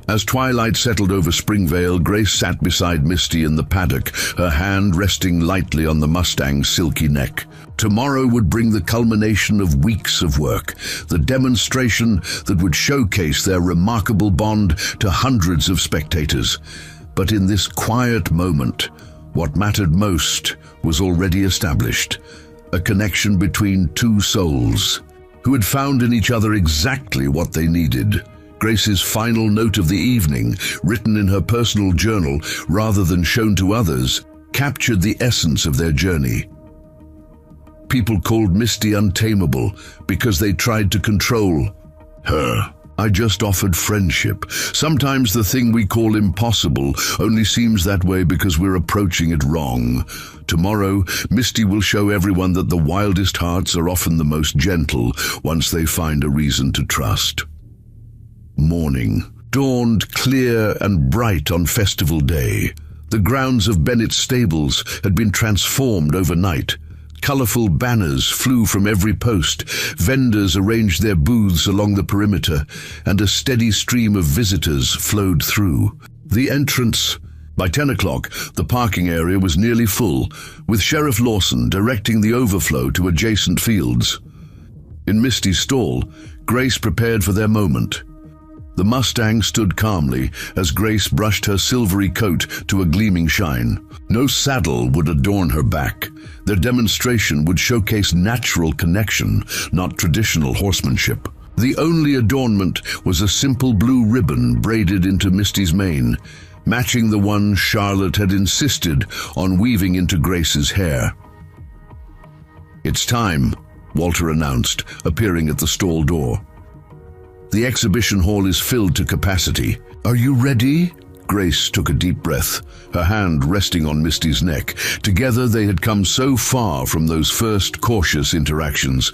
As twilight settled over Springvale, Grace sat beside Misty in the paddock, her hand resting lightly on the Mustang's silky neck. Tomorrow would bring the culmination of weeks of work, the demonstration that would showcase their remarkable bond to hundreds of spectators. But in this quiet moment, what mattered most was already established, a connection between two souls, who had found in each other exactly what they needed. Grace's final note of the evening, written in her personal journal rather than shown to others, captured the essence of their journey. People called Misty untamable because they tried to control her. I just offered friendship. Sometimes the thing we call impossible only seems that way because we're approaching it wrong. Tomorrow, Misty will show everyone that the wildest hearts are often the most gentle once they find a reason to trust. Morning dawned clear and bright on festival day. The grounds of Bennett's stables had been transformed overnight. Colourful banners flew from every post, vendors arranged their booths along the perimeter, and a steady stream of visitors flowed through. The entrance. By 10 o'clock, the parking area was nearly full, with Sheriff Lawson directing the overflow to adjacent fields. In Misty's stall, Grace prepared for their moment. The Mustang stood calmly as Grace brushed her silvery coat to a gleaming shine. No saddle would adorn her back. Their demonstration would showcase natural connection, not traditional horsemanship. The only adornment was a simple blue ribbon braided into Misty's mane, matching the one Charlotte had insisted on weaving into Grace's hair. "It's time," Walter announced, appearing at the stall door. "The exhibition hall is filled to capacity. Are you ready?" Grace took a deep breath, her hand resting on Misty's neck. Together they had come so far from those first cautious interactions.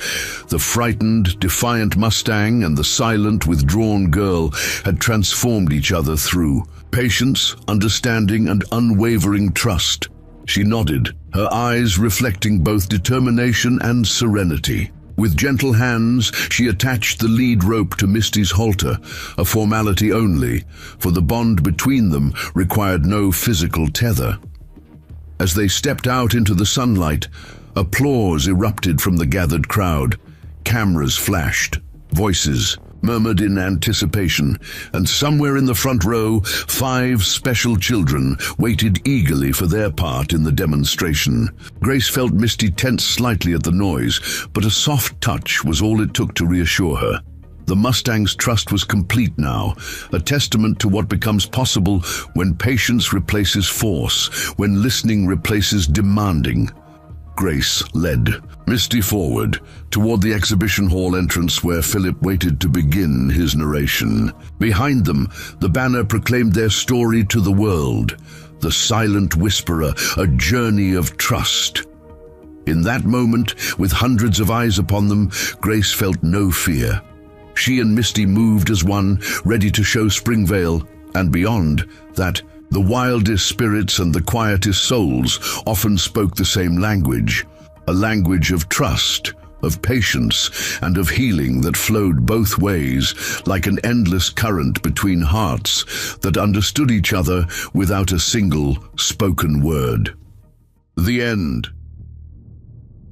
The frightened, defiant Mustang and the silent, withdrawn girl had transformed each other through patience, understanding, and unwavering trust. She nodded, her eyes reflecting both determination and serenity. With gentle hands, she attached the lead rope to Misty's halter, a formality only, for the bond between them required no physical tether. As they stepped out into the sunlight, applause erupted from the gathered crowd. Cameras flashed, voices murmured in anticipation, and somewhere in the front row, 5 special children waited eagerly for their part in the demonstration. Grace felt Misty tense slightly at the noise, but a soft touch was all it took to reassure her. The Mustang's trust was complete now, a testament to what becomes possible when patience replaces force, when listening replaces demanding. Grace led Misty forward, toward the exhibition hall entrance where Philip waited to begin his narration. Behind them, the banner proclaimed their story to the world, The Silent Whisperer, a journey of trust. In that moment, with hundreds of eyes upon them, Grace felt no fear. She and Misty moved as one, ready to show Springvale, and beyond, that the wildest spirits and the quietest souls often spoke the same language, a language of trust, of patience, and of healing that flowed both ways, like an endless current between hearts that understood each other without a single spoken word. The end.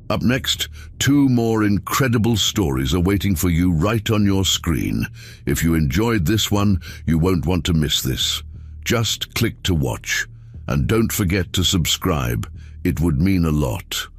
Up next, 2 more incredible stories are waiting for you right on your screen. If you enjoyed this one, you won't want to miss this. Just click to watch, and don't forget to subscribe. It would mean a lot.